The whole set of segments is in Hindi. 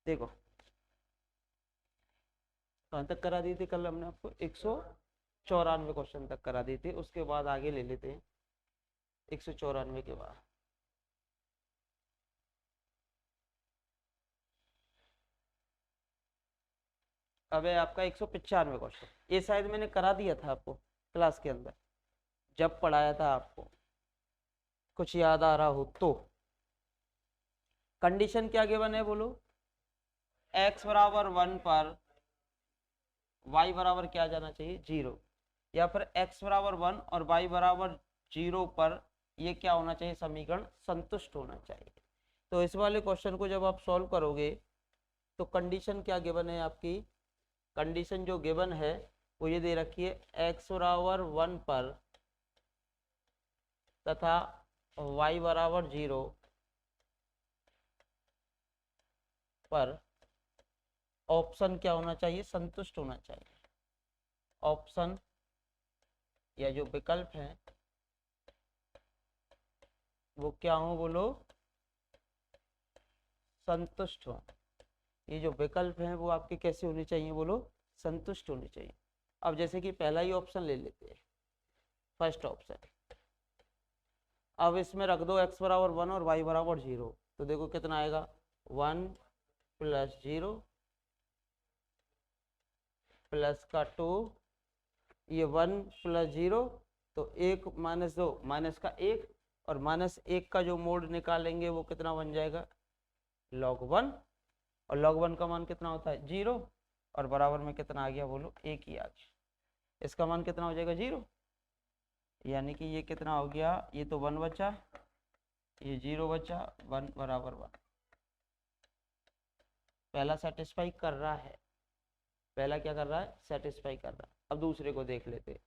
देखो कहाँ तक करा दी थी कल हमने आपको, 194 क्वेश्चन तक करा दी थी, उसके बाद आगे ले लेते हैं 194 के बाद। अब है आपका 195 क्वेश्चन, ये शायद मैंने करा दिया था आपको क्लास के अंदर जब पढ़ाया था आपको, कुछ याद आ रहा हो तो। कंडीशन क्या गिवन है बोलो, x बराबर 1 पर y बराबर क्या जाना चाहिए 0, या फिर x बराबर 1 और y बराबर 0 पर ये क्या होना चाहिए, समीकरण संतुष्ट होना चाहिए। तो इस वाले क्वेश्चन को जब आप सॉल्व करोगे तो कंडीशन क्या गिवन है आपकी, कंडीशन जो गिवन है वो ये दे रखी है, x बराबर 1 पर तथा y बराबर 0 पर ऑप्शन क्या होना चाहिए, संतुष्ट होना चाहिए। ऑप्शन या जो विकल्प है वो क्या हो बोलो, संतुष्ट हो। ये जो विकल्प हैं वो आपके कैसे होने चाहिए बोलो, संतुष्ट होने चाहिए। अब जैसे कि पहला ही ऑप्शन ले लेते हैं, फर्स्ट ऑप्शन। अब इसमें रख दो x बराबर 1 और y बराबर 0, तो देखो कितना आएगा 1 प्लस 0 प्लस का 2, ये 1 प्लस 0 तो 1 माइनस 2 माइनस का 1, और माइनस 1 का जो मोड निकालेंगे वो कितना बन जाएगा log 1, और log 1 का मान कितना होता है 0, और बराबर में कितना आ गया बोलो 1 ही आ गया। इसका मान कितना हो जाएगा 0, यानी कि ये कितना हो गया, ये तो 1 बचा, ये 0 बचा, 1 बराबर 1। पहला सेटिस्फाई कर रहा है, पहला क्या कर रहा है, सेटिस्फाई कर रहा है। अब दूसरे को देख लेते हैं।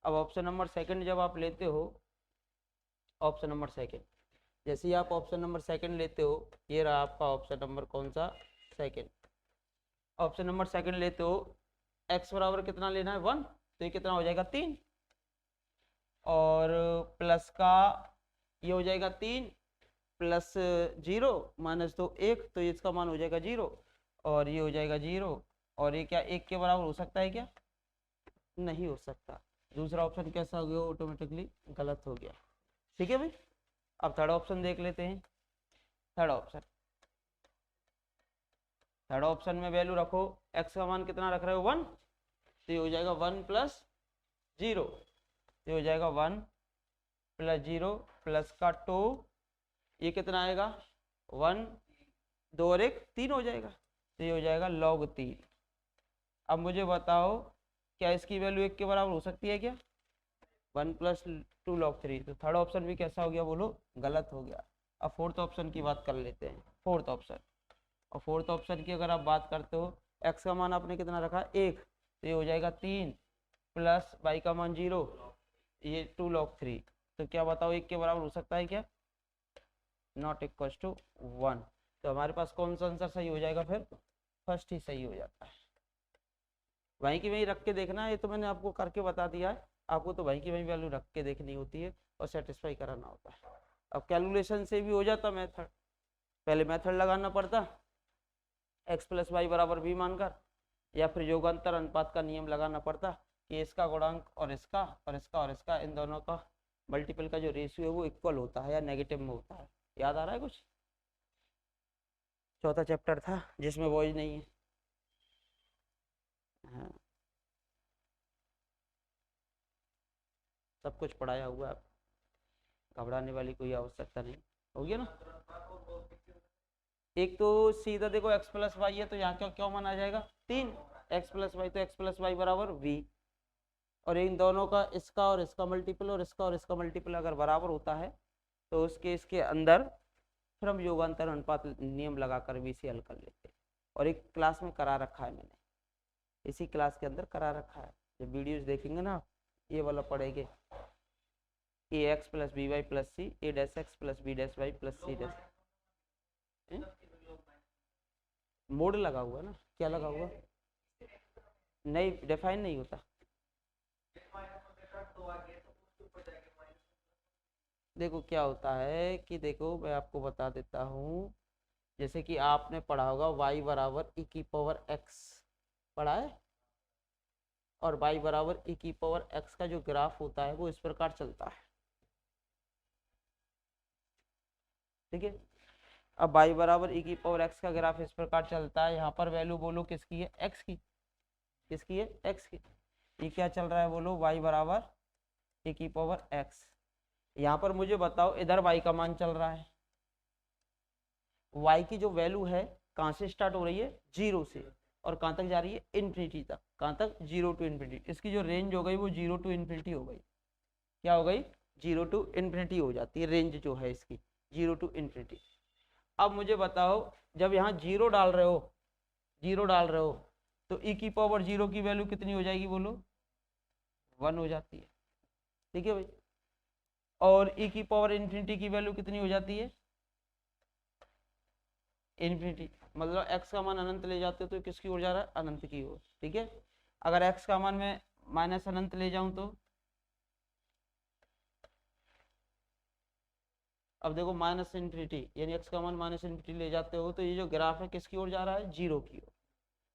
अब ऑप्शन नंबर सेकंड जब आप लेते हो, ऑप्शन नंबर सेकंड, जैसे ही आप ऑप्शन नंबर सेकंड लेते हो, ये रहा आपका ऑप्शन नंबर कौन सा, सेकंड। ऑप्शन नंबर सेकंड लेते हो, x बराबर कितना लेना है 1, तो ये कितना हो जाएगा 3, और प्लस का ये हो जाएगा 3 प्लस 0 माइनस 2 1, तो इसका मान हो जाएगा 0, और ये हो जाएगा 0, और ये क्या 1 के बराबर हो सकता है क्या, नहीं हो सकता। दूसरा ऑप्शन कैसा हो गया, ऑटोमेटिकली गलत हो गया। ठीक है भाई। अब थर्ड ऑप्शन देख लेते हैं। थर्ड ऑप्शन, थर्ड ऑप्शन में वैल्यू रखो, x का मान कितना रख रहे हो 1, तो ये हो जाएगा 1 प्लस 0, ये हो जाएगा 1 प्लस 0 प्लस का 2, ये कितना आएगा 1 2 और 1 3 हो जाएगा, तो ये हो जाएगा log 3। अब मुझे बताओ क्या इसकी वैल्यू 1 के बराबर हो सकती है क्या, 1 प्लस 2 log 3, तो थर्ड ऑप्शन भी कैसा हो गया बोलो, गलत हो गया। अब फोर्थ ऑप्शन की बात कर लेते हैं, फोर्थ ऑप्शन। और फोर्थ ऑप्शन की अगर आप बात करते हो, x का मान आपने कितना रखा 1, तो ये हो जाएगा 3 प्लस y का मान 0, ये 2 log 3, तो क्या बताओ 1 के बराबर हो सकता है क्या, नॉट इक्वल टू 1। तो हमारे पास कौन सा आंसर सही हो जाएगा, फिर फर्स्ट ही सही हो जाता है। वहीं की वहीं रख के देखना है, ये तो मैंने आपको करके बता दिया है, आपको तो वहीं की वहीं वैल्यू रख के देखनी होती है और सेटिस्फाई कराना होता है। अब कैलकुलेशन से भी हो जाता मेथड, पहले मेथड लगाना पड़ता x प्लस वाई बराबर b मानकर, या फिर योगांतर अनुपात का नियम लगाना पड़ता कि इसका गुणांक और इसका और इसका और इसका, इन दोनों का मल्टीपल का जो रेशियो है वो इक्वल होता है या नेगेटिव में होता है। याद आ रहा है कुछ, चौथा चैप्टर था जिसमें वॉइस नहीं है। हाँ, सब कुछ पढ़ाया हुआ है, घबराने वाली कोई आवश्यकता नहीं। हो गया ना। एक तो सीधा देखो x प्लस वाई है, तो यहाँ क्या क्या मान आ जाएगा 3, x प्लस वाई, तो x प्लस वाई बराबर v, और इन दोनों का इसका और इसका मल्टीपल और इसका मल्टीपल अगर बराबर होता है तो उस केस के अंदर फिर हम योगांतर अनुपात नियम लगाकर भी इसे हल कर लेते हैं। और एक क्लास में करा रखा है मैंने, इसी क्लास के अंदर करा रखा है, जब वीडियोस देखेंगे ना ये वाला पढ़ेंगे, a x plus b y plus c, a dash x plus b dash y plus c dash, mod लगा हुआ ना, क्या लगा हुआ, नहीं डिफाइन नहीं होता। देखो क्या होता है कि देखो मैं आपको बता देता हूँ जैसे कि आपने पढ़ा होगा y बराबर e की पावर x पढ़ा है, और y बराबर e की पावर x का जो ग्राफ होता है वो इस प्रकार चलता है। ठीक है, अब y बराबर e की पावर x का ग्राफ इस प्रकार चलता है। यहाँ पर वैल्यू बोलो किसकी है, x की। किसकी है, x की। ये क्या चल रहा है बोलो, y बराबर e की पावर x। यहाँ पर मुझे बताओ, इधर y का मान चल रहा है, y की जो वैल्यू है कहाँ से स्टार्ट हो रही है, 0 से, और कहाँ तक जा रही है, इन्फिनिटी तक। कहाँ तक, 0 टू इन्फिनिटी। इसकी जो रेंज हो गई वो 0 टू इन्फिनिटी हो गई। क्या हो गई, 0 टू इन्फिनिटी हो जाती है रेंज जो है इसकी, 0 टू इन्फिनिटी। अब मुझे बताओ, जब यहाँ 0 डाल रहे हो, 0 डाल रहे हो, तो e की पावर 0 की वैल्यू कितनी हो जाएगी बोलो, 1 हो जाती है। ठीक है भाई, और e की पावर इन्फिनिटी की वैल्यू कितनी हो जाती है, इन्फिनिटी। मतलब x का मान अनंत ले जाते हो तो किसकी ओर जा रहा है, अनंत की ओर। ठीक है, अगर x का मान मैं माइनस अनंत ले जाऊं तो, अब देखो माइनस इन्फिनिटी, यानी x का मान माइनस इन्फिनिटी ले जाते हो तो ये जो ग्राफ है किसकी ओर जा रहा है, 0 की ओर।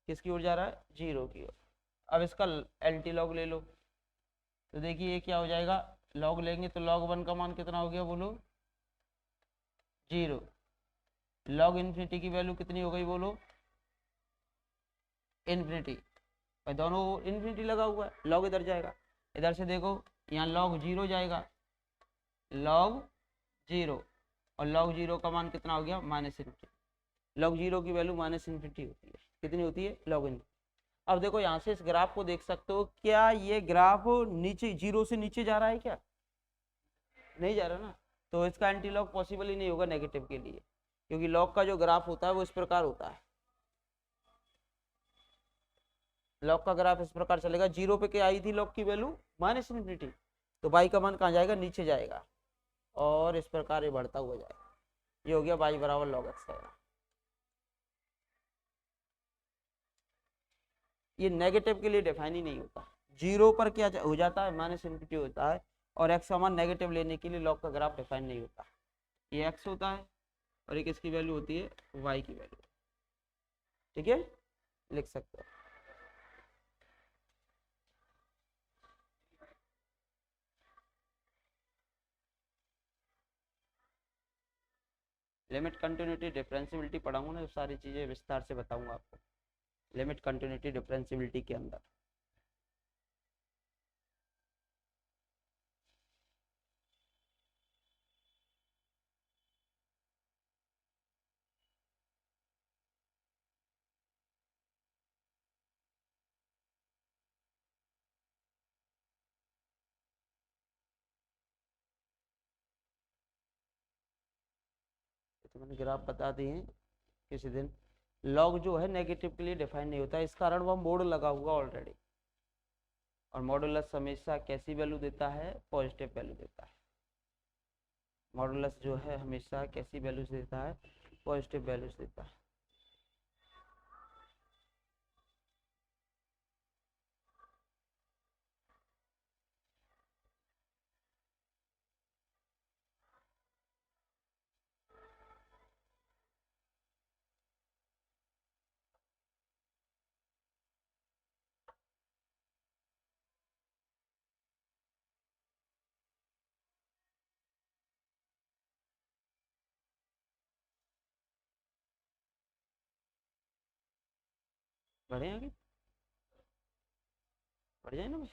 किसकी ओर जा रहा है, 0 की ओर। अब इसका एल्टी लॉग ले लो, तो देखिए ये क्या हो जाएगा, लॉग लेंगे तो log 1 का मान कितना हो गया बोलो, 0। log इन्फिनिटी की वैल्यू कितनी हो गई बोलो, इन्फिनिटी। भाई दोनों इन्फिनिटी लगा हुआ है, log इधर जाएगा। इधर से देखो, यहाँ log 0 जाएगा, log 0, और log 0 का मान कितना हो गया, माइनस इन्फिनिटी। log 0 की वैल्यू माइनस इन्फिनिटी होती है, कितनी होती है, log इन्फिनिटी। अब देखो यहाँ से इस ग्राफ को देख सकते हो, क्या ये ग्राफ नीचे 0 से नीचे जा रहा है, क्या नहीं जा रहा ना, तो इसका एंटी लॉग पॉसिबल ही नहीं होगा नेगेटिव के लिए, क्योंकि लॉग का जो ग्राफ होता है वो इस प्रकार होता है। लॉग का ग्राफ इस प्रकार चलेगा, 0 पे क्या आई थी लॉग की वैल्यू, माइनस इन्फिनिटी, तो y का मान कहाँ जाएगा, नीचे जाएगा, और इस प्रकार ये बढ़ता हुआ जाएगा। ये हो गया y बराबर log x का। ये नेगेटिव के लिए डिफाइन ही नहीं होता, 0 पर क्या हो जाता है, माइनस इन्फिनिटी होता है, और x का मान नेगेटिव लेने के लिए लॉग का ग्राफ डिफाइन नहीं होता। ये x होता है, और एक इसकी वैल्यू होती है y की वैल्यू। ठीक है, लिख सकते हो। लिमिट कंटिन्यूटी डिफरेंशियबिलिटी पढ़ाऊंगा ना, तो सारी चीज़ें विस्तार से बताऊंगा आपको लिमिट कंटिन्यूटी डिफरेंशियबिलिटी के अंदर। तो मैंने ग्राफ बता दिए हैं किसी दिन। लॉग जो है नेगेटिव के लिए डिफाइन नहीं होता, इस कारण वह मोड लगा हुआ ऑलरेडी, और मॉडुलस हमेशा कैसी वैल्यू देता है, पॉजिटिव वैल्यू देता है। मॉडुलस जो है हमेशा कैसी वैल्यूज देता है, पॉजिटिव वैल्यूज देता है। बढ़े आगे, बढ़ जाए ना भाई।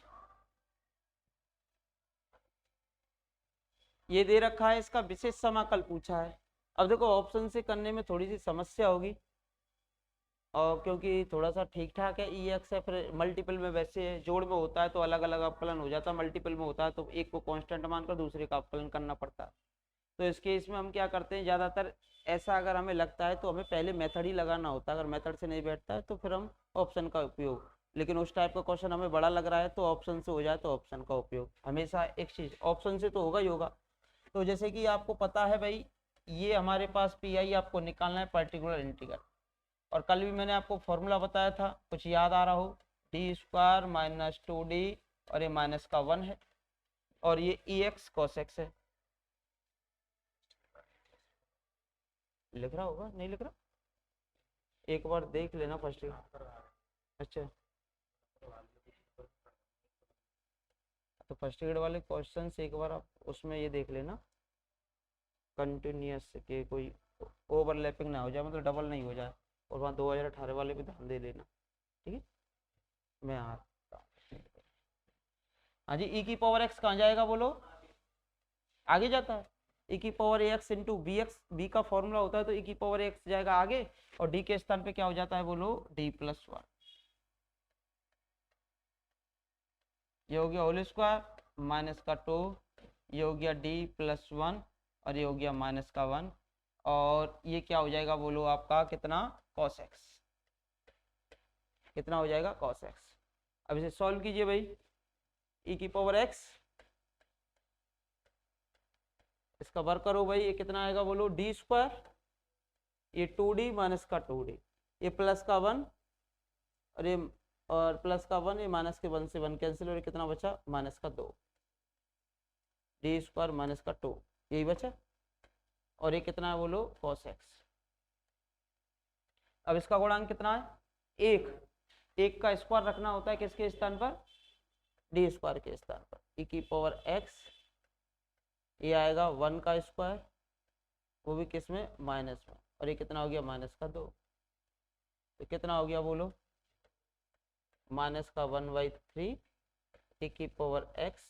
ये दे रखा है, इसका विशेष समाकल पूछा है। अब देखो ऑप्शन से करने में थोड़ी सी समस्या होगी, और क्योंकि थोड़ा सा ठीक ठाक है ई एक्स है, फिर मल्टीपल में वैसे जोड़ में होता है तो अलग अलग अवकलन हो जाता है, मल्टीपल में होता है तो एक को कांस्टेंट मानकर दूसरे का अवकलन करना पड़ता है। तो इस केस में हम क्या करते हैं, ज़्यादातर ऐसा अगर हमें लगता है तो हमें पहले मेथड ही लगाना होता है, अगर मेथड से नहीं बैठता है तो फिर हम ऑप्शन का उपयोग। लेकिन उस टाइप का क्वेश्चन हमें बड़ा लग रहा है तो ऑप्शन से हो जाए तो ऑप्शन का उपयोग। हमेशा एक चीज़ ऑप्शन से तो होगा ही होगा। तो जैसे कि आपको पता है भाई, ये हमारे पास पी आई आपको निकालना है, पर्टिकुलर इंटीग्रल। और कल भी मैंने आपको फॉर्मूला बताया था, कुछ याद आ रहा हो, डी स्क्वायर माइनस 2d, और ये माइनस का 1 है, और ये ई एक्स कॉस एक्स है। लिख रहा होगा, नहीं लिख रहा, एक बार देख लेना फर्स्ट। अच्छा, तो फर्स्ट ग्रेड वाले क्वेश्चन से एक बार आप उसमें ये देख लेना कंटिन्यूस के कोई ओवरलैपिंग ना हो जाए, मतलब डबल नहीं हो जाए, और वहाँ 2018 वाले पे ध्यान दे लेना। ठीक है, मैं आता हूँ। हाँ जी, ई की पावर एक्स कहाँ जाएगा बोलो, आगे जाता है। ई की power X into B X, B का फॉर्मूला होता है तो ई की पावर एक्स जाएगा आगे, और डी के स्थान पे क्या हो जाता है बोलो, डी प्लस वन। ये हो गया होल स्क्वायर माइनस का 2, ये हो गया डी प्लस वन, और ये हो गया माइनस का 1, और ये क्या हो जाएगा बोलो आपका कितना, कॉस एक्स। कितना हो जाएगा, कॉस एक्स। अब इसे सॉल्व कीजिए भाई, ई की पावर एक्स, इसका वर्क करो भाई, ये कितना आएगा बोलो, डी स्क्वायर, ये 2d माइनस का 2d, ये प्लस का 1, और ये और प्लस का 1, ये माइनस के 1 से 1 कैंसिल, और ये कितना बचा, माइनस का 2, डी स्क्वायर माइनस का 2, यही बचा, और ये कितना है बोलो, कॉस एक्स। अब इसका गुणांक कितना है, एक का स्क्वायर रखना होता है किसके स्थान पर, डी स्क्वायर के स्थान पर, ई की पावर एक्स, ये आएगा 1 का स्क्वायर, वो भी किस में, माइनस में, और ये कितना हो गया, माइनस का 2, तो कितना हो गया बोलो, माइनस का 1/3 ए की पावर एक्स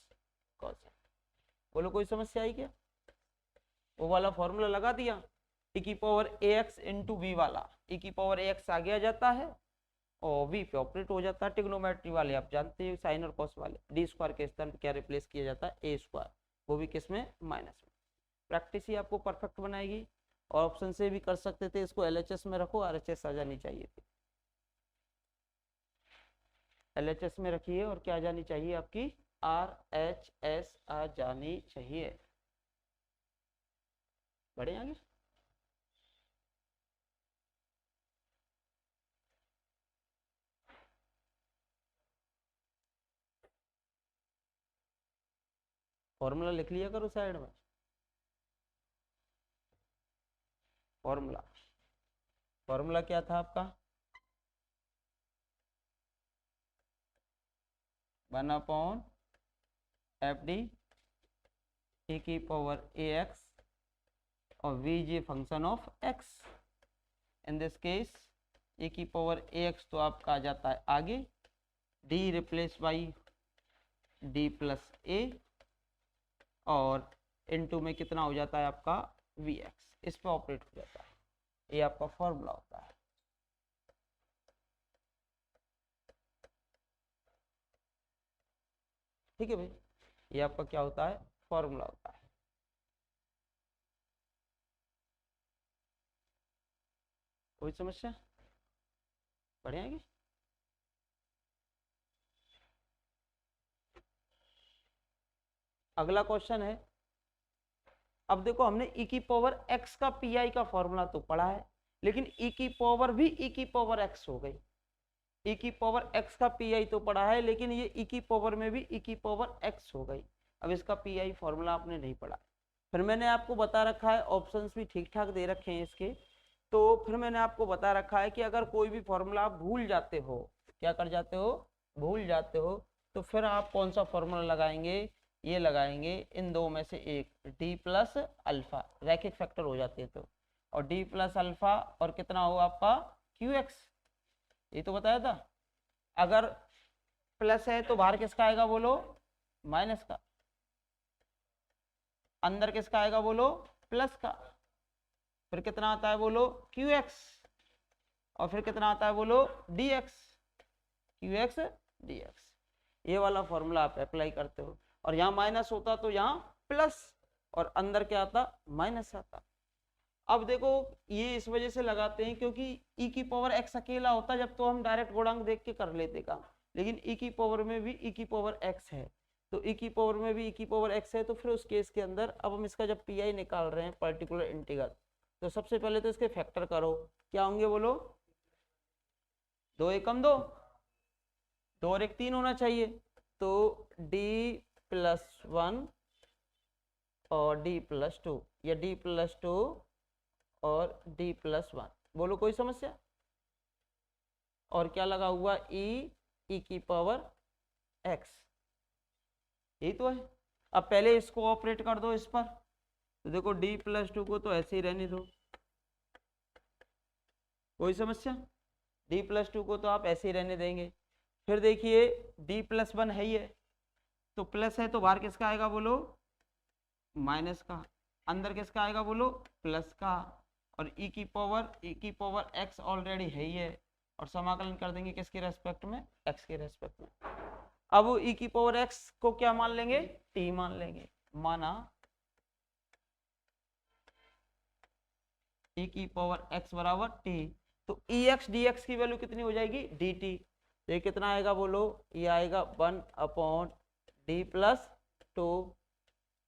कॉस एक्स। बोलो कोई समस्या आई क्या, वो वाला फॉर्मूला लगा दिया, e की पावर ax इंटू वी वाला, e की पावर ax आगे आ जाता है और v पे ऑपरेट हो जाता है, ट्रिग्नोमेट्री वाले आप जानते हैं, साइन और कॉस वाले, डी स्क्वायर के स्थान पे क्या रिप्लेस किया जाता है, ए स्क्वायर, वो भी किस में, माइनस में। प्रैक्टिस ही आपको परफेक्ट बनाएगी, और ऑप्शन से भी कर सकते थे, इसको एलएचएस में रखो, आरएचएस आ जानी चाहिए थी, एलएचएस में रखिए, और क्या आ जानी चाहिए आपकी, आरएचएस आ जानी चाहिए। बढ़े आगे, फॉर्मूला लिख लिया करो साइड में, फॉर्मूला, फॉर्मूला क्या था आपका, 1/FD e की पावर ax और vg function of x। In this case e की पावर ax तो आपका आ जाता है आगे, d replace by d plus a, और इनटू में कितना हो जाता है आपका vx, इस पर ऑपरेट हो जाता है, ये आपका फॉर्मूला होता है। ठीक है भाई, ये आपका क्या होता है, फॉर्मूला होता है। कोई समस्या, बढ़िया है। अगला क्वेश्चन है, अब देखो हमने e की पावर x का पी का फॉर्मूला तो पढ़ा है, लेकिन e की पावर भी e की पावर x हो गई, e की पावर x का पी तो पढ़ा है, लेकिन ये e की पावर में भी e की पावर x हो गई। अब इसका पी फॉर्मूला आपने नहीं पढ़ा, फिर मैंने आपको बता रखा है, ऑप्शंस भी ठीक ठाक दे रखे हैं इसके, तो फिर मैंने आपको बता रखा है कि अगर कोई भी फॉर्मूला आप भूल जाते हो, क्या कर जाते हो, भूल जाते हो, तो फिर आप कौन सा फॉर्मूला लगाएंगे, ये लगाएंगे इन दो में से एक, डी प्लस अल्फा, रैखिक फैक्टर हो जाते हैं तो, और डी प्लस अल्फा, और कितना हो आपका क्यू एक्स, ये तो बताया था। अगर प्लस है तो बाहर किसका आएगा बोलो, माइनस का, अंदर किसका आएगा बोलो, प्लस का, फिर कितना आता है बोलो क्यू एक्स, और फिर कितना आता है बोलो D x, Q x D x, ये वाला फॉर्मूला आप अप्लाई करते हो, और यहाँ माइनस होता तो यहाँ प्लस, और अंदर क्या आता, माइनस आता। अब देखो ये इस वजह से लगाते हैं क्योंकि e की पावर x अकेला होता जब तो हम डायरेक्ट गुणांक देख के कर लेते काम, लेकिन e की पावर में भी e की पावर x है, तो e की पावर में भी e की पावर x है, तो फिर उस केस के अंदर अब हम इसका जब पी निकाल रहे हैं पर्टिकुलर इंटीग्रल, तो सबसे पहले तो इसके फैक्टर करो, क्या होंगे बोलो, 2 एकम 2, 2 और 1 3 होना चाहिए, तो d प्लस 1 और d प्लस 2, या d प्लस 2 और d प्लस 1, बोलो कोई समस्या, और क्या लगा हुआ ई की पावर एक्स, यही तो है। अब पहले इसको ऑपरेट कर दो इस पर, तो देखो डी प्लस टू को तो ऐसे ही रहने दो, कोई समस्या, डी प्लस टू को तो आप ऐसे ही रहने देंगे। फिर देखिए डी प्लस वन है ही है, तो प्लस है तो बाहर किसका आएगा बोलो, माइनस का, अंदर किसका आएगा बोलो, प्लस का, और ई की पावर एक्स ऑलरेडी है ही है, और समाकलन कर देंगे किसके रेस्पेक्ट में, एक्स के रेस्पेक्ट में। अब ई की पावर एक्स को क्या मान लेंगे, टी मान लेंगे, माना ई की पावर एक्स बराबर टी, तो ई एक्स डी एक्स की वैल्यू कितनी हो जाएगी, डी टी, तो ये कितना आएगा बोलो, ये आएगा 1/d प्लस टू,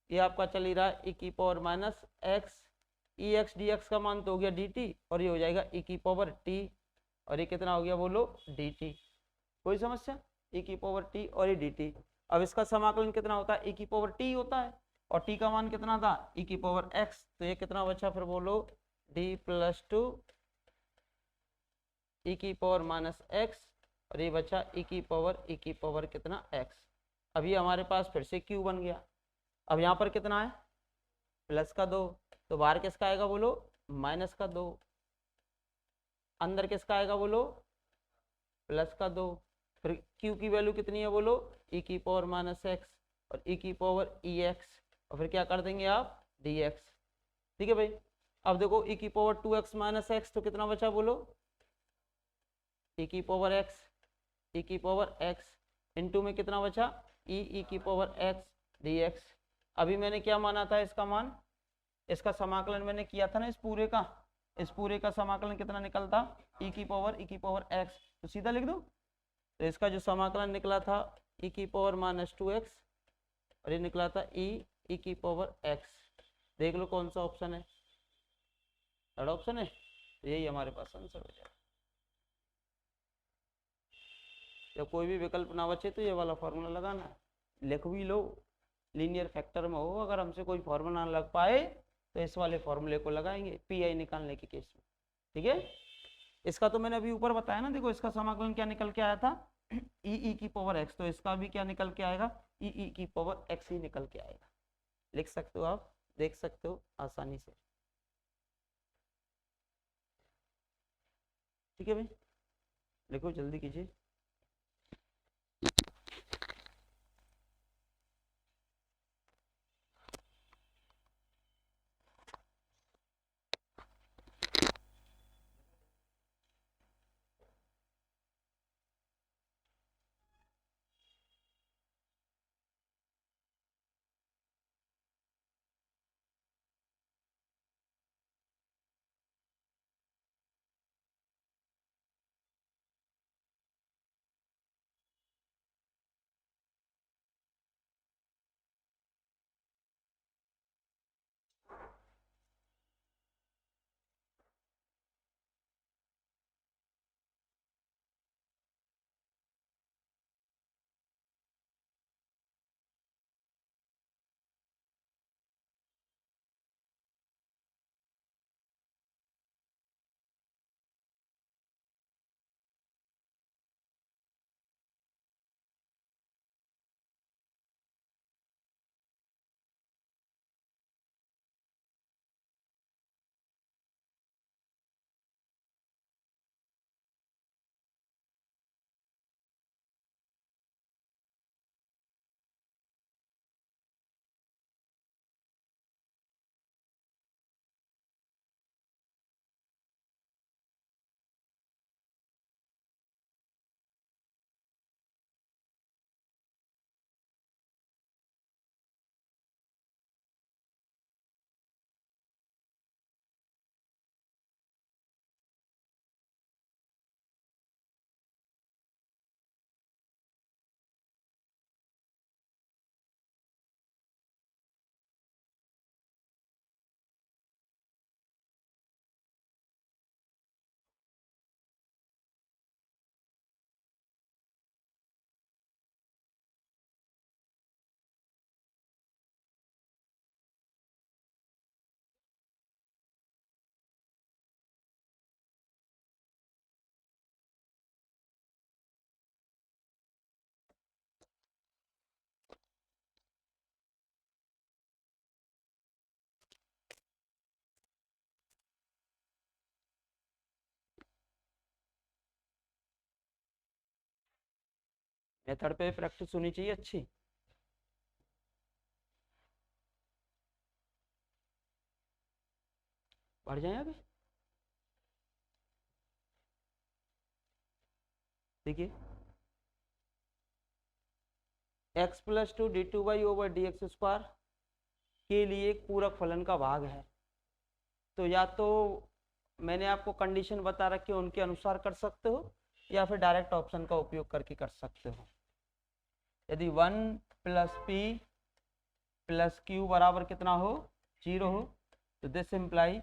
ये आपका चल ही रहा है ई की पावर माइनस एक्स, ई एक्स डी एक्स का मान तो हो गया डी टी, और ये हो जाएगा ई की पावर टी, और ये कितना हो गया बोलो, डी टी, कोई समस्या, ई की पावर टी और ये डी टी। अब इसका समाकलन कितना होता है, ई की पावर टी होता है, और टी का मान कितना था, ई की पावर एक्स, तो ये कितना बचा फिर बोलो, डी प्लस टू ई की पावर माइनस एक्स, और ये बचा ई की पावर कितना एक्स। अभी हमारे पास फिर से क्यू बन गया। अब यहाँ पर कितना है, प्लस का 2, तो बाहर किसका आएगा बोलो, माइनस का 2, अंदर किसका आएगा बोलो, प्लस का 2, फिर क्यू की वैल्यू कितनी है बोलो, ई की पावर माइनस एक्स और ई की पावर ई एक्स, और फिर क्या कर देंगे आप, डी एक्स, ठीक है भाई। अब देखो ई की पावर 2x माइनस एक्स, तो कितना बचा बोलो, ई की पावर एक्स, ई की पावर एक्स इंटू में कितना बचा, ई की पावर एक्स डी एक्स। अभी मैंने क्या माना था इसका मान, इसका समाकलन मैंने किया था ना इस पूरे का समाकलन कितना निकलता, ई की पावर एक्स, तो सीधा लिख दो, तो इसका जो समाकलन निकला था ई की पावर माइनस 2x, और ये निकला था ई की पावर एक्स। देख लो कौन सा ऑप्शन है, थर्ड ऑप्शन है, तो यही हमारे पास आंसर हो जाएगा। जब कोई भी विकल्प ना बचे तो ये वाला फॉर्मूला लगाना है, लिख भी लो, लीनियर फैक्टर में हो, अगर हमसे कोई फॉर्मूला ना लग पाए तो इस वाले फॉर्मूले को लगाएंगे पीआई निकालने के केस में, ठीक है। इसका तो मैंने अभी ऊपर बताया ना, देखो इसका समाकलन क्या निकल के आया था, ई की पावर एक्स, तो इसका भी क्या निकल के आएगा, ई की पावर एक्स ही निकल के आएगा, लिख सकते हो आप, देख सकते हो आसानी से, ठीक है भाई, लिखो जल्दी कीजिए। मेथड पे प्रैक्टिस होनी चाहिए अच्छी। बढ़ जाए आगे। देखिए x plus two D two by over D x square के लिए एक पूरक फलन का भाग है। तो या तो मैंने आपको कंडीशन बता रखी है उनके अनुसार कर सकते हो, या फिर डायरेक्ट ऑप्शन का उपयोग करके कर सकते हो। यदि 1 प्लस पी प्लस क्यू बराबर कितना हो 0 हो, तो दिस इम्प्लाई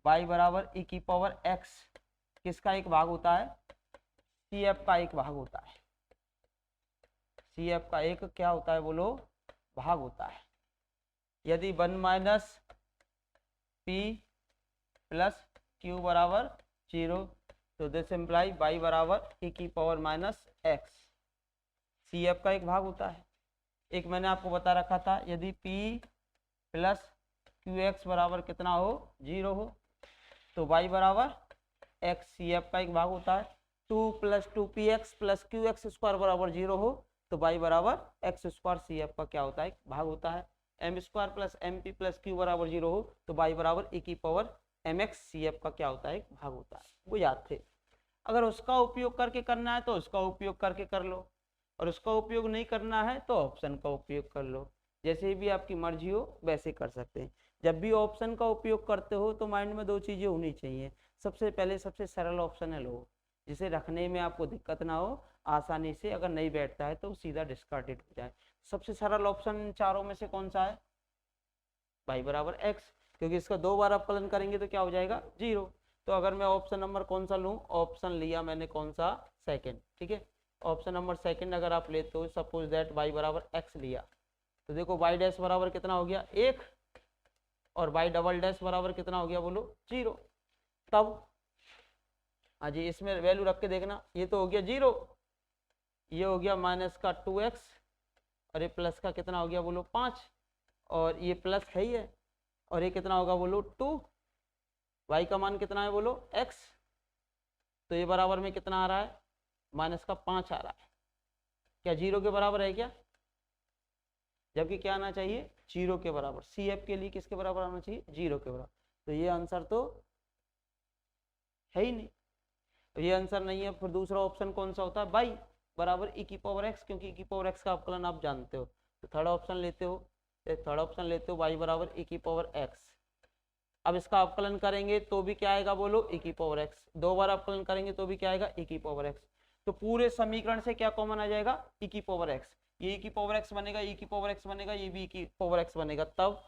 y बराबर e की पावर x किसका एक भाग होता है, CF का एक भाग होता है। CF का एक क्या होता है बोलो, भाग होता है। यदि 1 माइनस पी प्लस क्यू बराबर 0, तो दिस इम्प्लाई y बराबर e की पावर माइनस x CF का एक भाग होता है। एक मैंने आपको बता रखा था यदि p प्लस क्यू एक्स बराबर कितना हो 0 हो, तो y बराबर x CF का एक भाग होता है। 2 plus two P x plus Q x square बराबर 0 हो, तो y बराबर एक्स स्क्वायर CF का क्या होता है, एक भाग होता है। M square plus M P plus Q बराबर 0 हो, तो y बराबर e की पावर एम एक्स CF का क्या होता है, एक भाग होता है। वो याद थे। अगर उसका उपयोग करके करना है तो उसका उपयोग करके कर लो, और उसका उपयोग नहीं करना है तो ऑप्शन का उपयोग कर लो। जैसे भी आपकी मर्जी हो वैसे कर सकते हैं। जब भी ऑप्शन का उपयोग करते हो तो माइंड में दो चीज़ें होनी चाहिए। सबसे पहले सबसे सरल ऑप्शन है लो, जिसे रखने में आपको दिक्कत ना हो, आसानी से अगर नहीं बैठता है तो सीधा डिस्कार्डेड हो जाए। सबसे सरल ऑप्शन चारों में से कौन सा है, y बराबर x, क्योंकि इसका 2 बार अपकलन करेंगे तो क्या हो जाएगा 0। तो अगर मैं ऑप्शन नंबर कौन सा लूँ, ऑप्शन लिया मैंने कौन सा, सेकंड, ठीक है। ऑप्शन नंबर सेकंड अगर आप लेते हो, सपोज दैट y बराबर x लिया, तो देखो y डैश बराबर कितना हो गया 1, और y डबल डैश बराबर कितना हो गया बोलो 0। तब हाँ जी, इसमें वैल्यू रख के देखना, ये तो हो गया 0, ये हो गया माइनस का 2x, और ये प्लस का कितना हो गया बोलो 5, और ये प्लस है ही है, और ये कितना होगा बोलो 2, y का मान कितना है बोलो x, तो ये बराबर में कितना आ रहा है, माइनस का 5 आ रहा है। क्या 0 के बराबर है क्या, जबकि क्या आना चाहिए 0 के बराबर। CF के लिए किसके बराबर आना चाहिए, 0 के बराबर। तो ये आंसर तो है ही नहीं, तो ये आंसर नहीं है। फिर दूसरा ऑप्शन कौन सा होता है, y बराबर e की पावर x, क्योंकि e की पावर x का अपकलन आप जानते हो। तो थर्ड ऑप्शन लेते हो, थर्ड ऑप्शन लेते हो y बराबर e की पावर x। अब इसका अपकलन करेंगे तो भी क्या आएगा बोलो e की पावर x, 2 बार अपकलन करेंगे तो भी क्या आएगा e की पावर x। तो पूरे समीकरण से क्या कॉमन आ जाएगा, e की पावर x, ये e की पावर x बनेगा, e की पावर x बनेगा, ये भी e की पावर x बनेगा। तब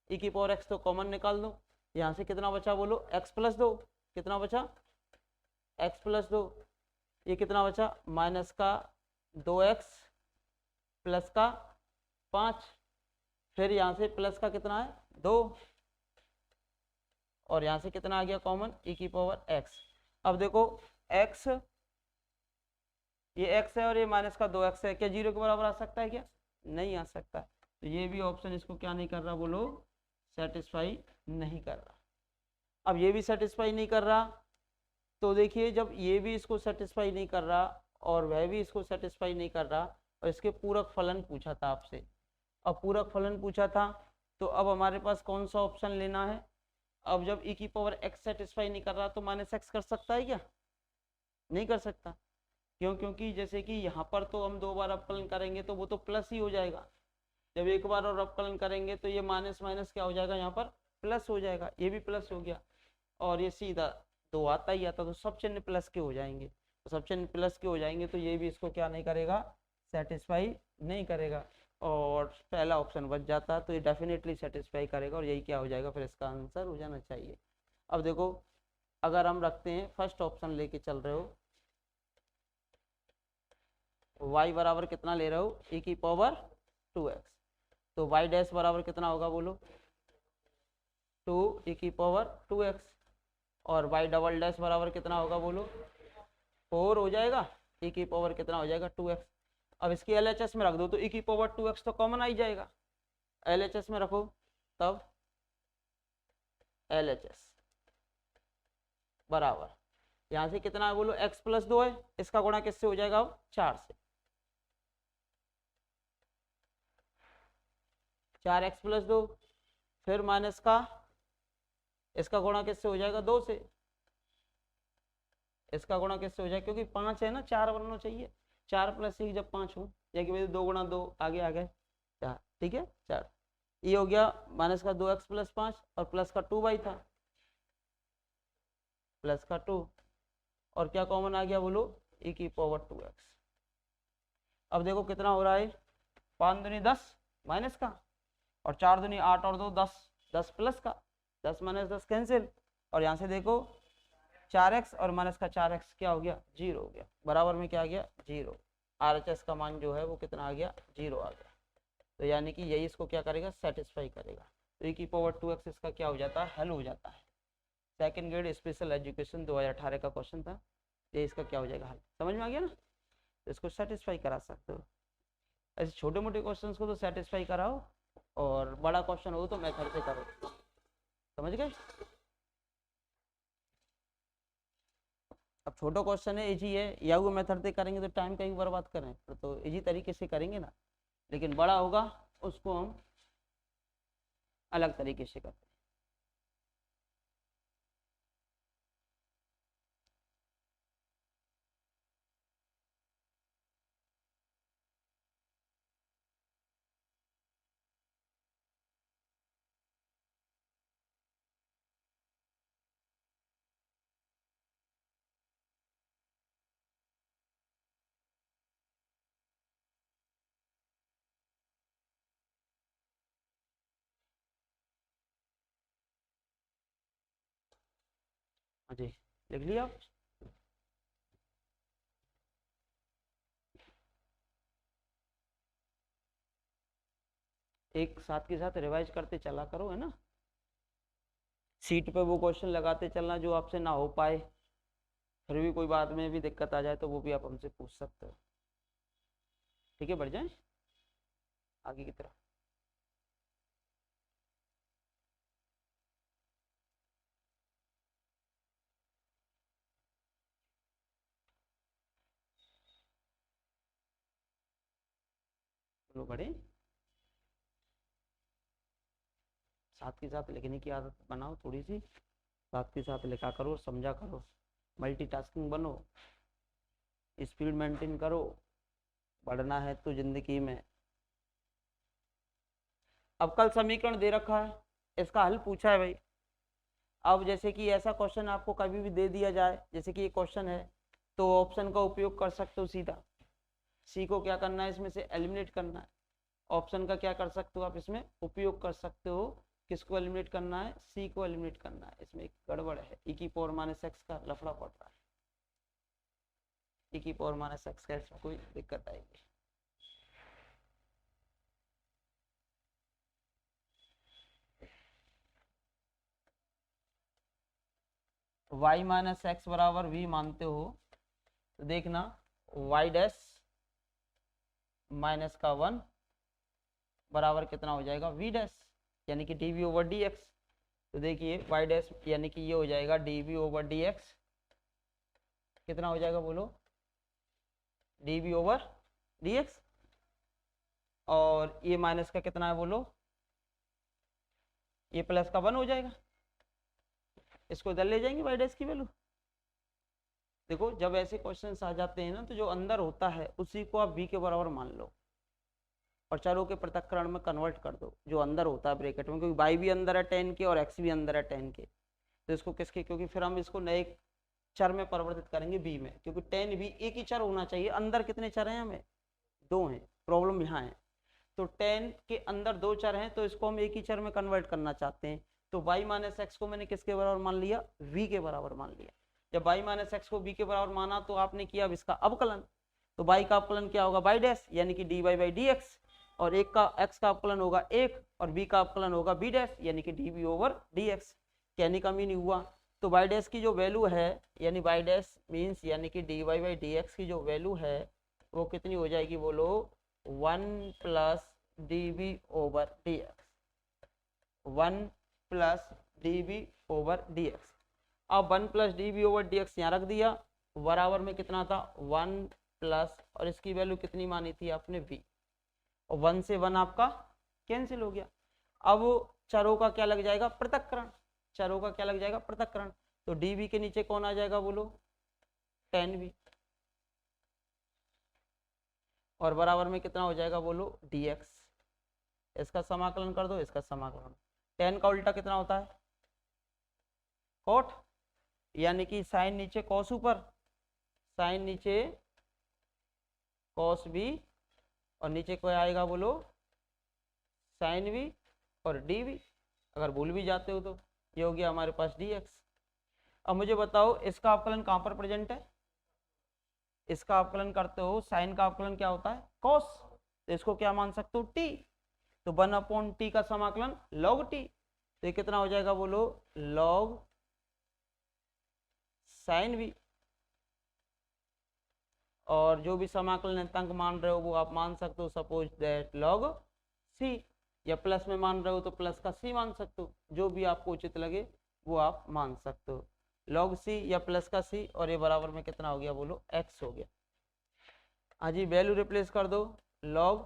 e की पावर x तो कॉमन निकाल दो, यहाँ से कितना बचा बोलो x प्लस 2, कितना बचा x प्लस 2, ये कितना बचा माइनस का 2x प्लस का 5, फिर यहाँ से प्लस का कितना है 2, और यहाँ से कितना आ गया कॉमन e की पावर x। अब देखो x, ये x है और ये माइनस का 2x है, क्या 0 के बराबर आ सकता है, क्या नहीं आ सकता। तो ये भी ऑप्शन इसको क्या नहीं कर रहा बोलो, सेटिस्फाई नहीं कर रहा। अब ये भी सेटिस्फाई नहीं कर रहा, तो देखिए जब ये भी इसको सेटिस्फाई नहीं कर रहा और वह भी इसको सेटिस्फाई नहीं कर रहा, और इसके पूरक फलन पूछा था आपसे, अब पूरक फलन पूछा था, तो अब हमारे पास कौन सा ऑप्शन लेना है। अब जब e की पावर x सेटिस्फाई नहीं कर रहा तो माइनस x कर सकता है क्या, नहीं कर सकता। क्यों, क्योंकि जैसे कि यहाँ पर तो हम 2 बार अपकलन करेंगे तो वो तो प्लस ही हो जाएगा, जब एक बार और अपकलन करेंगे तो ये माइनस माइनस क्या हो जाएगा, यहाँ पर प्लस हो जाएगा, ये भी प्लस हो गया, और ये सीधा 2 आता ही आता, तो सब चिन्ह प्लस के हो जाएंगे, तो सब चिन्ह प्लस के हो जाएंगे, तो ये भी इसको क्या नहीं करेगा, सेटिस्फाई नहीं करेगा, और पहला ऑप्शन बच जाता, तो ये डेफिनेटली सेटिस्फाई करेगा, और यही क्या हो जाएगा, फिर इसका आंसर हो जाना चाहिए। अब देखो अगर हम रखते हैं फर्स्ट ऑप्शन लेके चल रहे हो, y बराबर कितना ले रहे हो e की पावर 2x, तो y डैश बराबर कितना होगा बोलो 2 e की पावर 2x, और y डबल डैश बराबर कितना होगा बोलो 4 हो जाएगा, e की पावर कितना हो जाएगा 2x। अब इसकी LHS में रख दो तो e की पावर 2x तो कॉमन आ ही जाएगा, LHS में रखो, तब LHS बराबर यहाँ से कितना है बोलो, x प्लस 2 है, इसका गुणा किससे हो जाएगा अब 4 से, 4x प्लस 2, फिर माइनस का इसका गुणा किससे हो जाएगा 2 से, इसका गुणा किससे हो जाएगा, क्योंकि 5 है ना, 4 बनना चाहिए, 4 प्लस 1 जब 5 हो जाएगी, 2 गुणा 2 आगे आ गए 4, ठीक है 4, ये हो गया माइनस का 2x प्लस 5 और प्लस का 2y था, प्लस का 2 और क्या कॉमन आ गया बोलो, e की पावर 2x। अब देखो कितना हो रहा है, 5 दूनी 10 माइनस का, और 4 दूनी 8 और 2 10, 10 प्लस का, 10 माइनस 10 कैंसिल, और यहाँ से देखो 4x और माइनस का 4x क्या हो गया 0 हो गया, बराबर में क्या आ गया 0, RHS का मान जो है वो कितना आ गया 0 आ गया, तो यानी कि यही इसको क्या करेगा सेटिस्फाई करेगा, तो e की पावर 2x इसका क्या हो जाता है, हल हो जाता है। सेकंड ग्रेड स्पेशल एजुकेशन 2018 का क्वेश्चन था, ये इसका क्या हो जाएगा हल, समझ में आ गया ना, तो इसको सेटिस्फाई करा सकते हो। ऐसे छोटे मोटे क्वेश्चन को तो सेटिस्फाई कराओ, और बड़ा क्वेश्चन हो तो मेथड से करो, समझ गए। अब छोटा क्वेश्चन है, इजी है, या वो मेथड से करेंगे तो टाइम कहीं बर्बाद करें, तो इजी तरीके से करेंगे ना, लेकिन बड़ा होगा उसको हम अलग तरीके से करते हैं। हाँ जी, लिख लिया आप? एक साथ के साथ रिवाइज करते चला करो, है ना, सीट पे वो क्वेश्चन लगाते चलना जो आपसे ना हो पाए, फिर भी कोई बात में भी दिक्कत आ जाए तो वो भी आप हमसे पूछ सकते हो, ठीक है, बढ़ जाए आगे की तरफ। चलो बढ़े, साथ के साथ लिखने की आदत बनाओ थोड़ी सी, साथ के साथ लिखा करो, समझा करो, मल्टीटास्किंग बनो, स्पीड मेंटेन करो, पढ़ना है तो जिंदगी में। अब कल समीकरण दे रखा है, इसका हल पूछा है भाई, अब जैसे कि ऐसा क्वेश्चन आपको कभी भी दे दिया जाए, जैसे कि ये क्वेश्चन है, तो ऑप्शन का उपयोग कर सकते हो सीधा, सी को क्या करना है इसमें से एलिमिनेट करना है, ऑप्शन का क्या कर सकते हो आप इसमें उपयोग कर सकते हो, किसको एलिमिनेट करना है, सी को एलिमिनेट करना है, इसमें एक गड़बड़ है, e की पावर माइनस एक्स का लफड़ा पड़ रहा है, e की पावर माइनस एक्स का इसमें कोई दिक्कत आएगी। y माइनस एक्स बराबर v मानते हो तो देखना y डैश माइनस का 1 बराबर कितना हो जाएगा v डैश, यानी कि dv ओवर dx, तो देखिए y डैश यानी कि ये हो जाएगा dv ओवर dx, कितना हो जाएगा बोलो dv ओवर dx, और ये माइनस का कितना है बोलो, ये प्लस का 1 हो जाएगा, इसको इधर ले जाएंगे y डैश की वैल्यू। देखो जब ऐसे क्वेश्चंस आ जाते हैं ना, तो जो अंदर होता है उसी को आप v के बराबर मान लो, और चरों के पृथक्करण में कन्वर्ट कर दो जो अंदर होता है ब्रैकेट में, क्योंकि y भी अंदर है 10 के और x भी अंदर है 10 के, तो इसको किसके, क्योंकि फिर हम इसको नए चर में परिवर्तित करेंगे b में, क्योंकि 10 भी एक ही चर होना चाहिए, अंदर कितने चर हैं हमें 2 हैं, प्रॉब्लम यहाँ है, तो 10 के अंदर 2 चर हैं, तो इसको हम एक ही चर में कन्वर्ट करना चाहते हैं, तो y माइनस एक्स को मैंने किसके बराबर मान लिया, v के बराबर मान लिया, जब y माइनस एक्स को v के बराबर माना तो आपने किया अब इसका अवकलन, तो y का अवकलन क्या होगा y डैश यानी कि dy बाई dx, और एक का x का अवकलन होगा 1 और b का अवकलन होगा b डैश यानी कि dv ओवर dx, कहने का मीन हुआ, तो y डैश की जो वैल्यू है यानी y डैश मीन्स यानी कि dy बाई dx की जो वैल्यू है वो कितनी हो जाएगी बोलो 1 plus dv over dx, 1 plus dv over dx, अब 1 plus D V over D X यहाँ रख दिया, बराबर में कितना था 1 प्लस, और इसकी वैल्यू कितनी मानी थी आपने v, और 1 से 1 आपका कैंसिल हो गया। अब चरों का क्या लग जाएगा पृथक्करण, चरों का क्या लग जाएगा पृथक्करण, तो dv के नीचे कौन आ जाएगा बोलो 10v, और बराबर में कितना हो जाएगा बोलो dx, इसका समाकलन कर दो, इसका समाकलन, 10 का उल्टा कितना होता है cot, यानी कि साइन नीचे कॉस ऊपर, साइन नीचे कॉस बी, और नीचे क्या आएगा बोलो साइन वी और डी वी, अगर भूल भी जाते हो तो ये हो गया हमारे पास डी एक्स। अब मुझे बताओ इसका अवकलन कहाँ पर प्रेजेंट है, इसका अवकलन करते हो साइन का अवकलन क्या होता है कॉस, तो इसको क्या मान सकते हो टी, तो 1/t का समाकलन log t, तो ये कितना हो जाएगा बोलो log साइन वी, और जो भी समाकलन नियतांक मान रहे हो वो आप मान सकते हो सपोज दैट log c, या प्लस में मान रहे हो तो प्लस का c मान सकते हो, जो भी आपको उचित लगे वो आप मान सकते हो, log c या प्लस का c, और ये बराबर में कितना हो गया बोलो x हो गया। हाँ जी वैल्यू रिप्लेस कर दो log,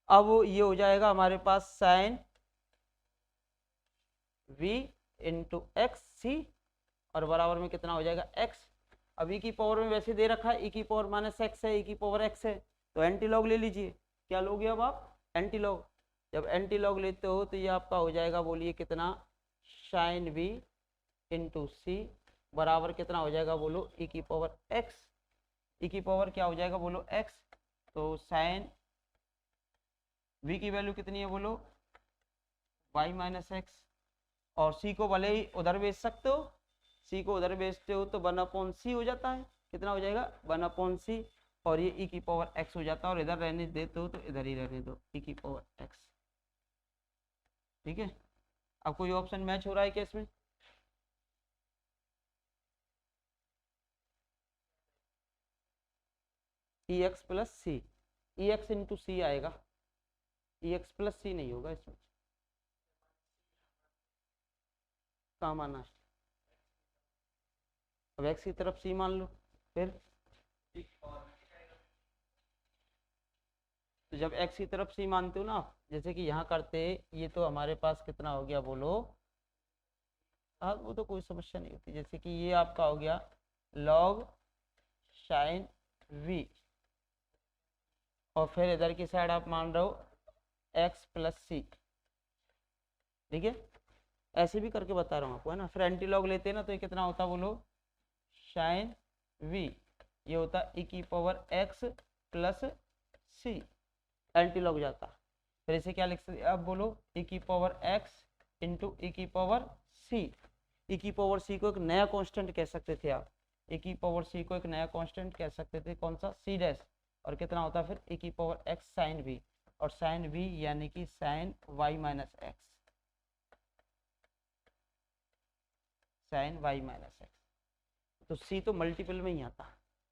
अब ये हो जाएगा हमारे पास साइन v इंटू एक्स सी, और बराबर में कितना हो जाएगा x, अब e की पावर में वैसे दे रखा है e की पावर माइनस एक्स है, e की पावर x है, तो एंटी लॉग ले लीजिए, क्या लोगे अब आप एंटी लॉग, जब एंटी लॉग लेते हो तो ये आपका हो जाएगा बोलिए कितना साइन v इंटू सी, बराबर कितना हो जाएगा बोलो e की पावर x, e की पावर क्या हो जाएगा बोलो x, तो साइन v की वैल्यू कितनी है बोलो y माइनस एक्स, और c को भले ही उधर भेज सकते हो, c को उधर भेजते हो तो 1/c हो जाता है, कितना हो जाएगा 1/c, और ये e की पावर x हो जाता है, और इधर रहने देते हो तो इधर ही रहने दो e की पावर x, ठीक है। अब कोई ऑप्शन मैच हो रहा है क्या इसमें, ई एक्स प्लस सी, ई एक्स इंटू सी आएगा, ई एक्स प्लस सी नहीं होगा इसमें, कहाँ माना है, अब एक्स की तरफ सी मान लो, फिर तो जब x की तरफ c मानते हो ना, जैसे कि यहाँ करते, ये तो हमारे पास कितना हो गया बोलो, हाँ वो तो कोई समस्या नहीं होती, जैसे कि ये आपका हो गया log साइन v, और फिर इधर की साइड आप मान रहे हो x प्लस सी, ठीक है, ऐसे भी करके बता रहा हूँ आपको है ना, फिर एंटी लॉग लेते हैं ना तो ये कितना होता बोलो साइन v, ये होता e की पावर x प्लस सी, एंटी लॉग जाता, फिर इसे क्या लिख सकते अब बोलो e की पावर x इंटू e की पावर c, e की पावर c को एक नया कांस्टेंट कह सकते थे आप, e की पावर c को एक नया कांस्टेंट कह सकते थे, कौन सा c डैश, और कितना होता फिर e की पावर x साइन v, और साइन v यानी कि sine y minus X, sine y minus X, तो c तो मल्टीपल में ही आता,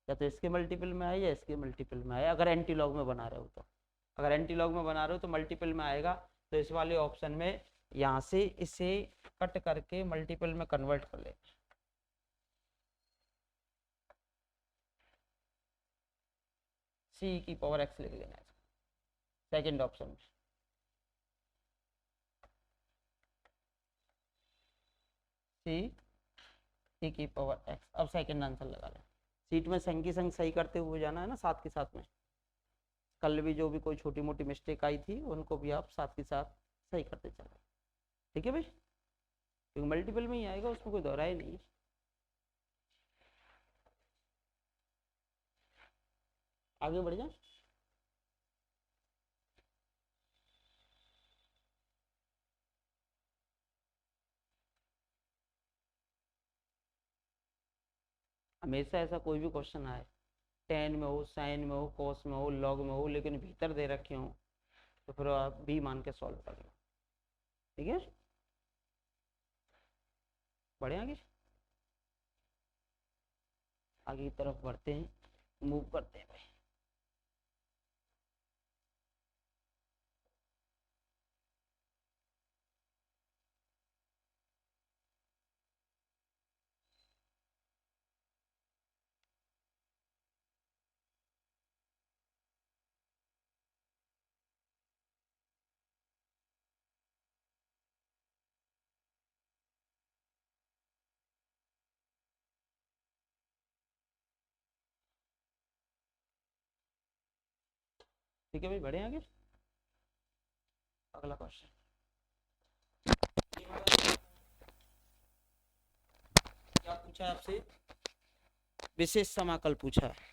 या तो इसके मल्टीपल में आए या इसके मल्टीपल में आए, अगर एंटी लॉग में बना रहे हो तो, अगर एंटी लॉग में बना रहे हो तो मल्टीपल में आएगा, तो इस वाले ऑप्शन में यहाँ से इसे कट करके मल्टीपल में कन्वर्ट कर ले, सी की पावर एक्स लिख लेना है सेकेंड ऑप्शन में, सी ई की पावर एक्स, अब सेकेंड आंसर लगा लें, सीट में संग की संग सही करते हुए जाना है ना साथ के साथ में, कल भी जो भी कोई छोटी मोटी मिस्टेक आई थी उनको भी आप साथ के साथ सही करते चले, ठीक है भाई, क्योंकि मल्टीपल में ही आएगा उसमें कोई दोहराई नहीं है। आगे बढ़ जाए, हमेशा ऐसा कोई भी क्वेश्चन आए, टेन में हो साइन में हो कॉस में हो लॉग में हो, लेकिन भीतर दे रखे हो तो फिर आप बी मान के सॉल्व कर लो, ठीक है, बढ़े आगे, आगे की तरफ बढ़ते हैं, मूव करते हैं भाई। ठीक है भाई, बढ़े आगे। अगला क्वेश्चन क्या पूछा है आपसे, विशेष समाकल पूछा है।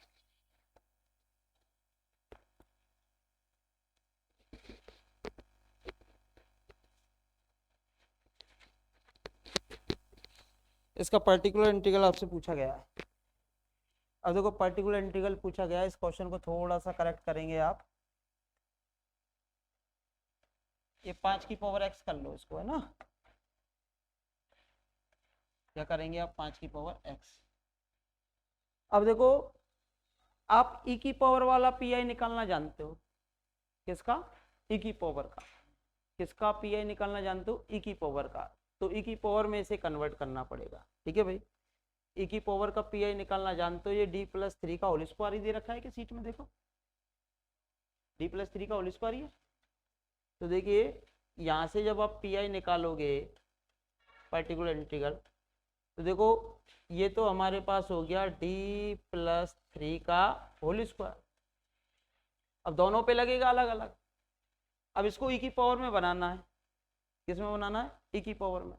इसका पर्टिकुलर इंटीग्रल आपसे पूछा गया है। अब देखो पर्टिकुलर इंटीग्रल पूछा गया है, इस क्वेश्चन को थोड़ा सा करेक्ट करेंगे आप। ये 5 की पावर x कर लो इसको, है ना। क्या करेंगे आप, 5 की पावर x। अब देखो आप e की पावर वाला पी निकालना जानते हो। किसका, e की पावर का। किसका पी निकालना जानते हो, e की पावर का। तो e की पावर में इसे कन्वर्ट करना पड़ेगा। ठीक है भाई, e की पावर का पी निकालना जानते हो। ये d+3 का होल स्क्वायर ही दे रखा है कि सीट में, देखो d+3 का होल स्क्वायर ही है। तो देखिए यहाँ से जब आप पी निकालोगे पर्टिकुलर इंटीग्रल, तो देखो ये तो हमारे पास हो गया d+3 का होल स्क्वायर। अब दोनों पे लगेगा अलग अलग। अब इसको e की पावर में बनाना है। किस में बनाना है, e की पावर में।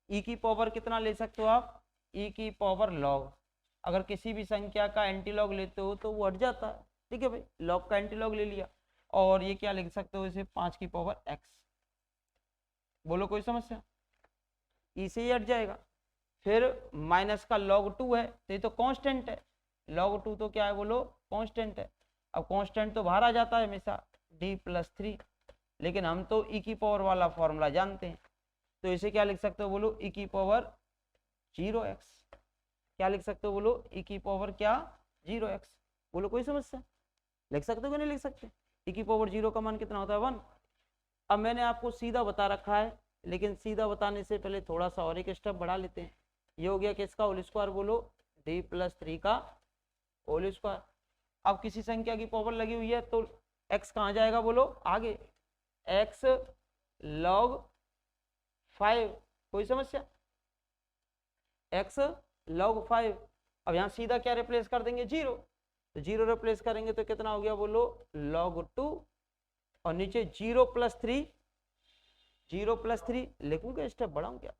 e की पावर कितना ले सकते हो आप, e की पावर log। अगर किसी भी संख्या का एंटी लॉग लेते हो तो वो हट जाता है। ठीक है भाई, लॉग का एंटी लॉग ले लिया। और ये क्या लिख सकते हो, इसे 5 की पावर x। बोलो कोई समस्या, e से ही हट जाएगा। फिर माइनस का log 2 है, तो ये तो कांस्टेंट है। log 2 तो क्या है, बोलो कांस्टेंट है। अब कांस्टेंट तो बाहर आ जाता है हमेशा, d+3। लेकिन हम तो e की पावर वाला फॉर्मूला जानते हैं, तो इसे क्या लिख सकते हो, बोलो e की पावर 0x। क्या लिख सकते हो, बोलो e की पावर क्या, 0x। बोलो कोई समस्या, लिख सकते हो कि नहीं लिख सकते। e की पावर 0 का मान कितना होता है, 1। अब मैंने आपको सीधा बता रखा है, लेकिन सीधा बताने से पहले थोड़ा सा और एक स्टेप बढ़ा लेते हैं। ये हो गया किसका होल स्क्वायर, बोलो d+3 का होल स्क्वायर। अब किसी संख्या की पावर लगी हुई है तो x कहाँ जाएगा, बोलो आगे, x log 5। कोई समस्या, x log 5। अब यहाँ सीधा क्या रिप्लेस कर देंगे, 0। तो 0 रिप्लेस करेंगे तो कितना हो गया, बोलो log 2। और नीचे 0+3, 0+3 लिखूंगा, स्टेप बढ़ाऊं क्या,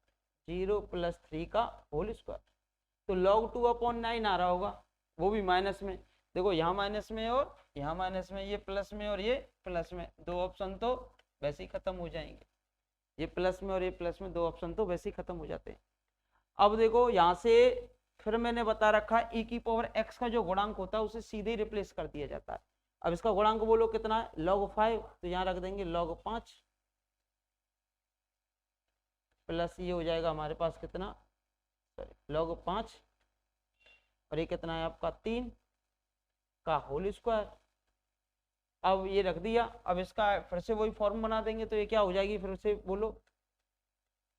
0+3 का होल स्क्वायर। तो log 2/9 आ रहा होगा, वो भी माइनस में। देखो यहाँ माइनस में और यहाँ माइनस में, ये प्लस में और ये प्लस में, दो ऑप्शन तो वैसे ही खत्म हो जाएंगे। ये प्लस में और ये प्लस में, दो ऑप्शन तो वैसे ही खत्म हो जाते हैं। अब देखो यहाँ से फिर मैंने बता रखा है e की पावर x का जो गुणांक होता है उसे सीधे ही रिप्लेस कर दिया जाता है। अब इसका गुणांक बोलो कितना है, log 5। तो यहाँ रख देंगे log 5 प्लस ये हो जाएगा हमारे पास कितना, सॉरी log 5, और ये कितना है आपका 3 का होल स्क्वायर। अब ये रख दिया। अब इसका फिर से वही फॉर्म बना देंगे, तो ये क्या हो जाएगी, फिर से बोलो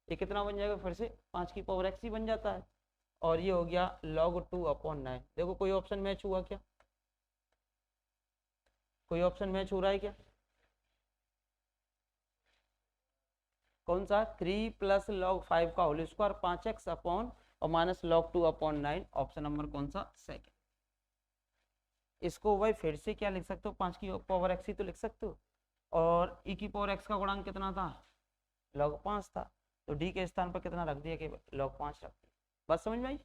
ये कितना बन जाएगा, फिर से 5 की पावर x ही बन जाता है। और ये हो गया log 2/9। देखो कोई ऑप्शन मैच हुआ क्या, कोई ऑप्शन मैच हो रहा है क्या, कौन सा, 3 + log 5 का होल स्क्वायर 5x अपॉन और माइनस log 2/9। ऑप्शन नंबर कौन सा, सेकंड। इसको भाई फिर से क्या लिख सकते हो, 5 की पावर x ही तो लिख सकते हो। और e की पावर x का गुणांक कितना था, log 5 था। तो d के स्थान पर कितना रख दिया, केवल log 5 रख दिया। बात समझ में आई।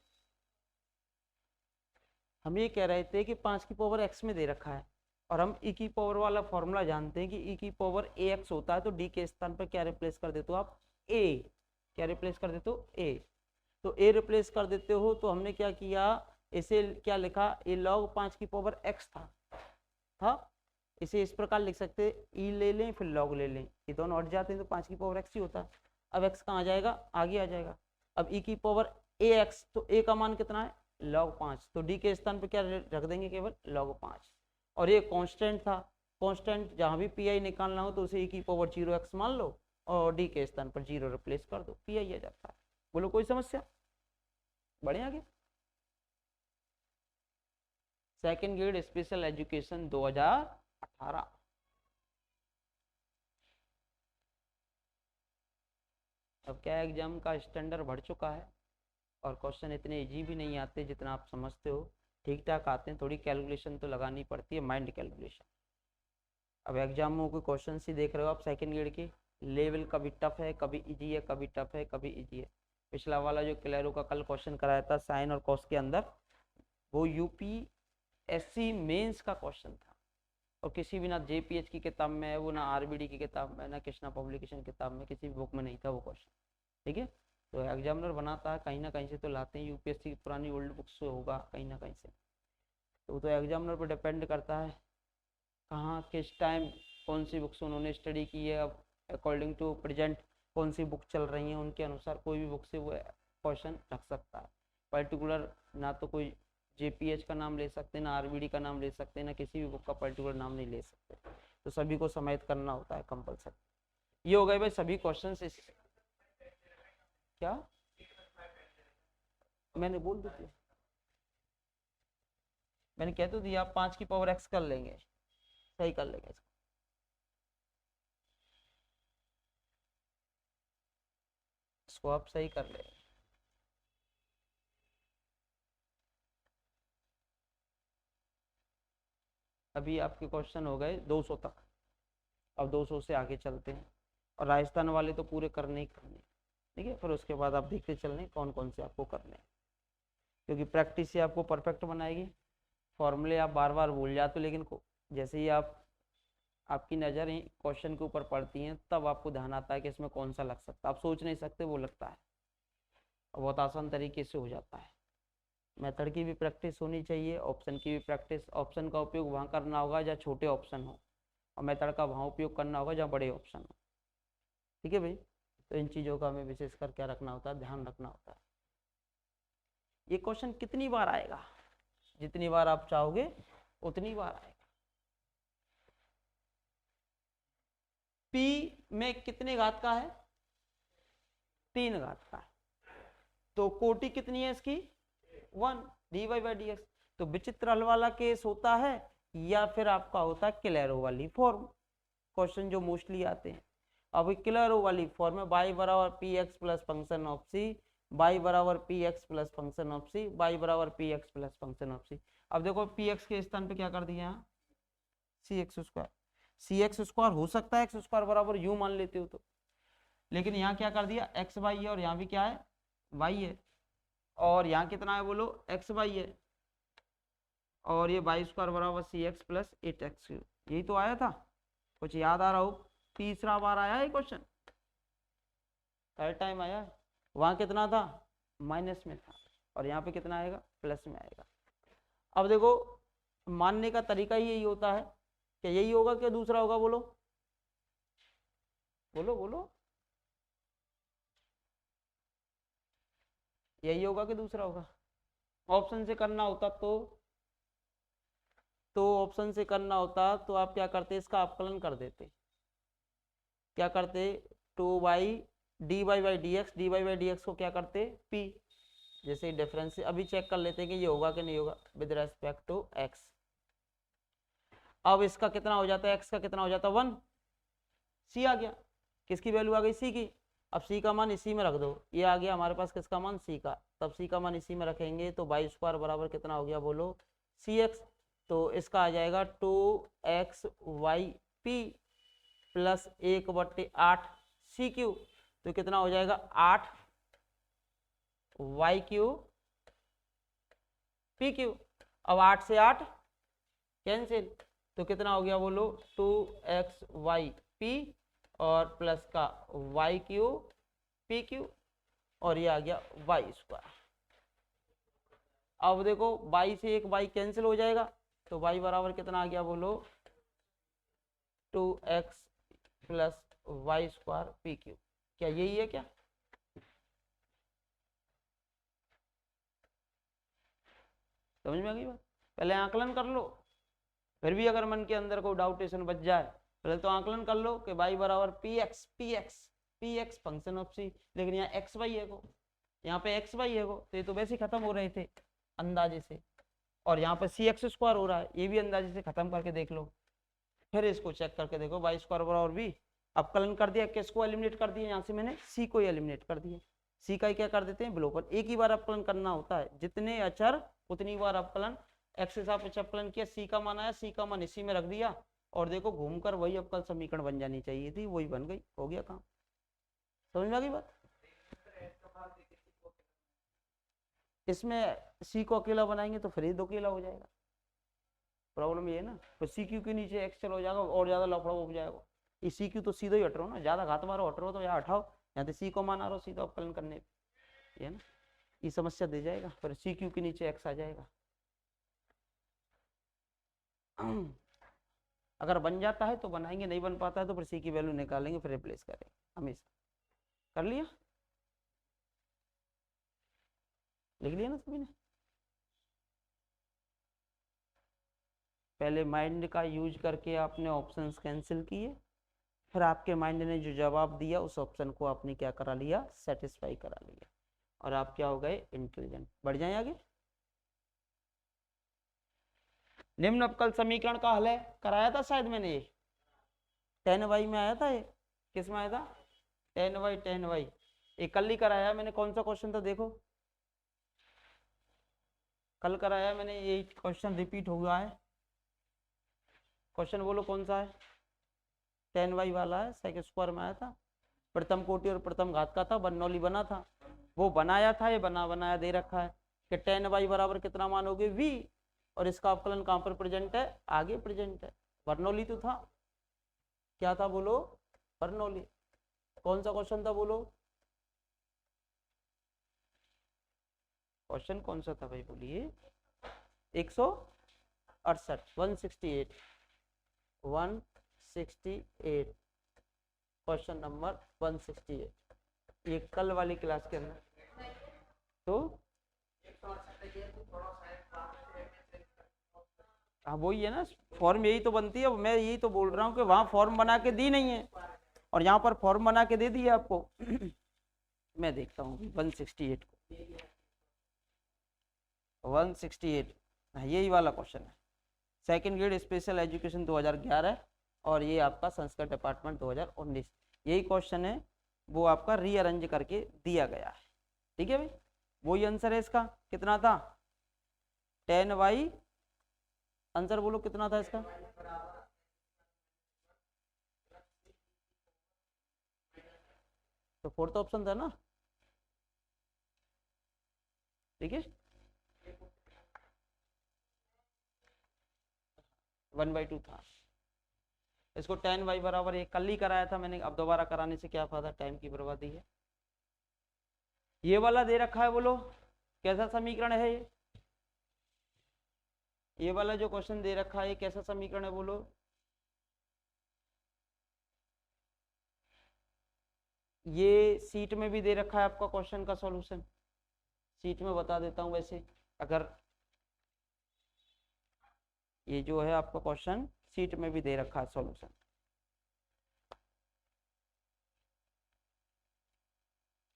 हम ये कह रहे थे कि 5 की पावर x में दे रखा है, और हम e की पावर वाला फॉर्मूला जानते हैं कि e की पावर ax होता है। तो d के स्थान पर क्या रिप्लेस कर देते हो आप, a। क्या रिप्लेस कर देते हो, a। तो a रिप्लेस कर देते हो, तो हमने क्या किया, इसे क्या लिखा, ये log 5 की पावर x था। इसे इस प्रकार लिख सकते हैं, e ले लें फिर log ले लें, ये दोनों हट जाते हैं तो 5 की पावर x ही होता है। अब x कहाँ आ जाएगा, आगे आ जाएगा। अब e की पावर ax, तो a का मान कितना है, log 5। तो d के स्थान पर क्या रख देंगे, केवल log 5। और ये कांस्टेंट था, कांस्टेंट जहाँ भी पी निकालना हो तो उसे e की पावर 0x मान लो और d के स्थान पर 0 रिप्लेस कर दो, पी आ जाता है। बोलो कोई समस्या, बढ़े आगे। Second grade special education 2018। अब क्या एग्जाम का स्टैंडर्ड बढ़ चुका है और क्वेश्चन इतने इजी भी नहीं आते जितना आप समझते हो। ठीक ठाक आते हैं, थोड़ी कैलकुलेशन तो लगानी पड़ती है, माइंड कैलकुलेशन। अब एग्जाम में कोई क्वेश्चन ही देख रहे हो आप सेकंड ग्रेड के, लेवल कभी टफ है, कभी इजी है, कभी टफ है, कभी इजी है। पिछला वाला जो क्लेरो का कल क्वेश्चन कराया था साइन और कॉस के अंदर, वो यूपीएससी मेंस का क्वेश्चन था, और किसी भी ना जेपीएच की किताब में है वो, ना आरबीडी की किताब में, ना कृष्णा पब्लिकेशन किताब में, किसी भी बुक में नहीं था वो क्वेश्चन। ठीक है, तो एग्जामिनर बनाता है कहीं ना कहीं से तो लाते हैं, यूपीएससी की पुरानी ओल्ड बुक्स से होगा कहीं ना कहीं से, तो एग्जामिनर पर डिपेंड करता है कहाँ किस टाइम कौन सी बुक्स उन्होंने स्टडी की है। अब अकॉर्डिंग टू प्रेजेंट कौन सी बुक चल रही है उनके अनुसार कोई भी बुक से वो क्वेश्चन रख सकता है। पर्टिकुलर ना तो कोई जेपीएच का नाम ले सकते, ना आरबीडी का नाम ले सकते, ना किसी भी बुक का पर्टिकुलर नाम नहीं ले सकते, तो सभी को समाहित करना होता है कंपलसरी। ये हो गए भाई सभी क्वेश्चन। क्या मैंने बोल दी थी, मैंने कह तो दिया, आप 5 की पावर x कर लेंगे, सही कर लेंगे इसको। इसको आप सही कर लेंगे। अभी आपके क्वेश्चन हो गए 200 तक, अब 200 से आगे चलते हैं, और राजस्थान वाले तो पूरे करने ही करने, ठीक है। फिर उसके बाद आप देखते चलने कौन कौन से आपको करने हैं, क्योंकि प्रैक्टिस से आपको परफेक्ट बनाएगी। फॉर्मूले आप बार बार भूल जाते हो, लेकिन जैसे ही आपकी नज़र क्वेश्चन के ऊपर पड़ती है तब आपको ध्यान आता है कि इसमें कौन सा लग सकता है। आप सोच नहीं सकते, वो लगता है, और बहुत आसान तरीके से हो जाता है। मेथड की भी प्रैक्टिस होनी चाहिए, ऑप्शन की भी प्रैक्टिस। ऑप्शन का उपयोग वहाँ करना होगा जहाँ छोटे ऑप्शन हो, और मेथड का वहाँ उपयोग करना होगा जहाँ बड़े ऑप्शन हो। ठीक है भाई, तो इन चीज़ों का हमें विशेषकर क्या रखना होता है, ध्यान रखना होता है। ये क्वेश्चन कितनी बार आएगा, जितनी बार आप चाहोगे उतनी बार आएगा। P में कितने घात का है, 3 घात का है, तो कोटि कितनी है इसकी, 1 dy/dx। तो विचित्र हल वाला केस होता है, या फिर आपका होता है क्लेरो वाली फॉर्म, क्वेश्चन जो मोस्टली आते हैं। अब क्लेरो वाली फॉर्म में y बराबर P x plus function of c, y बराबर P x plus function of c, y बराबर P x plus function of c. अब देखो पी एक्स के स्थान पे क्या कर दिया यहाँ, सी एक्स स्क्वायर। सी एक्स स्क्वायर हो सकता है एक्स स्क्वायर बराबर यू मान लेते हो तो, लेकिन यहाँ क्या कर दिया, एक्स वाई है, और यहाँ भी क्या है, वाई है, और यहाँ कितना है बोलो, एक्स वाई है, और ये वाई स्क्वायर बराबर सी एक्स प्लस 8x। यही तो आया था, कुछ याद आ रहा हो, तीसरा बार आया है क्वेश्चन, थर्ड टाइम आया है। वहाँ कितना था, माइनस में था, और यहाँ पे कितना आएगा, प्लस में आएगा। अब देखो मानने का तरीका ही यही होता है, क्या यही होगा क्या दूसरा होगा, बोलो बोलो बोलो, यही होगा कि दूसरा होगा। ऑप्शन से करना होता तो ऑप्शन से करना होता तो आप क्या करते, इसका अपकलन कर देते, क्या करते, 2/dy/dx, dy/dx को क्या करते, p, जैसे डिफरेंस से। अभी चेक कर लेते हैं कि ये होगा कि नहीं होगा विद रेस्पेक्ट टू x। अब इसका कितना हो जाता है, x का कितना हो जाता है, 1, c आ गया, किसकी वैल्यू आ गई, c की। अब c का मान इसी में रख दो, ये आ गया हमारे पास किसका मान, c का। तब c का मान इसी में रखेंगे तो वाई स्क्वायर बराबर कितना हो गया, बोलो cx। तो इसका आ जाएगा 2xyp प्लस 1/8 c3, तो कितना हो जाएगा 8y3 pq। अब 8 से 8 कैंसिल, तो कितना हो गया बोलो, 2xyp और प्लस का y3 pq, और ये आ गया वाई स्क्वायर। अब देखो y से एक y कैंसिल हो जाएगा, तो y बराबर कितना आ गया बोलो, 2x plus Y square pq। क्या यही है क्या, समझ में आ गई बात। पहले आकलन कर लो, फिर भी अगर मन के अंदर कोई डाउटेशन बच जाए, पहले तो आकलन कर लो कि y बराबर पी एक्स फंक्शन ऑफ सी, लेकिन यहाँ एक्स वाई है को, यहाँ पे एक्स वाई है को, तो ये तो वैसे ही खत्म हो रहे थे अंदाजे से, और यहाँ पे सी एक्स स्क्वायर हो रहा है, ये भी अंदाजे से खत्म करके देख लो। फिर इसको चेक करके देखो, वाई स्क्वायर बराबर भी, अपकलन कर दिया, किसको एलिमिनेट कर दिया, यहाँ से मैंने सी को एलिमिनेट कर दिया। सी का क्या कर देते हैं, विलोपन। एक ही बार अपकलन करना होता है, जितने अचर उतनी बार अपकलन, एक्स के साथ अवकलन किया, सी का मान आया, सी का मान इसी में रख दिया और देखो घूमकर वही अवकल समीकरण बन जानी चाहिए थी, वही बन गई, हो गया काम। समझ में आ गई बात? इसमें सी को अकेला बनाएंगे तो फिर ये 2 अकेला हो जाएगा, प्रॉब्लम ये है ना। तो सी क्यू के नीचे एक्स चल हो जाएगा और ज्यादा लफड़ा हो जाएगा। ये सी क्यू तो सीधा ही हट रहा हो ना, ज्यादा घात मारो हट रहो तो यहाँ हटाओ, यहाँ तो सी को मान आ रहा हो सीधा अवकलन करने ये है ना, ये समस्या दे जाएगा, फिर सी क्यू के नीचे एक्स आ जाएगा। अगर बन जाता है तो बनाएंगे, नहीं बन पाता है तो फिर सी की वैल्यू निकालेंगे, फिर रिप्लेस करेंगे हमेशा। कर लिया? लिख लिया ना सभी ने? पहले माइंड का यूज करके आपने ऑप्शंस कैंसिल किए, फिर आपके माइंड ने जो जवाब दिया उस ऑप्शन को आपने क्या करा लिया, सेटिस्फाई करा लिया, और आप क्या हो गए, इंटेलिजेंट। बढ़ जाए आगे। निम्न अवकल समीकरण का हल है, कराया था शायद मैंने, ये 10y में आया था, ये किस में आया था, 10y। ये कल ही कराया मैंने, कौन सा क्वेश्चन था देखो, कल कराया मैंने, ये क्वेश्चन रिपीट हुआ है। क्वेश्चन बोलो कौन सा है, 10y वाला है, सेक स्क्वायर में आया था, प्रथम कोटि और प्रथम घात का था, बर्नौली बना था, वो बनाया था, ये बनाया दे रखा है कि 10y बराबर कितना मान हो गए v, और इसका अवकलन कहां पर प्रेजेंट है, आगे प्रेजेंट है। बर्नौली तो था, क्या था बोलो, बर्नौली। कौन सा क्वेश्चन था बोलो, क्वेश्चन कौन सा था भाई बोलिए, 168, 168 क्वेश्चन नंबर 168, ये कल वाली क्लास के अंदर। तो हाँ वही है ना, फॉर्म यही तो बनती है, मैं यही तो बोल रहा हूँ कि वहां फॉर्म बना के दी नहीं है और यहाँ पर फॉर्म बना के दे दिया आपको। मैं देखता हूँ 168 को, 168 यही वाला क्वेश्चन है, सेकंड ग्रेड स्पेशल एजुकेशन 2011, और ये आपका संस्कृत डिपार्टमेंट 2019, यही क्वेश्चन है, वो आपका रीअरेंज करके दिया गया है। ठीक है भाई, वही आंसर है इसका, कितना था, 10y, आंसर बोलो कितना था इसका, तो फोर्थ ऑप्शन था ना, ठीक है, 1/2 था। इसको 10y बराबर, ये कल ही कराया था मैंने, अब दोबारा कराने से क्या फायदा, टाइम की बर्बादी है। ये वाला दे रखा है, बोलो कैसा समीकरण है ये वाला जो क्वेश्चन दे रखा है कैसा समीकरण है बोलो, ये सीट में भी दे रखा है आपका क्वेश्चन का सॉल्यूशन, सीट में बता देता हूं वैसे, अगर ये जो है आपका क्वेश्चन सीट में भी दे रखा है सॉल्यूशन,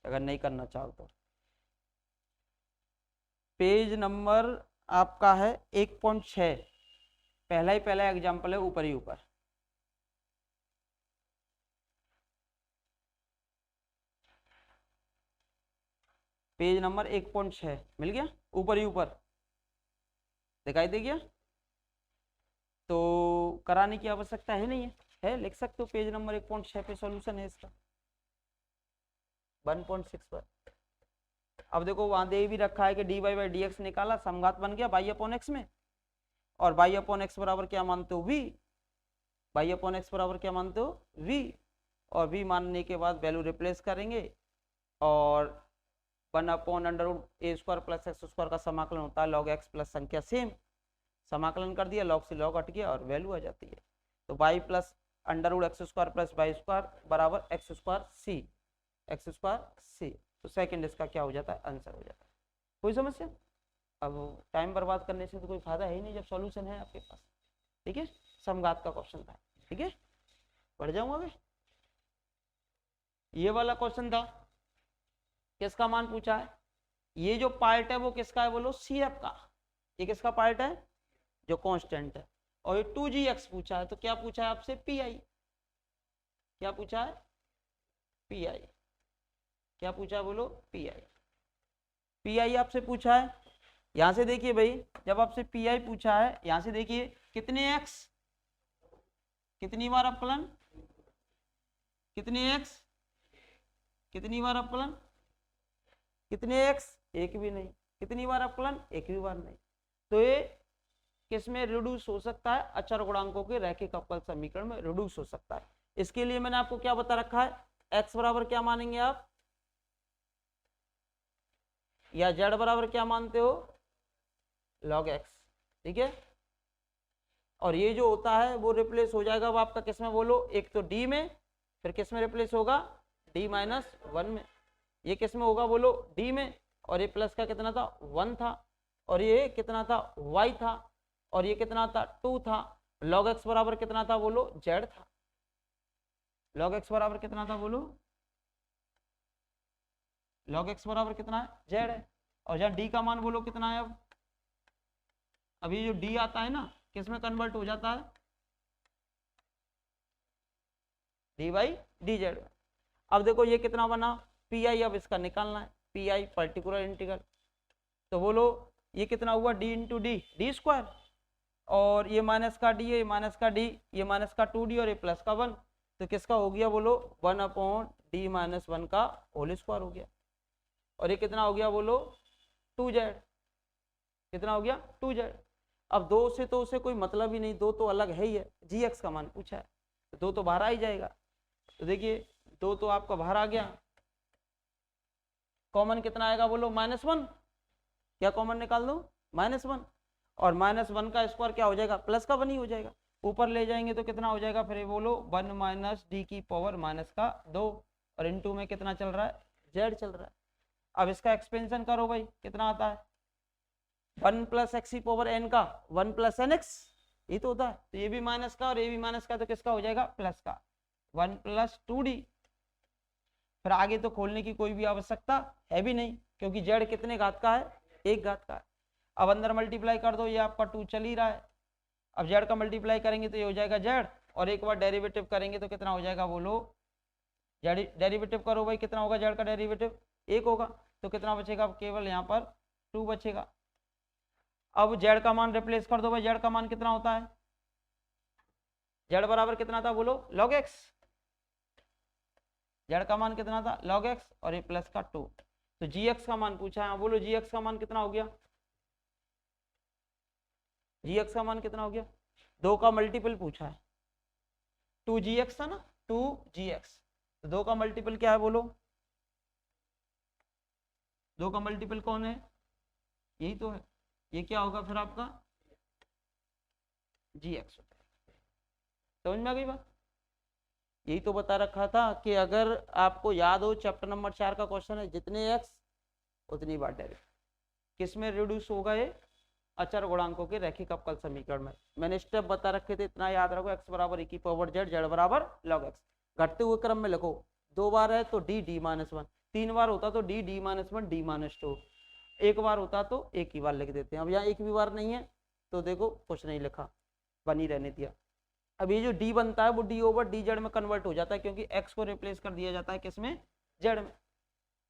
अगर नहीं करना चाहो तो। पेज नंबर आपका है 1.6, पहला एग्जाम्पल है, ऊपर ही ऊपर, पेज नंबर 1.6 मिल गया, ऊपर ही ऊपर दिखाई दे गया, तो कराने की आवश्यकता है नहीं है लिख सकते हो, पेज नंबर 1.6 पे सॉल्यूशन है इसका, 1.6 पर। अब देखो वहां दे भी रखा है कि dy/dx निकाला, समघात बन गया y/x में, और y/x बराबर क्या मानते हो, v, y/x बराबर क्या मानते हो, v, और v मानने के बाद वैल्यू रिप्लेस करेंगे, और 1/√a² + x² का समाकलन होता है log x प्लस संख्या सेम, समाकलन कर दिया, लॉग से लॉग हट गया और वैल्यू आ जाती है, तो y + √x² + y² बराबर x² c, तो सेकंड इसका क्या हो जाता है, आंसर हो जाता है। कोई समस्या? अब टाइम बर्बाद करने से तो कोई फायदा है ही नहीं जब सॉल्यूशन है आपके पास। ठीक है, समघात का क्वेश्चन था। ठीक है, बढ़ जाऊंगा अभी। ये वाला क्वेश्चन था, किसका मान पूछा है, ये जो पार्ट है वो किसका है बोलो, CF का, ये किसका पार्ट है, जो कांस्टेंट है, और ये 2gx पूछा है, तो क्या पूछा है आपसे, PI, क्या पूछा है, PI, क्या पूछा है बोलो, PI आपसे पूछा है, यहाँ से देखिए भाई, जब आपसे पी आई पूछा है, यहाँ से देखिए कितने एक्स, कितनी बार अपकलन, कितने एक्स, कितनी बार अपकलन, कितने एक्स, एक भी नहीं, कितनी बार अपकलन, एक भी बार नहीं। तो ये किसमें रिड्यूस हो सकता है, अचर गुणांकों के रैखिक अवकल समीकरण में रिड्यूस हो सकता है। इसके लिए मैंने आपको क्या बता रखा है, एक्स बराबर क्या मानेंगे आप, या जेड बराबर क्या मानते हो, लॉग एक्स, ठीक है। और ये जो होता है वो रिप्लेस हो जाएगा अब आपका किस में बोलो, एक तो डी में, फिर किस में रिप्लेस होगा, डी माइनस वन में। ये किस में होगा बोलो, डी में, और ये प्लस का कितना था, वन था, और ये कितना था, वाई था, और ये कितना था, टू था। लॉग एक्स बराबर कितना था बोलो, जेड था। लॉग एक्स बराबर कितना था बोलो, लॉग एक्स बराबर कितना है, जेड है। और जहाँ डी का मान बोलो कितना है, अब अभी जो डी आता है ना किस में कन्वर्ट हो जाता है, डी बाई डी जेड। अब देखो ये कितना बना, पी आई, अब इसका निकालना है, पी आई पर्टिकुलर इंटीग्रल। तो बोलो ये कितना हुआ, D into D, D square, और ये माइनस का डी है, ये माइनस का डी, ये माइनस का टू डी, और ये प्लस का वन। तो किसका हो गया बोलो, one upon D minus one का होल स्क्वायर हो गया। और ये कितना हो गया बोलो, टू जेड, कितना हो गया, टू जेड। अब दो से तो उसे कोई मतलब ही नहीं, दो तो अलग है ही है, जी एक्स का मान पूछा है, तो दो तो बाहर आ ही जाएगा। तो देखिए दो तो आपका बाहर आ गया, कॉमन कितना आएगा बोलो, माइनस वन, क्या कॉमन निकाल दो, माइनस वन, और माइनस वन का स्क्वायर क्या हो जाएगा, प्लस का वन ही हो जाएगा। ऊपर ले जाएंगे तो कितना हो जाएगा, फिर ये बोलो वन माइनस डी की पावर माइनस का दो, और इनटू में कितना चल रहा है, जेड चल रहा है। अब इसका एक्सपेंशन करो भाई, कितना आता है, वन प्लस एक्स की पावर एन का वन प्लस एन एक्स, ये तो होता है। तो ये भी माइनस का और ये भी माइनस का, तो किसका हो जाएगा, प्लस का, वन प्लस टू डी। फिर आगे तो खोलने की कोई भी आवश्यकता है भी नहीं, क्योंकि जेड कितने घात का है, एक घात का है। अब अंदर मल्टीप्लाई कर दो, ये आपका टू चल ही रहा है। अब जेड का मल्टीप्लाई करेंगे तो ये हो जाएगा जेड, और एक बार डेरिवेटिव करेंगे तो कितना हो जाएगा बोलो, जेड डेरिवेटिव करो भाई, कितना होगा जेड का डेरिवेटिव, एक होगा, तो कितना बचेगा, केवल यहाँ पर टू बचेगा। अब जेड का मान रिप्लेस कर दो भाई, जेड का मान कितना होता है, जेड बराबर कितना था बोलो, लॉग एक्स, जेड का मान कितना था, लॉग एक्स, और ये प्लस का टू। तो जी एक्स का मान पूछा है, बोलो जी एक्स का मान कितना हो गया, जी एक्स का मान कितना हो गया, दो का मल्टीपल पूछा है, टू जी एक्स था ना, टू जी एक्स। तो दो का मल्टीपल क्या है बोलो, दो का मल्टीपल कौन है, यही तो है, ये क्या होगा फिर आपका जी एक्स। समझ में आ गई बात, यही तो बता रखा था कि अगर आपको याद हो चैप्टर नंबर 4 का क्वेश्चन है, जितने एक्स उतनी बार डेरिवेटिव, किस में रिड्यूस होगा ये, अचर गुणांकों के रैखिक अवकल समीकरण में। मैंने स्टेप बता रखे थे, इतना याद रखो, एक्स बराबर e की पावर जेड, जेड बराबर लॉग एक्स। घटते हुए क्रम में लिखो, दो बार है तो डी डी माइनस वन, तीन बार होता तो D D minus one D minus two, एक बार होता तो एक ही बार लिख देते हैं। अब यहाँ एक भी बार नहीं है तो देखो कुछ नहीं लिखा, बनी रहने दिया। अब ये जो डी बनता है वो डी ओवर डी जेड में कन्वर्ट हो जाता है, क्योंकि एक्स को रिप्लेस कर दिया जाता है किसमें, जेड में।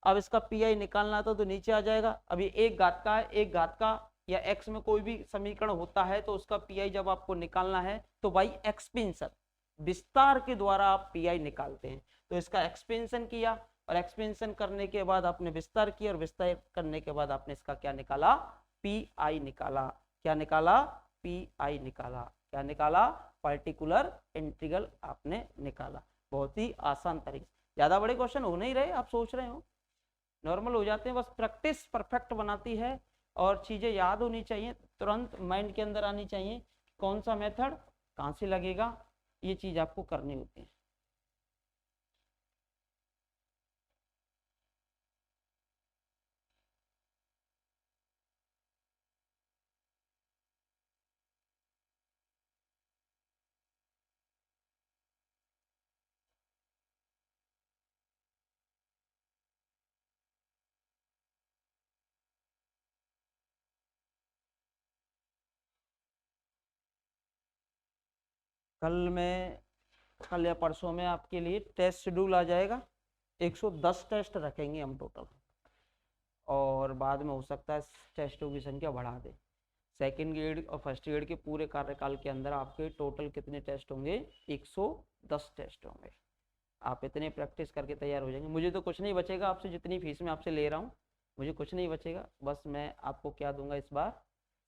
अब इसका पी आई निकालना था तो नीचे आ जाएगा। अब ये एक घात का है, एक घात का या एक्स में कोई भी समीकरण होता है तो उसका पी आई जब आपको निकालना है तो भाई एक्सपेंशन, विस्तार के द्वारा आप पी आई निकालते हैं। तो इसका एक्सपेंशन किया, और एक्सपेंशन करने के बाद आपने विस्तार किया, और विस्तार करने के बाद आपने इसका क्या निकाला, पी आई निकाला। क्या निकाला, पी आई निकाला। क्या निकाला, पर्टिकुलर इंटीग्रल आपने निकाला। बहुत ही आसान तरीके से, ज्यादा बड़े क्वेश्चन हो नहीं रहे, आप सोच रहे हो नॉर्मल हो जाते हैं, बस प्रैक्टिस परफेक्ट बनाती है, और चीजें याद होनी चाहिए, तुरंत माइंड के अंदर आनी चाहिए, कौन सा मेथड कहाँ से लगेगा, ये चीज आपको करनी होती है। कल या परसों में आपके लिए टेस्ट शेड्यूल आ जाएगा, 110 टेस्ट रखेंगे हम टोटल। और बाद में हो सकता है टेस्टों की संख्या बढ़ा दे। सेकेंड ग्रेड और फर्स्ट ग्रेड के पूरे कार्यकाल के अंदर आपके टोटल कितने टेस्ट होंगे? 110 टेस्ट होंगे। आप इतने प्रैक्टिस करके तैयार हो जाएंगे। मुझे तो कुछ नहीं बचेगा आपसे, जितनी फीस मैं आपसे ले रहा हूँ मुझे कुछ नहीं बचेगा, बस मैं आपको क्या दूंगा इस बार?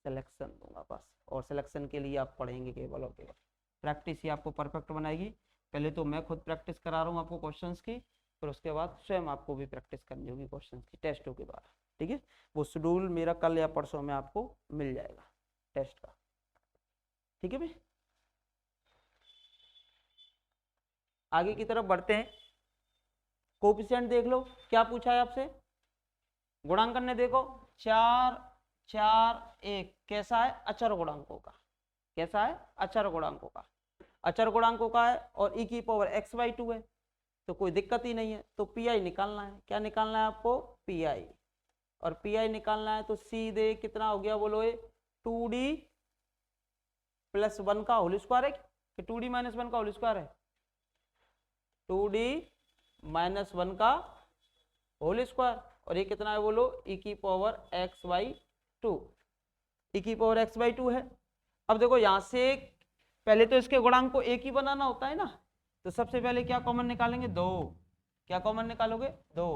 सिलेक्शन दूंगा बस। और सिलेक्शन के लिए आप पढ़ेंगे केवल और केवल। प्रैक्टिस ही आपको परफेक्ट बनाएगी। पहले तो मैं खुद प्रैक्टिस करा रहा हूँ आपको क्वेश्चंस की, फिर उसके बाद स्वयं आपको भी प्रैक्टिस करनी होगी क्वेश्चंस की टेस्टों के द्वारा। ठीक है, वो शेड्यूल मेरा कल या परसों में आपको मिल जाएगा टेस्ट का। ठीक है भाई, आगे की तरफ बढ़ते हैं। कोफिशिएंट देख लो, क्या पूछा है आपसे? गुणांकन ने देखो 4 4 1 कैसा है? अचर गुणांकों का। कैसा है? अचर गुणांकों का। अचर गुणांकों का है और e की पावर x/2 है, तो कोई दिक्कत ही नहीं है। तो पी निकालना है। क्या निकालना है आपको? पी। और पी निकालना है तो सीधे कितना हो गया बोलो? 2d प्लस 1 का होल स्क्वायर है कि 2d माइनस 1 का होल स्क्वायर है? 2d माइनस 1 का होल स्क्वायर। और ये कितना है बोलो? e की पावर x/2। e की पावर x/2 है। अब देखो यहां से पहले तो इसके गुणांक को एक ही बनाना होता है ना, तो सबसे पहले क्या कॉमन निकालेंगे? 2। क्या कॉमन निकालोगे? 2।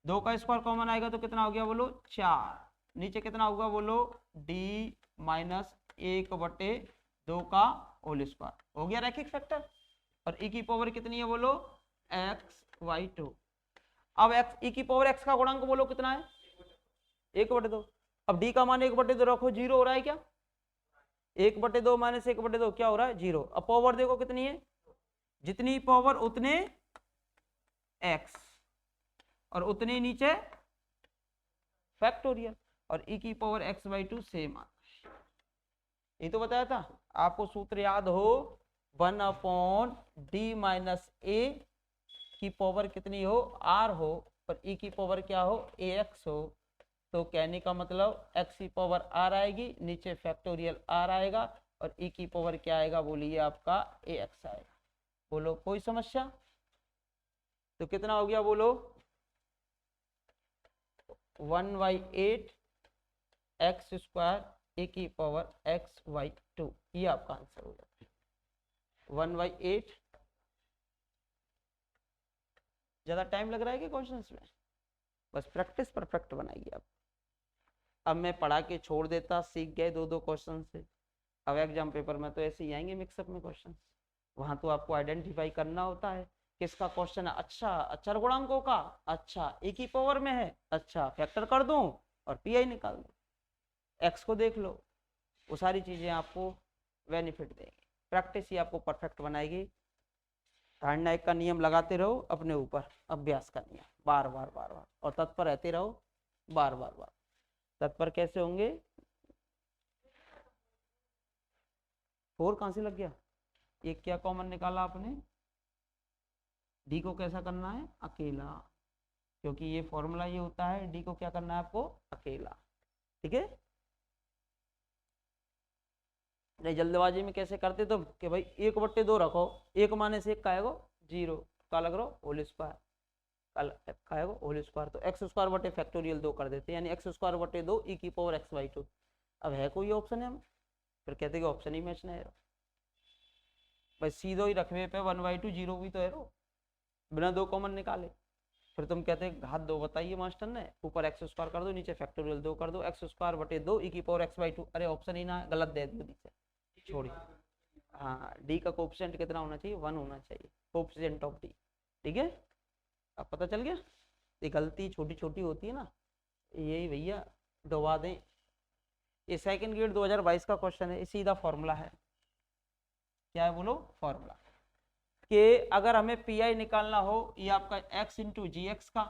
2 का स्क्वायर कॉमन आएगा तो कितना हो गया बोलो? 4। नीचे कितना होगा बोलो? d माइनस 1/2 का होल स्क्वायर। हो गया रैखिक फैक्टर। और e की पावर कितनी है बोलो? x/2। अब x e की पावर x का गुणांक बोलो कितना है? 1/2। अब d का मान 1/2 रखो, 0 हो रहा है क्या? 1/2 माइनस 1/2 क्या हो रहा है? 0। अब पावर देखो कितनी है? जितनी पावर उतने x, और उतने नीचे फैक्टोरियल। और e की पावर x/2 सेम आता है। ये तो बताया था आपको, सूत्र याद हो 1/d माइनस a की पावर कितनी हो? r हो, पर e की पावर क्या हो? ax हो। तो कहने का मतलब x की पावर r आएगी, नीचे फैक्टोरियल r आएगा, और e की पावर क्या आएगा बोलिए? आपका ax आएगा। बोलो कोई समस्या? तो कितना हो गया बोलो? 1/8 x स्क्वायर e की पावर x/2। ये आपका आंसर हो जाता है 1/8। ज्यादा टाइम लग रहा है कि क्वेश्चंस में? बस प्रैक्टिस परफेक्ट बनाइए आप। अब मैं पढ़ा के छोड़ देता, सीख गए 2-2 क्वेश्चन से। अब एग्जाम पेपर में तो ऐसे ही आएंगे मिक्सअप में क्वेश्चन। वहां तो आपको आइडेंटिफाई करना होता है किसका क्वेश्चन है। अच्छा अचर गुणांकों का, अच्छा एक ही पावर में है, अच्छा फैक्टर कर दूं और पी निकाल दूं, एक्स को देख लो। वो सारी चीजें आपको बेनिफिट देंगी। प्रैक्टिस ही आपको परफेक्ट बनाएगी। धारणनायक का नियम लगाते रहो अपने ऊपर, अभ्यास का नियम, बार बार बार बार, और तत्पर रहते रहो बार बार बार। तत्पर कैसे होंगे? 4 कहां से लग गया? एक क्या कॉमन निकाला आपने? डी को कैसा करना है? अकेला, क्योंकि ये फॉर्मूला ये होता है, डी को क्या करना है आपको? अकेला। ठीक है, नहीं जल्दबाजी में कैसे करते तुम कि भाई 1/2 रखो, 1 माइनस 1 का आएगा 0, का लग रहा होल स्क्वायर, का आएगा होल स्क्वायर, तो एक्स स्क्वायर बटे फैक्टोरियल 2 कर देते हैं, यानी एक्स स्क्वायर बटे 2 ई की पावर x/2। अब है कोई ऑप्शन है? हम फिर कहते कि ऑप्शन ही मैच नहीं है भाई, सीधो ही रखवे पे 1/2 0 भी तो है रो, बिना 2 कॉमन निकाले। फिर तुम कहते घात 2 बताइए मास्टर ने, ऊपर एक्स स्क्वायर कर दो, नीचे फैक्टोरियल 2 कर दो, एक्स स्क्वायर बटे 2 ई की पावर x/2। अरे ऑप्शन ही ना है, गलत दे दिया नीचे, छोड़िए। हाँ डी का कोएफिशिएंट कितना होना चाहिए? 1 होना चाहिए, कोएफिशिएंट ऑफ डी। ठीक है, अब पता चल गया। ये गलती छोटी छोटी होती है ना, यही भैया डुबा दें। ये सेकंड ग्रेड 2022 का क्वेश्चन है, सीधा फॉर्मूला है। क्या है बोलो? फॉर्मूला कि अगर हमें पी आई निकालना हो, ये आपका x इंटू जी एक्स का,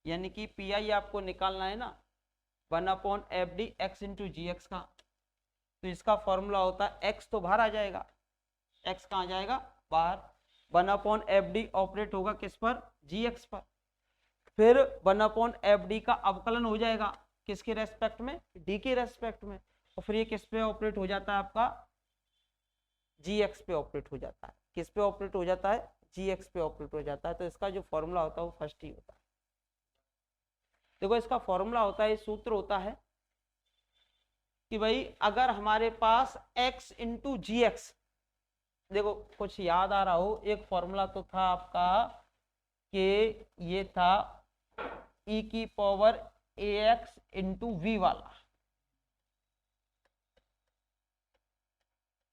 यानी कि पी आई आपको निकालना है ना 1/FD x इंटू जी एक्स का, तो इसका फॉर्मूला होता है x तो बाहर आ जाएगा, x कहाँ जाएगा? बाहर। 1/FD ऑपरेट होगा किस पर? जी एक्स पर। फिर 1/FD का अवकलन हो जाएगा किसके रेस्पेक्ट में? डी के रेस्पेक्ट में। और फिर ये किस पे ऑपरेट हो जाता है? आपका जी एक्स पे ऑपरेट हो जाता है। किस पे ऑपरेट हो जाता है? जी एक्स पे ऑपरेट हो जाता है। तो इसका जो फॉर्मूला होता है वो फर्स्ट ही होता है। देखो इसका फॉर्मूला होता है, सूत्र होता है कि भाई अगर हमारे पास x इंटू जी एक्स, देखो कुछ याद आ रहा हो, एक फॉर्मूला तो था आपका कि ये था e की पावर ax इंटू वी वाला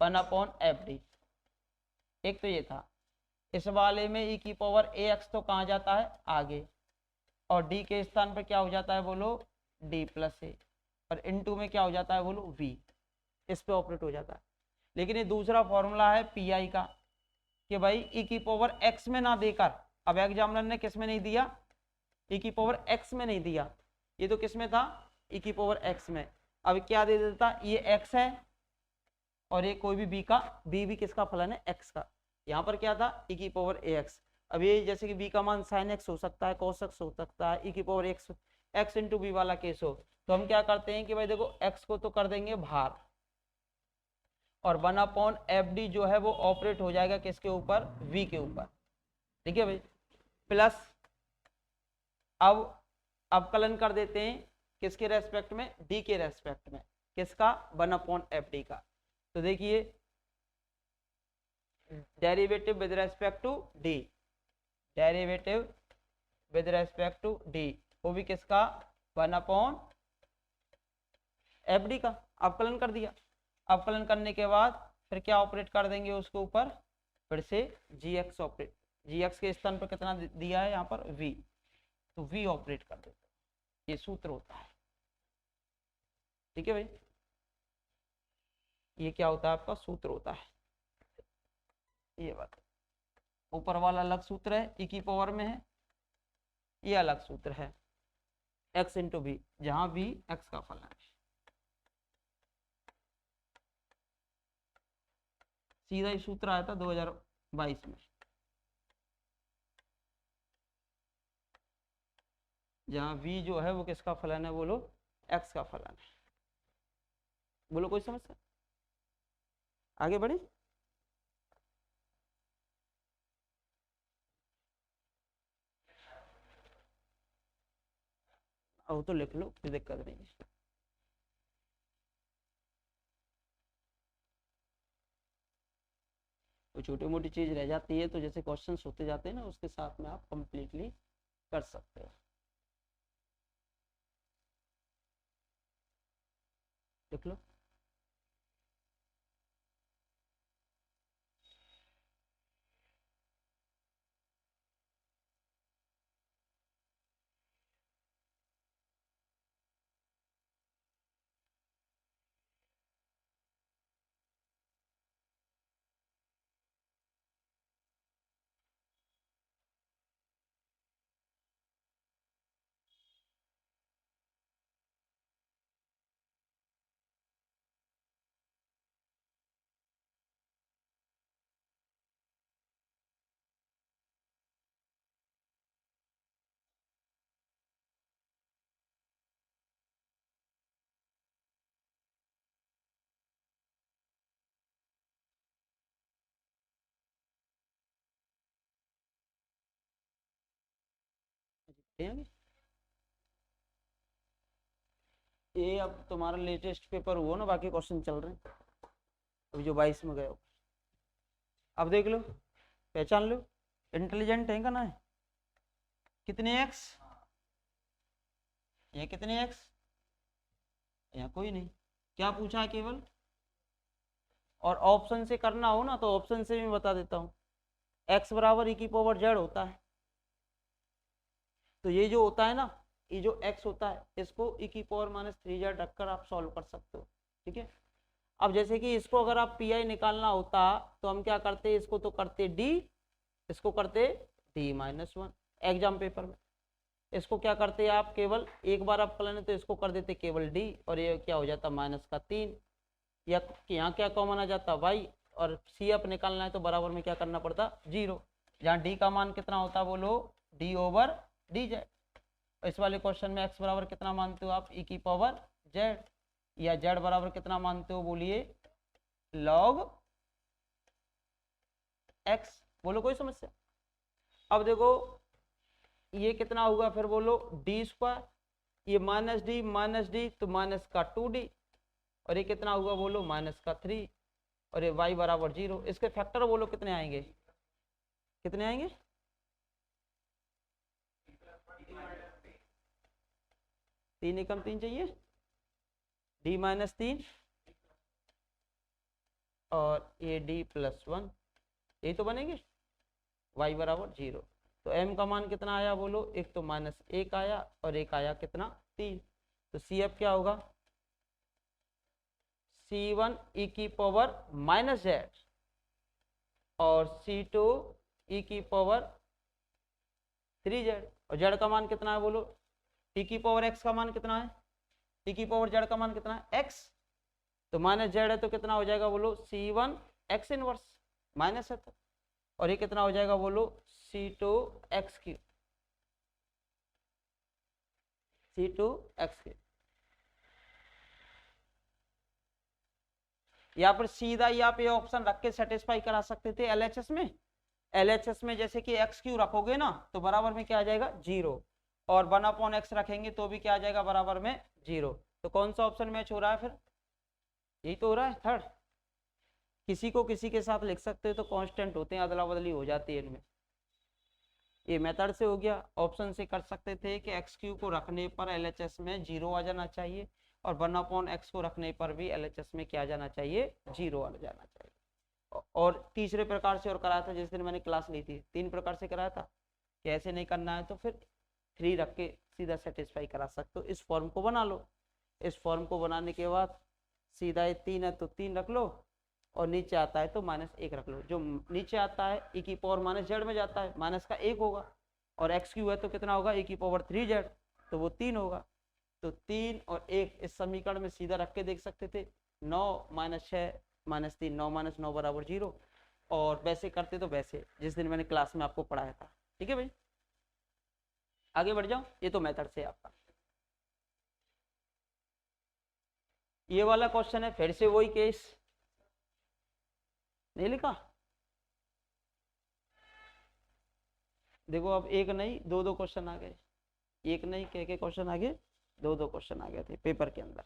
1/fd, एक तो ये था। इस वाले में e की पावर ax तो कहाँ जाता है आगे, और d के स्थान पर क्या हो जाता है बोलो d प्लस ए, और इनटू में क्या हो जाता है बोलो v, इस पे ऑपरेट हो जाता है। लेकिन ये दूसरा फॉर्मूला है पी का कि भाई e की पावर x में ना देकर, अब एग्जामिनर ने किस में नहीं दिया, e की पावर x में नहीं दिया, ये तो किस में था e की पावर x में, अब क्या दे देता, ये x है और ये कोई भी b का, b भी किसका फलन है x का, यहाँ पर क्या था e की पावर ax। अब ये जैसे कि b का मान sin x हो सकता है, cos x हो सकता है, e की पावर x इंटू बी वाला केस हो, तो हम क्या करते हैं कि भाई देखो x को तो कर देंगे बाहर, और 1/fd जो है वो ऑपरेट हो जाएगा किसके ऊपर, v के ऊपर, ठीक है भाई, प्लस अब अवकलन कर देते हैं किसके रेस्पेक्ट में, d के रेस्पेक्ट में, किसका 1/fd का। तो देखिए derivative with respect to d, derivative with respect to d, वो भी किसका 1/fd का, अवकलन कर दिया। अवकलन करने के बाद फिर क्या ऑपरेट कर देंगे उसके ऊपर, फिर से gx ऑपरेट, gx के स्थान पर कितना दिया है यहाँ पर v, तो v ऑपरेट कर देते, ये सूत्र होता है, ठीक है भाई, ये क्या होता है आपका सूत्र होता है, ये बात, ऊपर वाला अलग सूत्र है e की पावर में है, ये अलग सूत्र है x इंटू वी, जहां v x का फलन है, सीधा ही सूत्र आया था 2022 में, जहां v जो है वो किसका फलन है बोलो, x का फलन है। बोलो कोई समस्या, आगे बढ़े। अब तो लिख लो, कोई दिक्कत नहीं है। तो छोटी मोटी चीज रह जाती है तो जैसे क्वेश्चंस होते जाते हैं ना, उसके साथ में आप कंप्लीटली कर सकते हो, लिख लो। ये अब तुम्हारा लेटेस्ट पेपर हुआ ना, बाकी क्वेश्चन चल रहे हैं अभी जो 22 में गए हो, अब देख लो, पहचान लो, इंटेलिजेंट है का ना है, कितने एक्स, ये कितने एक्स, यहाँ कोई नहीं, क्या पूछा है केवल, और ऑप्शन से करना हो ना तो ऑप्शन से मैं बता देता हूँ, एक्स बराबर ई की पावर जेड होता है, तो ये जो होता है ना, ये जो x होता है इसको e की पावर -3z रखकर आप सॉल्व कर सकते हो, ठीक है। अब जैसे कि इसको अगर आप pi निकालना होता तो हम क्या करते, इसको तो करते d, इसको करते d-1 एग्जाम पेपर में, इसको क्या करते आप केवल एक बार आप फलन है तो इसको कर देते केवल d, और ये क्या हो जाता -3, या यहाँ क्या कॉमन आ जाता y, और सी अप निकालना है तो बराबर में क्या करना पड़ता 0, जहाँ d का मान कितना होता बोलो d/dz। इस वाले क्वेश्चन में x बराबर कितना मानते हो आप e की पावर z, या z बराबर कितना मानते हो बोलिए log x, बोलो कोई समस्या। अब देखो ये कितना होगा फिर बोलो d², ये माइनस डी तो माइनस का 2d, और ये कितना हुआ बोलो माइनस का 3, और ये y बराबर 0। इसके फैक्टर बोलो कितने आएंगे, कितने आएंगे, तीन एकम तीन चाहिए, d माइनस 3 और ये d प्लस 1, ये तो बनेंगे, y बराबर 0। तो m का मान कितना आया बोलो, एक तो माइनस 1 आया और एक आया कितना 3। तो CF क्या होगा, C1 e की पावर माइनस z और C2 e की पावर 3z, और z का मान कितना है बोलो, t की पावर x का मान कितना है, t की पावर z का मान कितना है x, तो माइनस z है तो कितना हो जाएगा बोलो C1 x इनवर्स, माइनस है तो, और ये कितना हो जाएगा बोलो C2 x cube, C2 x cube. यहाँ पर सीधा यहाँ पे ऑप्शन रख के सेटिस्फाई करा सकते थे LHS में। LHS में जैसे कि एक्स क्यू रखोगे ना तो बराबर में क्या आ जाएगा 0, और 1/x रखेंगे तो भी क्या आ जाएगा बराबर में 0। तो कौन सा ऑप्शन मैच हो रहा है फिर, यही तो हो रहा है थर्ड। किसी को किसी के साथ लिख सकते हो तो कांस्टेंट होते हैं, अदला बदली हो जाती है इनमें। ये मेथड से हो गया। ऑप्शन से कर सकते थे कि एक्स क्यू को रखने पर LHS में 0 आ जाना चाहिए, और 1/x को रखने पर भी LHS में क्या जाना चाहिए 0 आ जाना चाहिए। और तीसरे प्रकार से और कराया था जिस दिन मैंने क्लास ली थी, 3 प्रकार से कराया था कि ऐसे नहीं करना है तो फिर 3 रख के सीधा सेटिस्फाई करा सकते हो। इस फॉर्म को बना लो, इस फॉर्म को बनाने के बाद सीधा ये 3 है तो 3 रख लो, और नीचे आता है तो -1 रख लो। जो नीचे आता है e की पावर -z में जाता है, माइनस का 1 होगा, और एक्स क्यू है तो कितना होगा e की पावर 3z, तो वो 3 होगा। तो 3 और 1 इस समीकरण में सीधा रख के देख सकते थे। 9 - 6 - 3, 9 - 9 बराबर 0, और वैसे करते तो वैसे जिस दिन मैंने क्लास में आपको पढ़ाया था। ठीक है भाई, आगे बढ़ जाओ। ये तो मेथड से आपका ये वाला क्वेश्चन है, फिर से वही केस नहीं लिखा। देखो अब एक नहीं दो दो क्वेश्चन आ गए, एक नहीं के क्वेश्चन आ गए, दो दो क्वेश्चन आ गए थे पेपर के अंदर।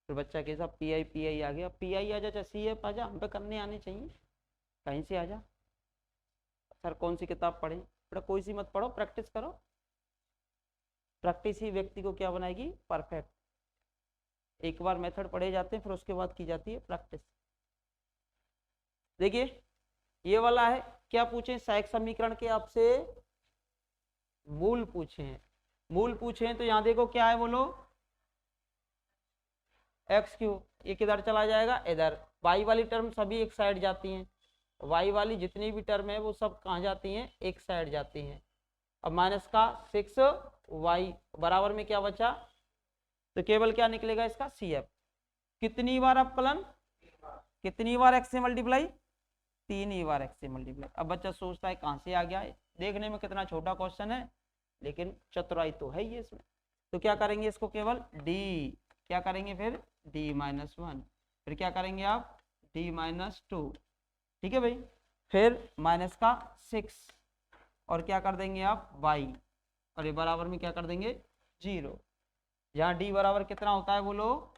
फिर बच्चा कैसा पीआई आ गया, पीआई आ जा चाहे CF आ जा, हम पे करने आने चाहिए, कहीं से आ जा। सर कौन सी किताब पढ़े, बेटा कोई सी मत पढ़ो, प्रैक्टिस करो। प्रैक्टिस ही व्यक्ति को क्या बनाएगी परफेक्ट। एक बार मेथड पढ़े जाते हैं फिर उसके बाद की जाती है प्रैक्टिस। देखिए ये वाला है, क्या पूछे सहायक समीकरण के आपसे मूल पूछे हैं। मूल पूछे हैं तो यहाँ देखो क्या है बोलो एक्स क्यू, ये किधर चला जाएगा इधर। वाई वाली टर्म सभी एक साइड जाती हैं, वाई वाली जितनी भी टर्म है वो सब कहाँ जाती हैं एक साइड जाती हैं। अब माइनस का 6y बराबर में क्या बचा, तो केवल क्या निकलेगा इसका CF। कितनी बार अपकलन, कितनी बार x से मल्टीप्लाई, 3 ही बार x से मल्टीप्लाई। अब बच्चा सोचता है कहाँ से आ गया है, देखने में कितना छोटा क्वेश्चन है लेकिन चतुराई तो है ही इसमें। तो क्या करेंगे इसको केवल d, क्या करेंगे फिर d-1, फिर क्या करेंगे आप d-2, ठीक है भाई, फिर माइनस का 6, और क्या कर देंगे आप y, और ये बराबर में क्या कर देंगे 0। यहाँ d बराबर कितना होता है बोलो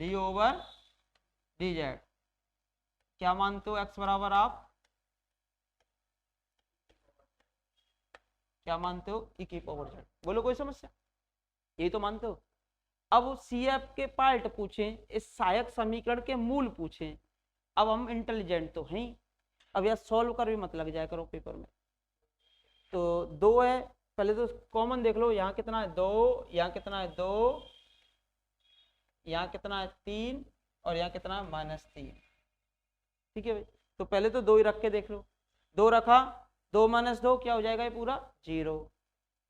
d/dz। क्या मानते हो x बराबर आप क्या मानते हो e की पावर z, बोलो कोई समस्या, यही तो मानते हो। अब CF के पार्ट पूछे, इस सहायक समीकरण के मूल पूछे। अब हम इंटेलिजेंट तो हैं, अब यह सॉल्व कर भी मत लग जाया करो पेपर में। तो 2 है, पहले तो कॉमन देख लो, यहाँ कितना है 2, यहाँ कितना है 2, यहाँ कितना है 3, और यहाँ कितना है -3। ठीक है भाई, तो पहले तो 2 ही रख के देख लो। 2 रखा, 2 - 2 क्या हो जाएगा ये पूरा 0,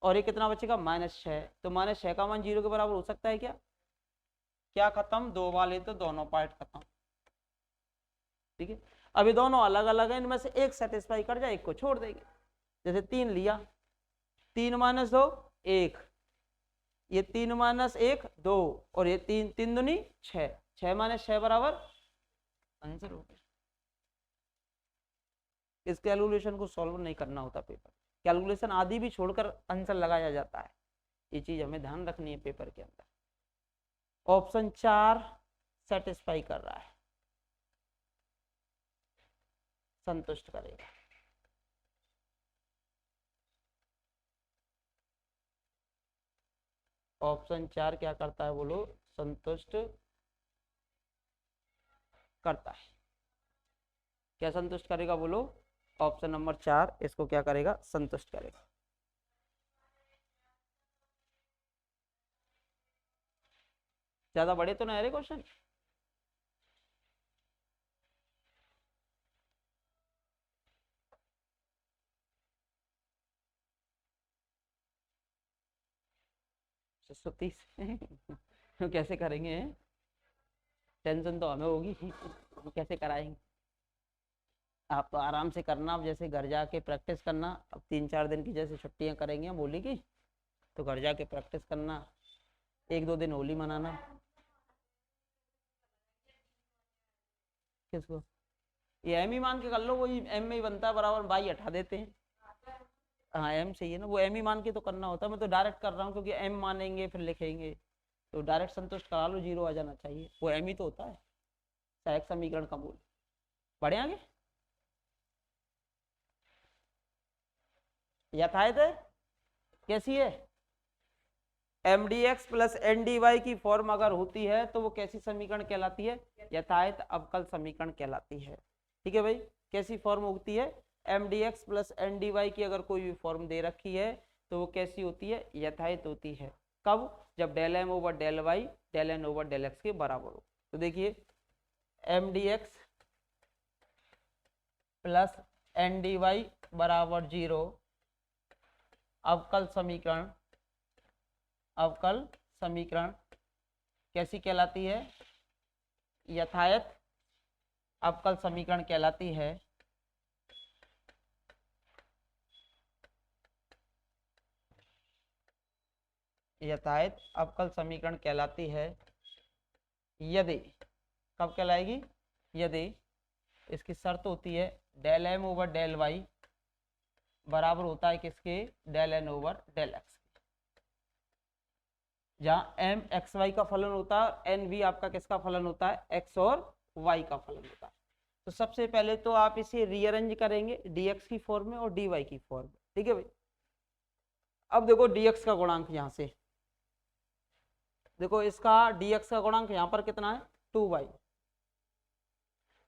और ये कितना बचेगा -6। तो -6 का मान 0 के बराबर हो सकता है क्या, क्या खत्म 2 वाले तो दोनों पार्ट खत्म। ठीक है, अभी दोनों अलग अलग है, इनमें से एक सेटिस्फाई कर जाए एक को छोड़ देंगे। जैसे 3 लिया, 3 - 2 1, ये 3 - 1 2, और ये 3 3 दूनी 6, 6 - 6 बराबर आंसर हो गया। इस कैलकुलेशन को सॉल्व नहीं करना होता पेपर, कैलकुलेशन आदि भी छोड़कर आंसर लगाया जाता है, ये चीज हमें ध्यान रखनी है पेपर के अंदर। ऑप्शन 4 सेटिस्फाई कर रहा है, संतुष्ट करेगा। ऑप्शन 4 क्या करता है बोलो, संतुष्ट करता है। क्या संतुष्ट करेगा बोलो, ऑप्शन नंबर 4 इसको क्या करेगा, संतुष्ट करेगा। ज्यादा बड़े तो नहीं रहे क्वेश्चन, सौ 30 कैसे करेंगे, टेंशन तो हमें होगी हम कैसे कराएंगे। आप तो आराम से करना, अब जैसे घर जाके प्रैक्टिस करना, अब 3-4 दिन की जैसे छुट्टियां करेंगे हम होली की, तो घर जाके प्रैक्टिस करना, 1-2 दिन होली मनाना। किसको, ये एम ही मान के कर लो, वही एम में ही बनता है बराबर, बाई हटा देते हैं। हाँ एम सही है ना, वो एम ही मान के तो करना होता है, मैं तो डायरेक्ट कर रहा हूँ क्योंकि एम मानेंगे फिर लिखेंगे, तो डायरेक्ट संतुष्ट करा लो, 0 आ जाना चाहिए, वो एम ही तो होता है सहायक समीकरण का मूल। बढ़े आगे, यथायथ है कैसी है, M D x plus N D Y की फॉर्म अगर होती है तो वो कैसी समीकरण कहलाती है, यथायथ अवकल समीकरण कहलाती है। ठीक है भाई, कैसी फॉर्म होती है, M D x plus N D Y की अगर कोई भी फॉर्म दे रखी है तो वो कैसी होती है, यथायथ होती है। कब, जब del M over del Y del N over del x के बराबर हो। तो देखिए M D x plus N D Y बराबर 0, अवकल समीकरण, अवकल समीकरण कैसी कहलाती है, यथायथ अवकल समीकरण कहलाती है। यथायथ अवकल समीकरण कहलाती है यदि, कब कहलाएगी, यदि इसकी शर्त होती है del M over del Y बराबर होता है किसके, del N over del X, जहाँ एम एक्स वाई का फलन होता है, एन भी आपका किसका फलन होता है, एक्स और वाई का फलन होता है। तो सबसे पहले तो आप इसे रीअरेंज करेंगे dx की फॉर्म में और dy की फॉर्म में। ठीक है भाई, अब देखो dx का गुणांक, यहां से देखो इसका dx का गुणांक यहां पर कितना है 2y,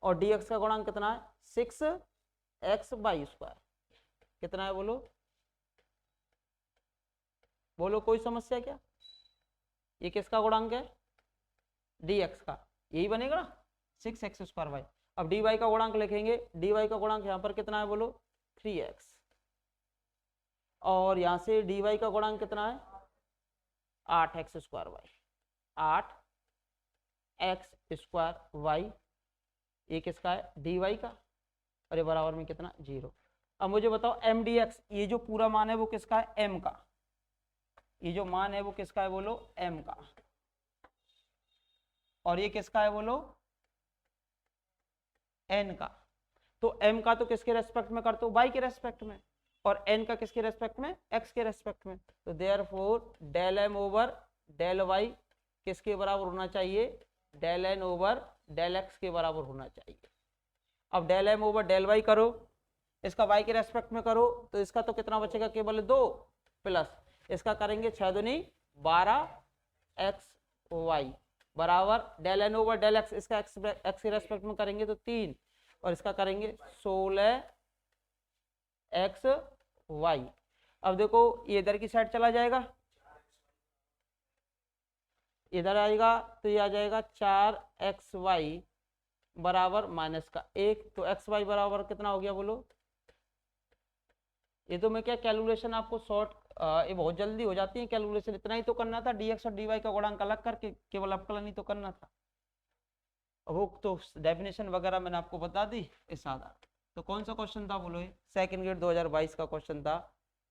और dx का गुणांक कितना है 6x/2, कितना है बोलो, बोलो कोई समस्या क्या, ये किसका गुणांक है, dx का, यही बनेगा ना 6x²y। अब dy का गुणांक लिखेंगे, dy का गुणांक यहाँ पर कितना है बोलो 3x, और यहाँ से dy का गुणांक कितना है 8x²y, 8x²y, ये किसका है dy का, और ये बराबर में कितना 0। अब मुझे बताओ mdx, ये जो पूरा मान है वो किसका है, m का, ये जो मान है वो किसका है बोलो m का, और ये किसका है बोलो n का। तो m का तो किसके रेस्पेक्ट में करते हो, y के रेस्पेक्ट में, और n का किसके रेस्पेक्ट में, x के रेस्पेक्ट में। तो therefore del m over del y किसके बराबर होना चाहिए, del n over del x के बराबर होना चाहिए। अब del m over del y करो, इसका y के रेस्पेक्ट में करो, तो इसका तो कितना बचेगा केवल 2, प्लस इसका करेंगे 6 दूनी 12xy बराबर del n over del x, इसका x के रेस्पेक्ट में करेंगे तो 3, और इसका करेंगे 16xy। अब देखो ये इधर की साइड चला जाएगा, इधर आएगा तो ये आ जाएगा 4xy बराबर माइनस का 1, तो xy बराबर कितना हो गया बोलो, ये तो मैं क्या कैलकुलेशन आपको शॉर्ट, ये बहुत जल्दी हो जाती है कैलकुलेशन, इतना ही तो करना था, dx और dy का गुणांक अलग करके केवल अवकलन ही तो करना था। वो तो डेफिनेशन वगैरह मैंने आपको बता दी इस आधार। तो कौन सा क्वेश्चन था बोलो, ये सेकंड ग्रेड 2022 का क्वेश्चन था,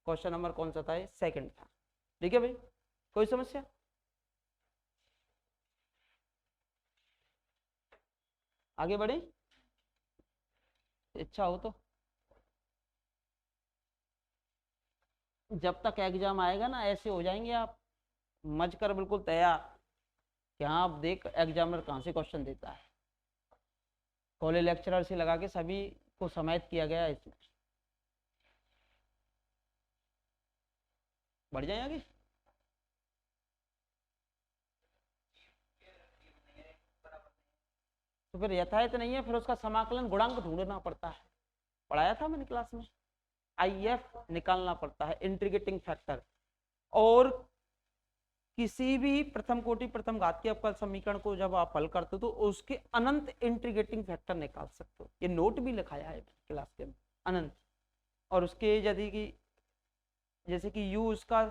क्वेश्चन नंबर कौन सा था, ये सेकंड था। ठीक है भाई, कोई समस्या, आगे बढ़े, इच्छा हो तो। जब तक एग्जाम आएगा ना ऐसे हो जाएंगे आप, मच कर बिल्कुल तैयार कि हाँ आप देख एग्जामिनर कहाँ से क्वेश्चन देता है। कॉलेज लेक्चरर से लगा के सभी को समाहित किया गया है इसमें। बढ़ जाए आगे। तो फिर यथायथ नहीं है, फिर उसका समाकलन गुणांक ढूंढना पड़ता है, पढ़ाया था मैंने क्लास में। आईएफ निकालना पड़ता है, इंटीग्रेटिंग फैक्टर। और किसी भी प्रथम कोटि प्रथम घात के अवकल समीकरण को जब आप हल करते हो तो उसके अनंत इंटीग्रेटिंग फैक्टर निकाल सकते हो। ये नोट भी लिखाया है क्लास के अंदर, अनंत। और उसके यदि कि जैसे कि u उसका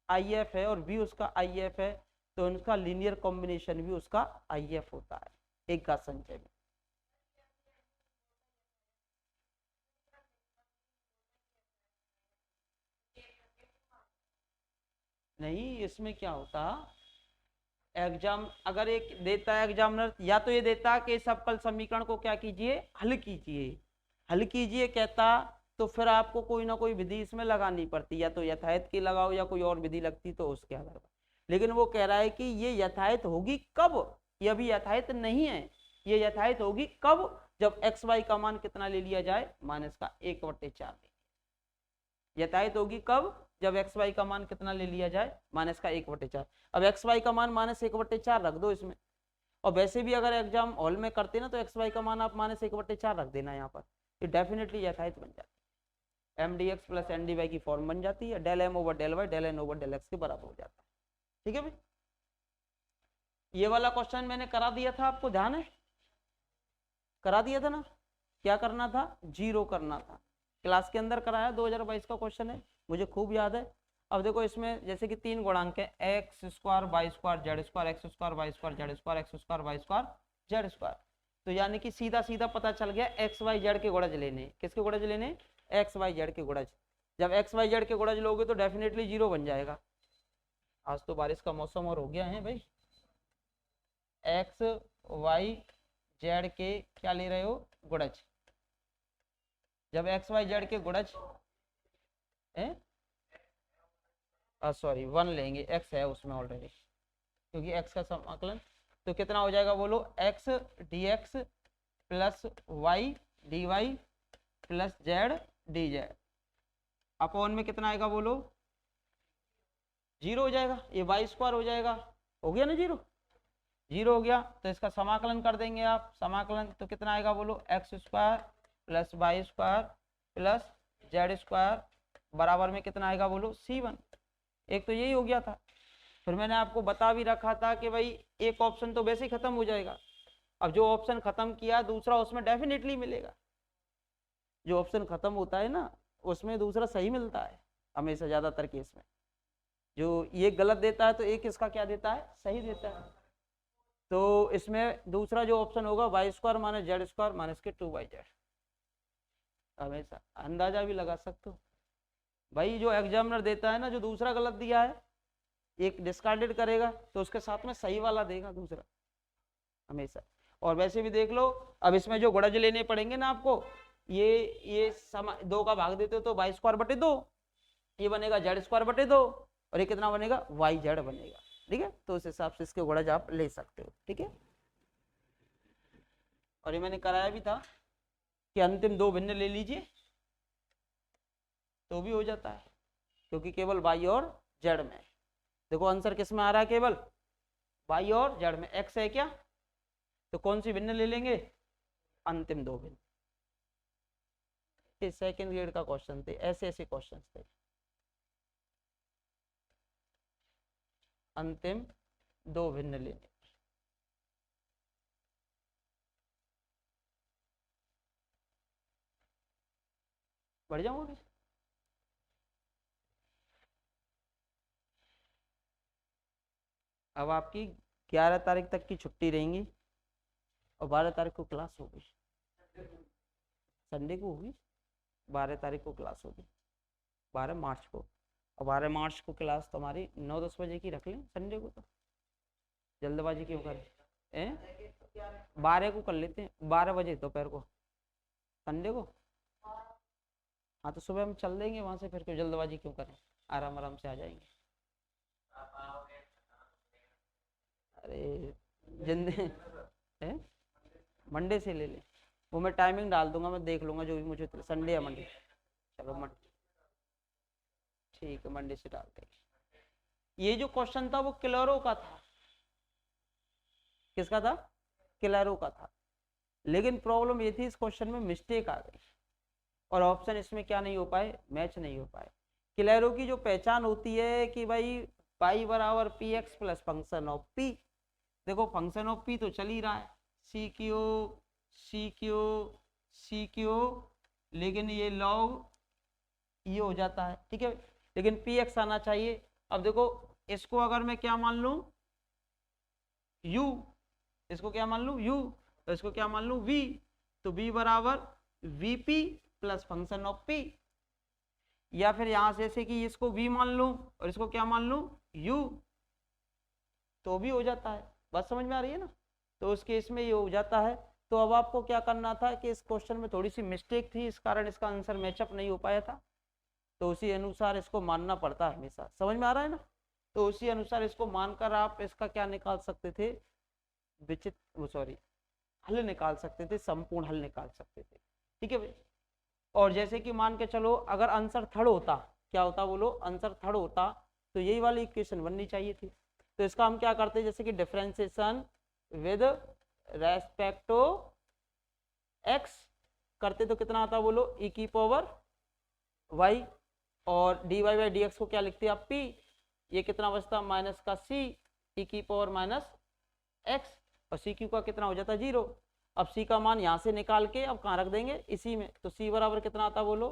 IF है और v उसका IF है, तो उनका लीनियर कॉम्बिनेशन भी उसका IF होता है एक घात संचय में। नहीं, इसमें क्या होता, एग्जाम अगर एक देता है एग्जामिनर, या तो ये देता कि इस अवकल समीकरण को क्या कीजिए, हल कीजिए, हल कीजिए कहता, तो फिर आपको कोई ना कोई विधि इसमें लगानी पड़ती, या तो यथायथ की लगाओ या कोई और विधि लगती तो उसके आधार पर। लेकिन वो कह रहा है कि ये यथायथ होगी कब, ये अभी यथायथ नहीं है, ये यथायथ होगी कब, जब एक्स वाई का मान कितना ले लिया जाए, माइनस का 1/4। यथायथ होगी कब, जब एक्स वाई का मान कितना ले लिया जाए, माइनस का 1/4। अब एक्स वाई का मान -1/4 रख दो इसमें। और वैसे भी अगर एग्जाम हॉल में करते ना तो एक्स वाई का मान आप -1/4 रख देना यहाँ पर, ये डेफिनेटली यथायथ बन जाती है। M D x plus N D Y की फॉर्म बन जाती है, del M over del Y del N over del x के बराबर हो जाता है। ठीक है भाई, ये वाला क्वेश्चन मैंने करा दिया था, आपको ध्यान है, करा दिया था ना। क्या करना था, जीरो करना था, क्लास के अंदर कराया, 2022 का क्वेश्चन है, मुझे खूब याद है। अब देखो इसमें जैसे कि 3 गुणांक है, X square Y square Z square, X square Y square Z square, X square Y square Z square. तो यानी कि सीधा सीधा पता चल गया एक्स वाई जेड के गुणज लेने, किसके गुणज लेने, एक्स वाई जेड के गुणज। जब एक्स वाई जेड के गुणज लोगे तो डेफिनेटली जीरो बन जाएगा। आज तो बारिश का मौसम और हो गया है भाई। एक्स वाई जेड के क्या ले रहे हो, गुणज। जब एक्स वाई जेड के गुणज सॉरी 1 लेंगे, एक्स है उसमें ऑलरेडी, क्योंकि एक्स का समाकलन तो कितना हो जाएगा बोलो, X D x plus Y D Y plus Z D Z, upon में कितना आएगा बोलो, जीरो हो जाएगा, ये वाई स्क्वायर हो जाएगा, हो गया ना जीरो, जीरो हो गया। तो इसका समाकलन कर देंगे आप, समाकलन तो कितना आएगा बोलो, X square plus Y square plus Z square बराबर में कितना आएगा बोलो, C1। एक तो यही हो गया था। फिर मैंने आपको बता भी रखा था कि भाई एक ऑप्शन तो वैसे ही खत्म हो जाएगा, अब जो ऑप्शन खत्म किया दूसरा उसमें डेफिनेटली मिलेगा। जो ऑप्शन खत्म होता है ना उसमें दूसरा सही मिलता है हमेशा, ज्यादातर केस में। जो ये गलत देता है तो एक इसका क्या देता है, सही देता है। तो इसमें दूसरा जो ऑप्शन होगा Y square minus Z square minus के 2yz, हमेशा अंदाजा भी लगा सकते हो भाई। जो एग्जामिनर देता है ना, जो दूसरा गलत दिया है एक डिस्कार्डेड करेगा तो उसके साथ में सही वाला देगा दूसरा हमेशा। और वैसे भी देख लो, अब इसमें जो गुणज लेने पड़ेंगे ना आपको, ये दो का भाग देते हो तो वाई स्क्वायर बटे 2, ये बनेगा जेड स्क्वायर बटे 2, और ये कितना बनेगा, वाई जेड बनेगा। ठीक है, तो उस हिसाब से इसके गुणज आप ले सकते हो। ठीक है, और ये मैंने कराया भी था कि अंतिम 2 भिन्न ले लीजिए तो भी हो जाता है, क्योंकि केवल वाई और जेड में। देखो आंसर किस में आ रहा है, केवल वाई और जेड में। एक्स है क्या, तो कौन सी भिन्न ले लेंगे, अंतिम 2 भिन्न। सेकेंड ग्रेड का क्वेश्चन थे, ऐसे ऐसे क्वेश्चन थे, अंतिम 2 भिन्न लेने। बढ़ जाऊंगा। अब आपकी 11 तारीख तक की छुट्टी रहेंगी और 12 तारीख को क्लास होगी, संडे को होगी, 12 तारीख को क्लास होगी, 12 मार्च को। और 12 मार्च को क्लास तुम्हारी 9-10 बजे की रख लें संडे को, तो जल्दबाजी क्यों करें, 12 को कर लेते हैं, 12 बजे दोपहर को संडे को। हाँ तो सुबह हम चल देंगे वहाँ से, फिर क्यों जल्दबाजी क्यों करें, आराम आराम से आ जाएंगे। अरे जिंदे है, मंडे से ले ले, वो मैं टाइमिंग डाल दूंगा, मैं देख लूंगा जो भी मुझे, संडे या मंडे। चलो मंडे, ठीक है मंडे से डाल देंगे। ये जो क्वेश्चन था वो क्लोरो का था, किसका था, क्लोरो का था। लेकिन प्रॉब्लम ये थी इस क्वेश्चन में मिस्टेक आ गई और ऑप्शन इसमें क्या नहीं हो पाए, मैच नहीं हो पाए। क्लोरो की जो पहचान होती है कि भाई पाई बराबर P x plus function of P, देखो फंक्शन ऑफ पी तो चल ही रहा है, C Q C Q C Q, लेकिन ये लॉग ये हो जाता है, ठीक है, लेकिन पी एक्स आना चाहिए। अब देखो इसको अगर मैं क्या मान लूं u, इसको क्या मान लूं u, तो इसको क्या मान लूं v, तो v बराबर vp plus function of p, या फिर यहां से ऐसे कि इसको v मान लूं और इसको क्या मान लूं u, तो भी हो जाता है। बात समझ में आ रही है ना, तो उस केस में ये हो जाता है। तो अब आपको क्या करना था कि इस क्वेश्चन में थोड़ी सी मिस्टेक थी, इस कारण इसका आंसर मैचअप नहीं हो पाया था, तो उसी अनुसार इसको मानना पड़ता है हमेशा। समझ में आ रहा है ना, तो उसी अनुसार इसको मानकर आप इसका क्या निकाल सकते थे, विचित्र सॉरी हल निकाल सकते थे, संपूर्ण हल निकाल सकते थे, ठीक है भाई। और जैसे कि मान के चलो अगर आंसर थर्ड होता, क्या होता बोलो, आंसर थर्ड होता तो यही वाली इक्वेशन बननी चाहिए थी। तो इसका हम क्या करते हैं, जैसे कि differentiation with respect to X करते तो कितना आता बोलो, ई की पावर वाई, और D Y by D X को क्या लिखते हैं आप पी, ये कितना बचता माइनस का सी ई की पावर माइनस एक्स, और सी क्यू का कितना हो जाता जीरो। अब सी का मान यहां से निकाल के अब कहाँ रख देंगे, इसी में, तो सी बराबर कितना आता बोलो,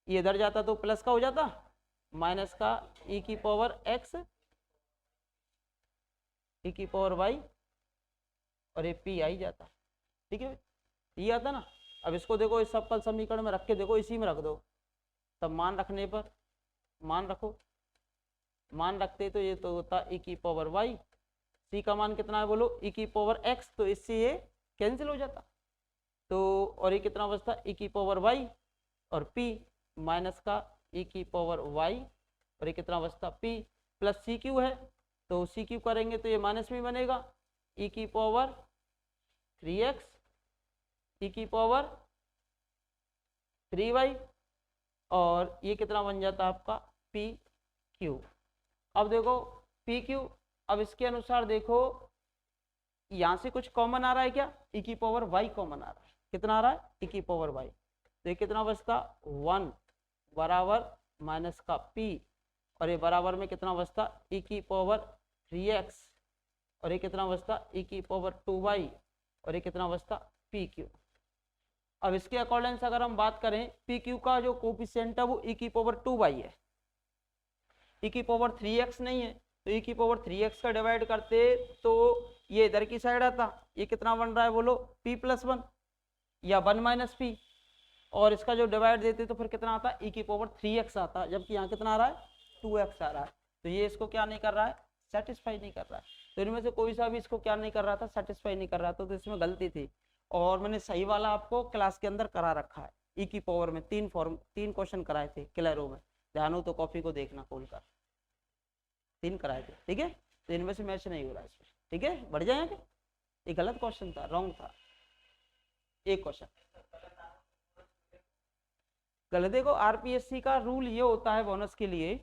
ये इधर जाता तो प्लस का हो जाता माइनस का ई की पावर एक्स ई की पावर वाई, और ये पी आई जाता, ठीक है ये आता ना। अब इसको देखो इस सबकल समीकरण में रख के देखो, इसी में रख दो, तब मान रखने पर, मान रखो, मान रखते तो ये तो होता ई की पावर वाई, सी का मान कितना है बोलो ई की पावर एक्स, तो इससे ये कैंसिल हो जाता, तो और ये कितना बचता ई की पावर वाई, और पी माइनस का ई की पावर वाई, और ये कितना बचता पी, प्लस सी क्यू है, तो सी क्यू करेंगे तो ये माइनस में बनेगा ई की पावर 3x ई की पावर 3y, और ये कितना बन जाता आपका पी क्यू। अब देखो पी क्यू, अब इसके अनुसार देखो यहां से कुछ कॉमन आ रहा है क्या, ई की पावर वाई कॉमन आ रहा है, कितना आ रहा है ई की पावर वाई, तो ये कितना बचता 1 बराबर माइनस का पी, और ये बराबर में कितना बचता ई की पावर 3x, और ये कितना बचता ई की पावर 2y, और ये कितना बचता पी क्यू। अब इसके अकॉर्डिंग अगर हम बात करें पी क्यू का जो कोफिशिएंट है वो ई की पावर 2y है, ई की पावर 3x नहीं है, तो ई की पावर 3x का डिवाइड करते तो ये इधर की साइड आता, ये कितना बन रहा है बोलो p प्लस 1 या 1 माइनस पी, और इसका जो डिवाइड देते तो फिर कितना आता ई की पावर 3x आता, जबकि यहाँ कितना आ रहा है 2x आ रहा है, तो ये इसको क्या नहीं कर रहा है, सेटिस्फाई नहीं कर रहा है। तो इनमें से कोई सा भी इसको क्या नहीं कर रहा था, सेटिस्फाई नहीं कर रहा था, तो इसमें गलती थी। और मैंने सही वाला आपको क्लास के अंदर करा रखा है, ई की पावर में 3 क्वेश्चन कराए थे क्लियरो में, ध्यान हो तो कॉपी को देखना खोल कर, 3 कराए थे, ठीक है। तो इनमें से मैच नहीं हो रहा इसमें, ठीक है, बढ़ जाएंगे। ये गलत क्वेश्चन था, रॉन्ग था एक क्वेश्चन। गलत, देखो आरपीएससी का रूल ये होता है बोनस के लिए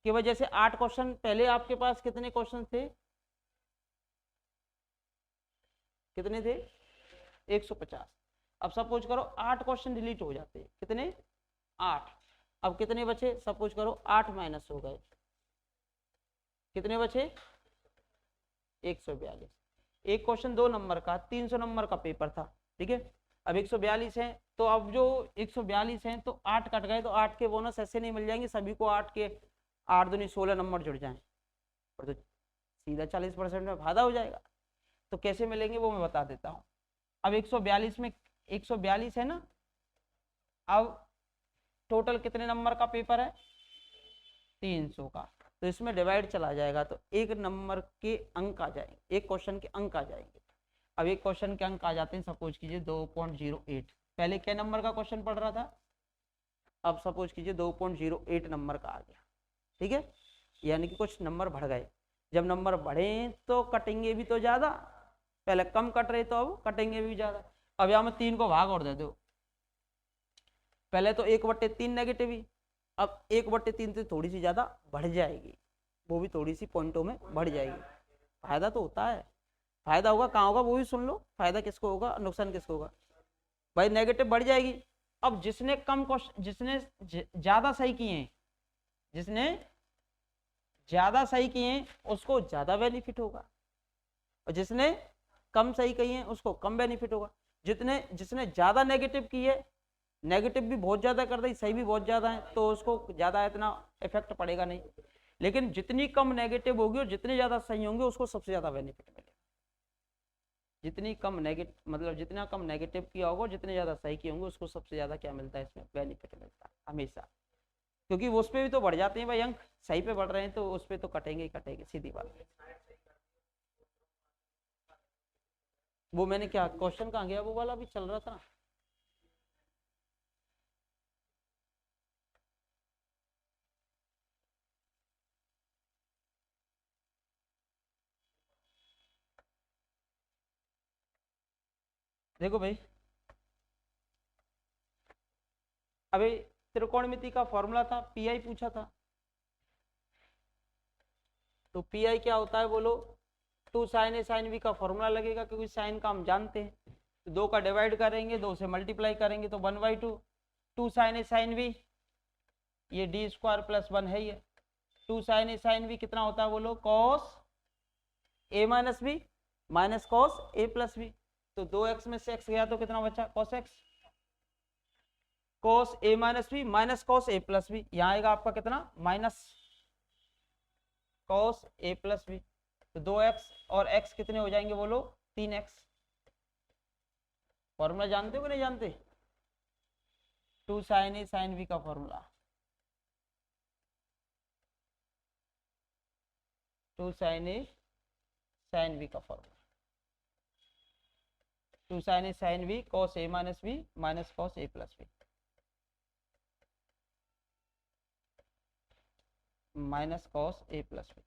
कि भाई जैसे 8 क्वेश्चन, पहले आपके पास कितने क्वेश्चन थे, कितने थे 150, अब सपोज करो 8 क्वेश्चन डिलीट हो जाते हैं, कितने 8, अब कितने बचे, सपोज करो 8 माइनस हो गए, कितने बचे 142। एक क्वेश्चन 2 नंबर का 300 नंबर का पेपर था, ठीक है, अब 142 है, तो अब जो 142 हैं तो 8 कट गए, तो 8 के बोनस ऐसे नहीं मिल जाएंगे सभी को, 8 के 8 दूनी 16 नंबर जुड़ जाएं, और तो सीधा 40% में फायदा हो जाएगा। तो कैसे मिलेंगे वो मैं बता देता हूँ। अब 142 में 142 है ना, अब टोटल कितने नंबर का पेपर है 300 का, तो इसमें डिवाइड चला जाएगा, तो एक नंबर के अंक आ जाएंगे, एक क्वेश्चन के अंक आ जाएंगे। अब एक क्वेश्चन के अंक आ जाते हैं, सपोज कीजिए 2.08, पहले क्या नंबर का क्वेश्चन पढ़ रहा था, अब सपोज कीजिए 2.08 नंबर का आ गया, ठीक है, यानी कि कुछ नंबर बढ़ गए। जब नंबर बढ़े तो कटेंगे भी तो ज्यादा, पहले कम कट रहे तो अब कटेंगे भी ज्यादा। अब यहाँ में 3 को भाग और दे दो, पहले तो 1/3 नेगेटिव ही, अब 1/3 से थोड़ी सी ज्यादा बढ़ जाएगी, वो भी थोड़ी सी पॉइंटों में बढ़ जाएगी। फायदा तो होता है, फायदा होगा कहाँ होगा वो भी सुन लो, फायदा किसको होगा, नुकसान किसको होगा भाई, नेगेटिव बढ़ जाएगी। अब जिसने कम क्वेश्चन, जिसने ज्यादा सही किए हैं, जिसने ज्यादा सही किए हैं उसको ज्यादा बेनिफिट होगा, और जिसने कम सही किए हैं उसको कम बेनिफिट होगा। जिसने ज्यादा नेगेटिव किए, नेगेटिव भी बहुत ज्यादा कर दी, सही भी बहुत ज्यादा है, तो उसको ज्यादा इतना इफेक्ट पड़ेगा नहीं। लेकिन जितनी कम नेगेटिव होगी और जितने ज्यादा सही होंगे उसको सबसे ज्यादा बेनिफिट मिलेगा। जितनी कम नेगेटिव मतलब जितना कम नेगेटिव किया होगा, जितने ज्यादा सही किए होंगे उसको सबसे ज्यादा क्या मिलता है, इसमें बेनिफिट मिलता है हमेशा, क्योंकि उस पर भी तो बढ़ जाते हैं भाई अंक, सही पे बढ़ रहे हैं तो उस पर तो कटेंगे ही कटेंगे, सीधी बात है। वो मैंने क्या क्वेश्चन कहाँ गया, वो वाला भी चल रहा था ना, देखो भाई अभी त्रिकोणमिति का फॉर्मूला था, पीआई पूछा था, तो पीआई क्या होता है बोलो, 2 sin a sin b का फॉर्मूला लगेगा, क्योंकि साइन का हम जानते हैं, तो 2 का डिवाइड करेंगे, 2 से मल्टीप्लाई करेंगे तो 1/2, 2 sin a sin b, ये d स्क्वायर प्लस 1 है, ये 2 sin a sin b कितना होता है बोलो, cos a minus B minus cos A plus B, तो 2x में से x गया तो कितना बचा, cos x, cos a minus B minus cos a plus B, यहाँ आएगा आपका कितना minus cos a plus B, तो 2x और x कितने हो जाएंगे बोलो, 3x। फॉर्मूला जानते हो कि नहीं जानते, 2 sin a sin b का formula, 2 sin a sin b का formula, 2 sin a sin b cos a minus B minus cos a plus b minus cos a plus b.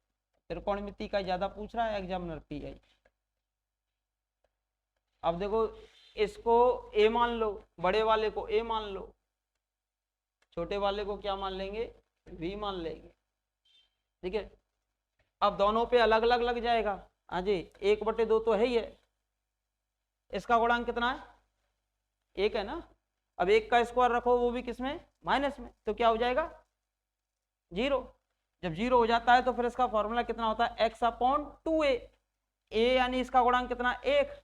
त्रिकोणमिति का ज्यादा पूछ रहा है एग्जामिनर पीआई। अब देखो इसको a मान लो, बड़े वाले को a मान लो, छोटे वाले को क्या मान लेंगे, v मान लेंगे, ठीक है। अब दोनों पे अलग अलग लग जाएगा, हाँ जी 1/2 तो है ही है, इसका गुणांक कितना है, 1 है ना, अब 1 का स्क्वायर रखो वो भी किसमें, माइनस में, तो क्या हो जाएगा 0। जब 0 हो जाता है तो फिर इसका फॉर्मूला कितना होता है, x/2a, a यानी इसका गुणांक कितना 1,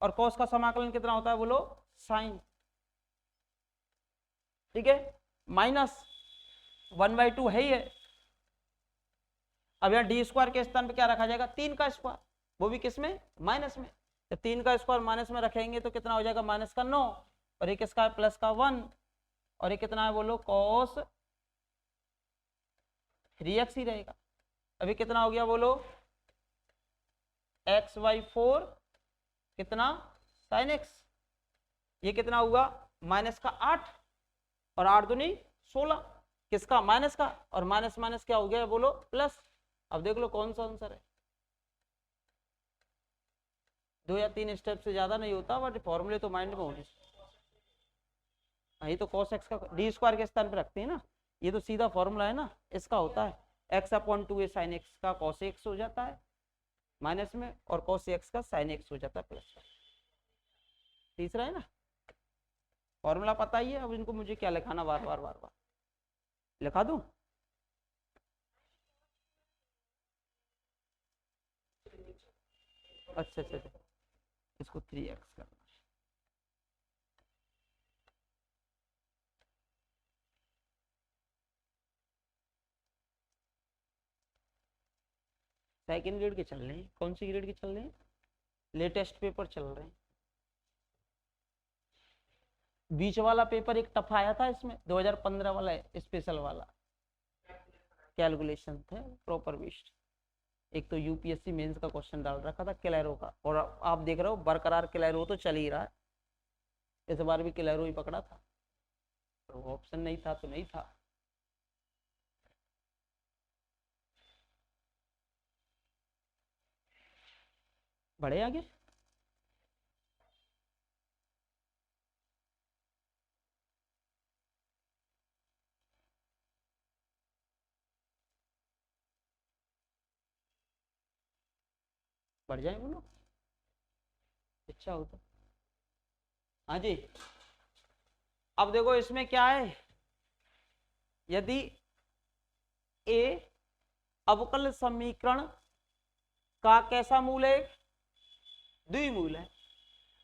और cos का समाकलन कितना होता है बोलो, साइन, ठीक है, माइनस 1/2 है ही है। अब यहाँ डी स्क्वायर के स्थान पे क्या रखा जाएगा, 3 का स्क्वायर, वो भी किसमें, माइनस में, जब 3 का स्क्वायर माइनस में रखेंगे तो कितना हो जाएगा, माइनस का 9, और एक इसका प्लस का 1, और ये कितना है बोलो, cos 3x ही रहेगा। अभी कितना हो गया बोलो, x/4 कितना sin x, ये कितना हुआ माइनस का 8, और 8 दूनी 16, किसका, माइनस का, और माइनस माइनस क्या हो गया बोलो, प्लस। अब देख लो कौन सा आंसर है, 2 या 3 स्टेप से ज्यादा नहीं होता, बट फॉर्मूले तो माइंड में होने, ये तो cos x का डी स्क्वायर के स्थान पे रखते हैं ना, ये तो सीधा फॉर्मूला है ना, इसका होता है x/2a sin x का cos x हो जाता है माइनस में, और cos x का sin x हो जाता है प्लस में। तीसरा है ना, फॉर्मूला पता ही है, अब इनको मुझे क्या लिखाना, बार बार लिखा दूं, अच्छा, इसको 3x करना, सेकेंड ग्रेड के चल रहे हैं, कौन सी ग्रेड के चल रहे हैं, लेटेस्ट पेपर चल रहे हैं। बीच वाला पेपर एक टफ आया था इसमें, 2015 वाला स्पेशल वाला, कैलकुलेशन थे प्रॉपर बेस्ड, एक तो यूपीएससी मेंस का क्वेश्चन डाल रखा था क्लैरो का, और आप देख रहे हो बरकरार क्लैरो तो चल ही रहा है, इस बार भी क्लेरो ही पकड़ा था, तो ऑप्शन नहीं था तो नहीं था। बढ़े आगे। बढ़ जाए बोलो, अच्छा होता। हाँ जी, अब देखो इसमें क्या है, यदि ए अवकल समीकरण का कैसा मूल है, द्विमूल है।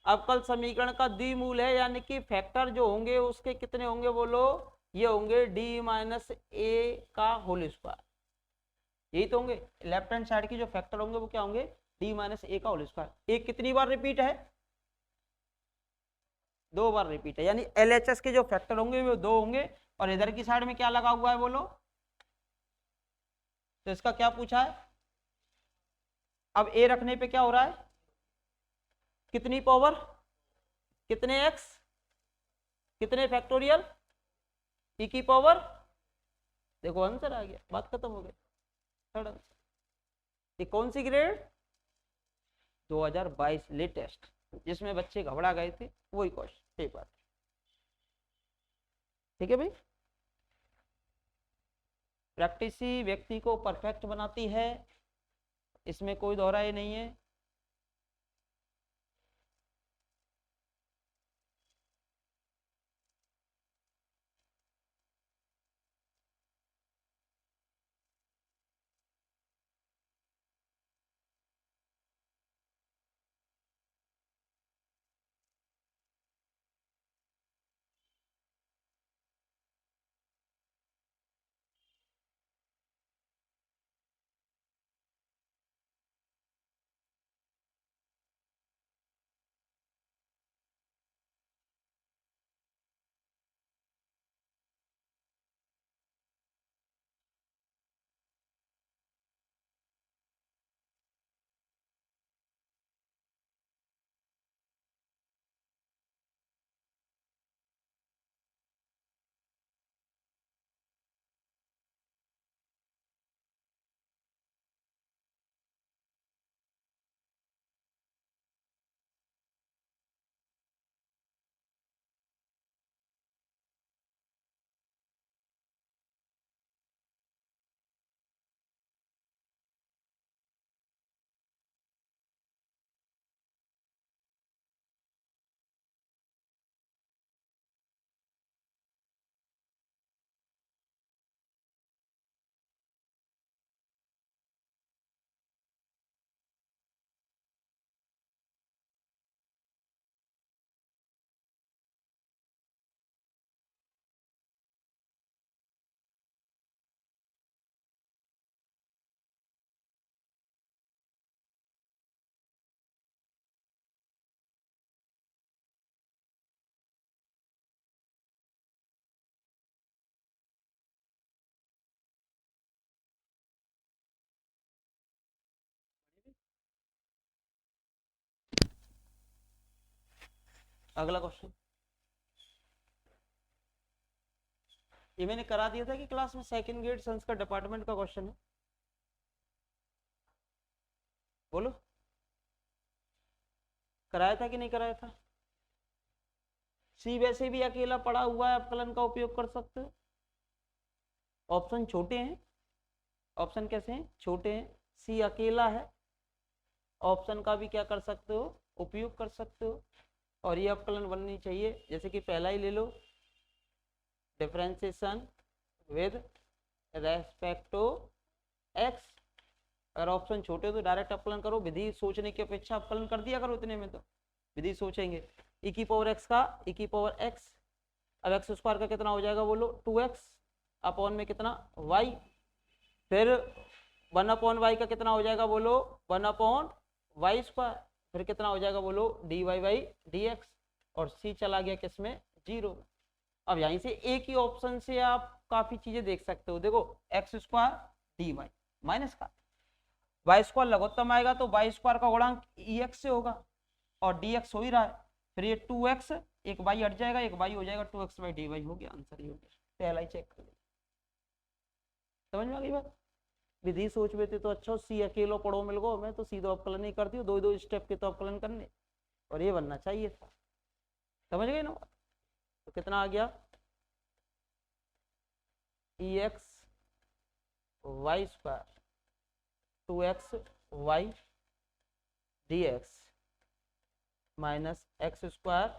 अवकल समीकरण का द्विमूल है, यानी कि फैक्टर जो होंगे उसके कितने होंगे बोलो, ये होंगे डी माइनस ए का होल स्क्वायर, यही तो होंगे। लेफ्ट हैंड साइड की जो फैक्टर होंगे वो क्या होंगे, डी माइनस ए का होल स्क्वायर। ए कितनी बार रिपीट है, 2 बार रिपीट है, यानी एलएचएस के जो फैक्टर होंगे वो 2 होंगे। और इधर की साइड में क्या लगा हुआ है बोलो, तो इसका क्या पूछा है। अब ए रखने पे क्या हो रहा है, कितनी पावर, कितने एक्स, कितने फैक्टोरियल, ई की पावर, देखो आंसर आ गया, बात खत्म हो गई। Third answer. ये कौन सी ग्रेड, 2022 लेटेस्ट, जिसमें बच्चे घबरा गए थे वही क्वेश्चन, ठीक बात, ठीक है भाई। प्रैक्टिस ही व्यक्ति को परफेक्ट बनाती है, इसमें कोई दोहराई नहीं है। अगला क्वेश्चन, ये मैंने करा दिया था कि क्लास में, सेकंड ग्रेड संस्कृत डिपार्टमेंट का क्वेश्चन है, बोलो कराया था कि नहीं कराया था। सी वैसे भी अकेला पड़ा हुआ है, अवकलन का उपयोग कर सकते हो। ऑप्शन छोटे हैं, ऑप्शन कैसे हैं, छोटे हैं। सी अकेला है, ऑप्शन का भी क्या कर सकते हो, उपयोग कर सकते हो। और ये अवकलन बननी चाहिए, जैसे कि पहला ही ले लो, differentiation with respect to x. अगर ऑप्शन छोटे हो तो डायरेक्ट अवकलन करो, विधि सोचने की अपेक्षा अवकलन कर दिया करो, इतने में तो विधि सोचेंगे। ई की पावर एक्स का ई की पावर एक्स, अब एक्स स्क्वायर का कितना हो जाएगा बोलो, 2x अपॉन में कितना y, फिर 1 अपॉन वाई का कितना हो जाएगा बोलो, 1 अपॉन वाई स्क्वायर, फिर कितना हो जाएगा बोलो, dy बाई dx। और c चला गया किसमें, 0। अब यहीं से एक ही ऑप्शन से आप काफी चीजें देख सकते हो। देखो X square D Y minus का वाई स्क्वायर लघुत्तम आएगा तो वाई स्क्वायर का गुणांक एक्स से होगा, और dx हो ही रहा है, फिर ये 2x एक y हट जाएगा, एक y हो जाएगा 2x/dy, हो गया आंसर, ये हो गया। पहला ही चेक कर लीजिए। समझ में आ गई बात? विधि सोच में थे तो अच्छा, सी अकेलो पढ़ो मिल गो, मैं तो सीधो अवकलन नहीं करती हूँ, दो दो स्टेप के तो अवकलन करने, और ये बनना चाहिए था। समझ गए ना? तो कितना आ गया, ex y स्क्वायर 2x y dx minus X square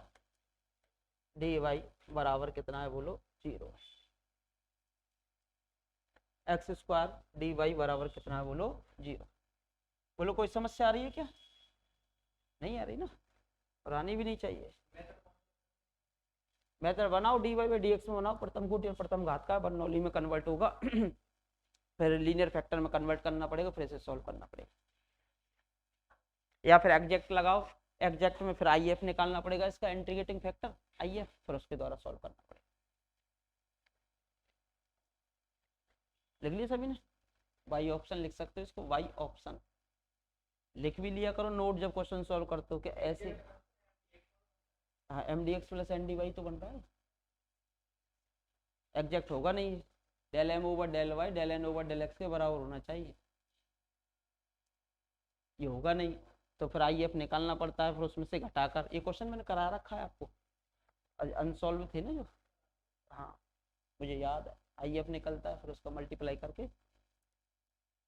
D Y बराबर कितना है बोलो, 0। एक्स स्क्वायर डी वाई बराबर कितना है बोलो, 0। बोलो कोई समस्या आ रही है क्या? नहीं आ रही ना, और आनी भी नहीं चाहिए। मेथड बनाओ, D Y by D x में बनाओ, प्रथम कोटि और प्रथम घात का बर्नौली में कन्वर्ट होगा फिर लीनियर फैक्टर में कन्वर्ट करना पड़ेगा, फिर इसे सॉल्व करना पड़ेगा, या फिर एग्जैक्ट लगाओ, एग्जैक्ट में फिर आई एफ निकालना पड़ेगा, इसका इंटीग्रेटिंग फैक्टर आई एफ, फिर उसके द्वारा सॉल्व करना पड़ेगा। लिख लिया सभी ने? वाई ऑप्शन लिख सकते हो इसको, वाई ऑप्शन लिख भी लिया करो नोट जब क्वेश्चन सॉल्व करते हो, क्या ऐसे? हाँ, M D x plus N D y तो बन रहा है, एग्जैक्ट होगा नहीं, del M over del Y del N over del x के बराबर होना चाहिए, ये होगा नहीं, तो फिर आई एफ निकालना पड़ता है, फिर उसमें से घटाकर, ये क्वेश्चन मैंने करा रखा है आपको, अनसॉल्व थे ना जो, हाँ मुझे याद है, आई एफ निकलता है, फिर उसका मल्टीप्लाई करके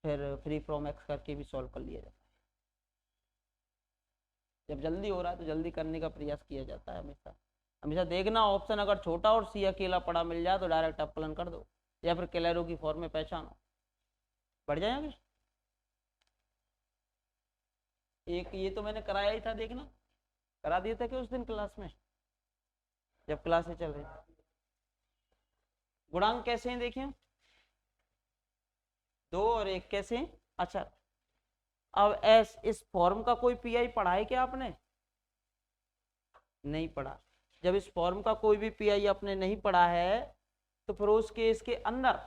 फिर फ्री फ्रॉम एक्स करके भी सॉल्व कर लिया जाता है। जब जल्दी हो रहा है तो जल्दी करने का प्रयास किया जाता है हमेशा। हमेशा देखना, ऑप्शन अगर छोटा और सी अकेला पड़ा मिल जाए तो डायरेक्ट अवकलन कर दो, या फिर कैलेरो की फॉर्म में पहचानो, बढ़ जाएंगे। एक ये तो मैंने कराया ही था, देखना करा दिया था कि उस दिन क्लास में जब क्लासें चल रही, गुणांक कैसे हैं देखिए, 2 और 1 कैसे हैं? अच्छा, अब एस इस फॉर्म का कोई पीआई पढ़ा है क्या आपने? नहीं पढ़ा। जब इस फॉर्म का कोई भी पीआई आपने नहीं पढ़ा है तो फिर उस केस के अंदर,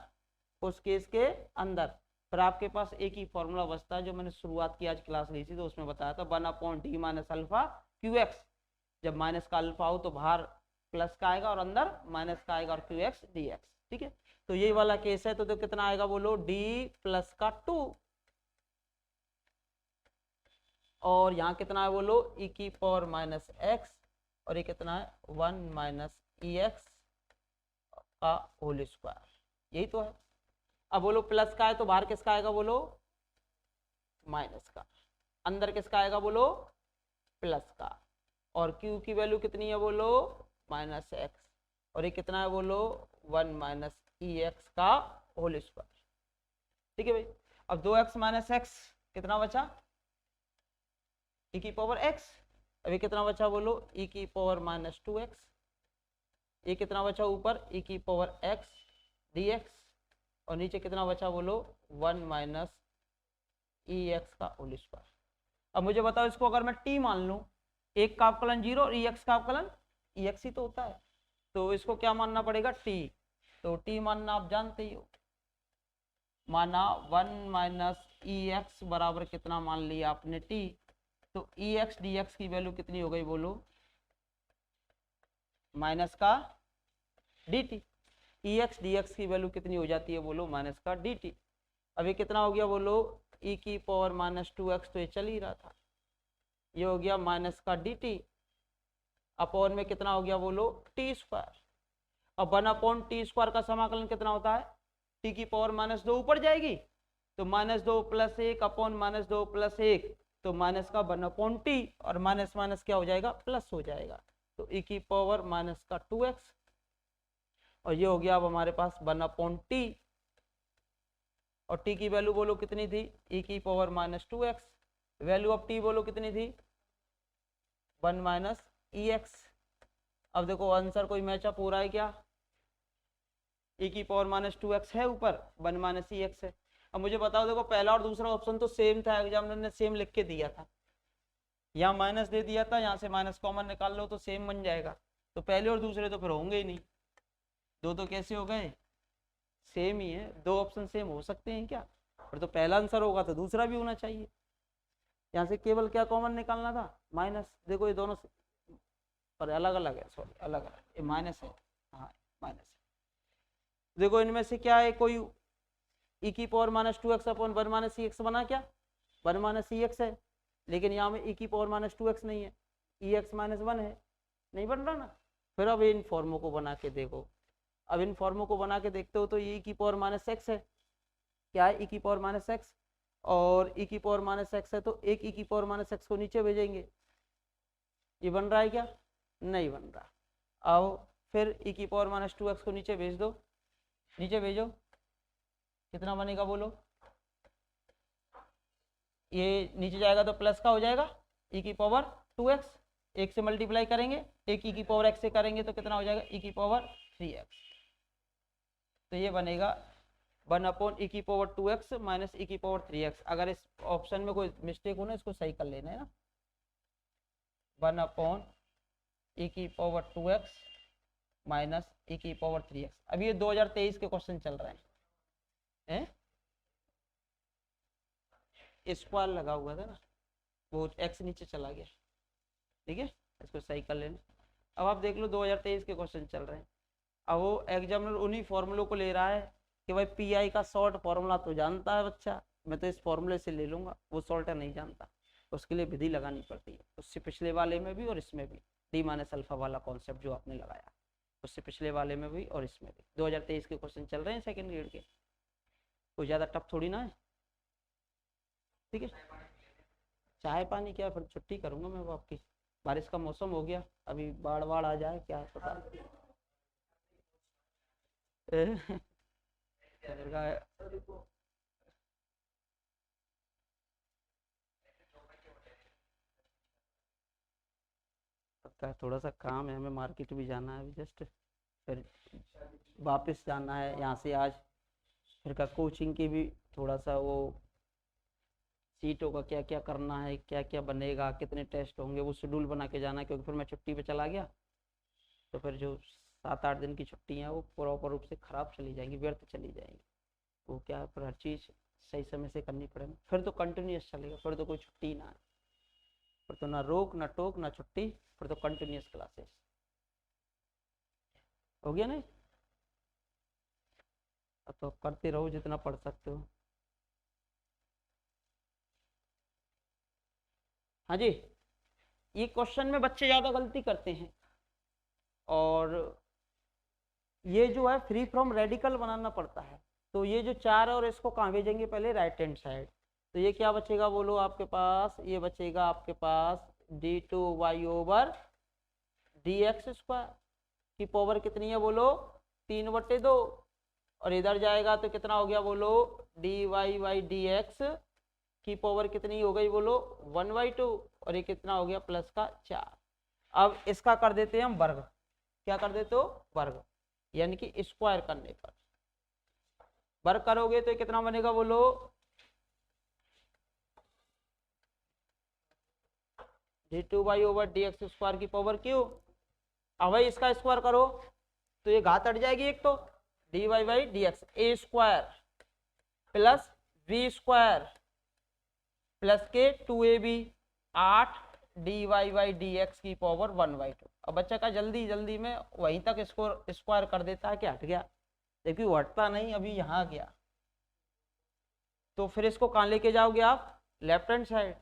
उस केस के अंदर फिर आपके पास एक ही फॉर्मूला बचता है, जो मैंने शुरुआत की आज क्लास ली थी तो उसमें बताया था, 1/d minus alpha Q x. जब माइनस का अल्फा हो तो बाहर प्लस का आएगा और अंदर माइनस का आएगा, और क्यू एक्स डी एक्स, ठीक है। तो ये वाला केस है, तो कितना आएगा बोलो, d प्लस का 2, और यहाँ कितना है बोलो, e की पावर माइनस एक्स, और ये कितना है 1 माइनस ई एक्स का होल स्क्वायर, यही तो है। अब बोलो प्लस का है तो बाहर किसका आएगा बोलो, माइनस का, अंदर किसका आएगा बोलो, प्लस का, और q की वैल्यू कितनी है बोलो, माइनस एक्स, और ये कितना है बोलो, 1 माइनस ई एक्स का होल स्क्वायर, ठीक है भाई। अब 2x माइनस एक्स कितना बचा, e की पावर x, अभी कितना बचा बोलो, e की पावर माइनस 2x, ये कितना बचा ऊपर, e की पावर x dx, और नीचे कितना बचा बोलो, 1 माइनस ई एक्स का होल स्क्वायर। अब मुझे बताओ, इसको अगर मैं t मान लूं, एक का अवकलन 0 और ex का अवकलन ex ही तो होता है, तो इसको क्या मानना पड़ेगा, t, तो t मानना आप जानते ही हो, माना 1 माइनस ई एक्स बराबर कितना मान लिया आपने, t, तो ई एक्स डी एक्स की वैल्यू कितनी हो गई बोलो, माइनस का डी टी, ई एक्स डी एक्स की वैल्यू कितनी हो जाती है बोलो, माइनस का डी टी। अभी कितना हो गया बोलो, ई की पावर माइनस 2x, तो ये चल ही रहा था, ये हो गया माइनस का डी टी, अपॉन में कितना हो गया बोलो, टी स्क्वायर। अब 1 टी स्क्वायर का समाकलन कितना होता है, टी की पावर माइनस 2 ऊपर जाएगी, तो minus 2 plus 1 upon minus 2 plus 1, तो माइनस का 1/t, और माइनस माइनस क्या हो जाएगा, प्लस हो जाएगा, तो e की पावर माइनस का 2x, और ये हो गया अब हमारे पास 1/t, और t की वैल्यू बोलो कितनी थी, e की power minus 2x, value of t बोलो कितनी थी, 1 माइनस ई एक्स। अब देखो आंसर कोई मैचअप हो रहा है क्या, e की पावर माइनस 2x है ऊपर, 1 माइनस ई एक्स है। अब मुझे बताओ, देखो पहला और दूसरा ऑप्शन तो सेम था, एग्जामिनर ने सेम लिख के दिया था, यहाँ माइनस दे दिया था, यहाँ से माइनस कॉमन निकाल लो तो सेम बन जाएगा, तो पहले और दूसरे तो फिर होंगे ही नहीं, दो तो कैसे हो गए, सेम ही है, दो ऑप्शन सेम हो सकते हैं क्या, और तो पहला आंसर होगा तो दूसरा भी होना चाहिए, यहाँ से केवल क्या कॉमन निकालना था, माइनस, देखो ये दोनों पर अलग अलग है, सॉरी अलग अलग, ये माइनस है, हाँ माइनस है। देखो इनमें से क्या है, कोई e की power minus 2x upon 1 minus c x बना, क्या 1 माइनस सी एक्स है, लेकिन यहाँ में e की पावर माइनस 2x नहीं है, ई एक्स माइनस 1 है, नहीं बन रहा ना। फिर अब इन फॉर्मों को बना के देखो, अब इन फॉर्मों को बना के देखते हो तो ये e की पावर माइनस एक्स है, क्या है e की पावर माइनस एक्स, और e की पावर माइनस एक्स है तो एक e की पावर माइनस एक्स को नीचे भेजेंगे, ये बन रहा है क्या, नहीं बन रहा। आओ फिर e की पावर माइनस 2x को नीचे भेज दो, नीचे भेजो, कितना बनेगा बोलो, ये नीचे जाएगा तो प्लस का हो जाएगा e की पावर 2x, एक से मल्टीप्लाई करेंगे, एक e की पावर x से करेंगे तो कितना हो जाएगा e की पावर 3x, तो ये बनेगा 1 अपॉन e की पावर 2x माइनस e की पावर 3x। अगर इस ऑप्शन में कोई मिस्टेक हो ना इसको सही कर लेना है ना, 1 अपॉन e की पावर 2x माइनस e की पावर 3x। अभी ये 2023 के क्वेश्चन चल रहे हैं, स्क्वायर लगा हुआ था ना, वो x नीचे चला गया, ठीक है, इसको सही कर लेना। अब आप देख लो 2023 के क्वेश्चन चल रहे हैं, अब वो एग्जामिनर उन्हीं फॉर्मूलों को ले रहा है कि भाई पी का शॉर्ट फॉर्मूला तो जानता है बच्चा, मैं तो इस फॉर्मूले से ले लूंगा, वो शॉर्ट नहीं जानता, उसके लिए विधि लगानी पड़ती है, उससे पिछले वाले में भी और इसमें भी, डी माइनस अल्फा वाला कॉन्सेप्ट जो आपने लगाया, उससे पिछले वाले में भी और इसमें भी 2023 के क्वेश्चन चल रहे हैं सेकेंड ग्रेड के, कोई ज़्यादा टफ थोड़ी ना है, ठीक है। चाय पानी क्या, फिर छुट्टी करूंगा मैं वो आपकी, बारिश का मौसम हो गया, अभी बाढ़ बाढ़ आ जाए क्या पता। पता है थोड़ा सा काम है, हमें मार्केट भी जाना है अभी जस्ट, फिर वापस जाना है यहाँ से आज, फिर का कोचिंग की भी थोड़ा सा वो सीटों का क्या क्या करना है, क्या क्या बनेगा, कितने टेस्ट होंगे, वो शेड्यूल बना के जाना है, क्योंकि फिर मैं छुट्टी पे चला गया तो फिर जो 7-8 दिन की छुट्टियाँ हैं वो प्रॉपर रूप से ख़राब चली जाएंगी, व्यर्थ चली जाएंगी, वो क्या है फिर हर चीज़ सही समय से करनी पड़ेगी, फिर तो कंटिन्यूस चलेगा, फिर तो कोई छुट्टी ना है, फिर तो ना रोक ना टोक ना छुट्टी, फिर तो कंटिन्यूस क्लासेस, हो गया नहीं। अब तो करते रहो जितना पढ़ सकते हो। हाँ जी, ये क्वेश्चन में बच्चे ज़्यादा गलती करते हैं, और ये जो है फ्री फ्रॉम रेडिकल बनाना पड़ता है, तो ये जो 4 है और इसको कहाँ भेजेंगे, पहले राइट हैंड साइड, तो ये क्या बचेगा बोलो आपके पास, ये बचेगा आपके पास d2y ओवर dx² की पावर कितनी है बोलो, 3/2, और इधर जाएगा तो कितना हो गया बोलो, dy/dx की पावर कितनी हो गई बोलो, 1/2, और ये कितना हो गया प्लस का 4। अब इसका कर देते हैं हम वर्ग, क्या कर देते हो वर्ग, यानी कि स्क्वायर करने पर, वर्ग करोगे तो कितना बनेगा बोलो, d2y ओवर dx² की पावर क्यू। अब भाई इसका स्क्वायर करो तो ये घात हट जाएगी एक, तो dy/dx a² plus b² plus के 2ab 8 dy/dx की पावर 1/2। अब बच्चा का जल्दी जल्दी में वहीं तक इसको स्क्वायर कर देता है कि हट गया, देखिए वो हटता नहीं, अभी यहाँ गया, तो फिर इसको कहाँ लेके जाओगे आप, लेफ्ट हैंड साइड।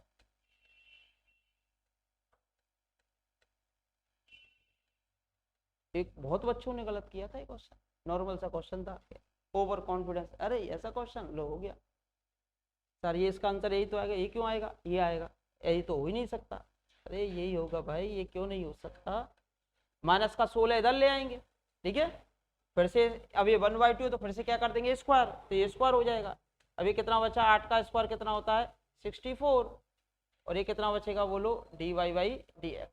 एक बहुत बच्चों ने गलत किया था, एक क्वेश्चन नॉर्मल सा क्वेश्चन था, ओवर कॉन्फिडेंस, अरे ऐसा क्वेश्चन लो हो गया सर, ये इसका आंसर यही तो आएगा, ये क्यों आएगा, ये आएगा, यही तो हो ही नहीं सकता, अरे यही होगा भाई, ये क्यों नहीं हो सकता, माइनस का 16 इधर ले आएंगे, ठीक है, फिर से अब ये 1/2 तो फिर से क्या कर देंगे स्क्वायर, तो ये स्क्वायर हो जाएगा। अभी कितना बचा, 8 का स्क्वायर कितना होता है 64, और ये कितना बचेगा बोलो dy/dx,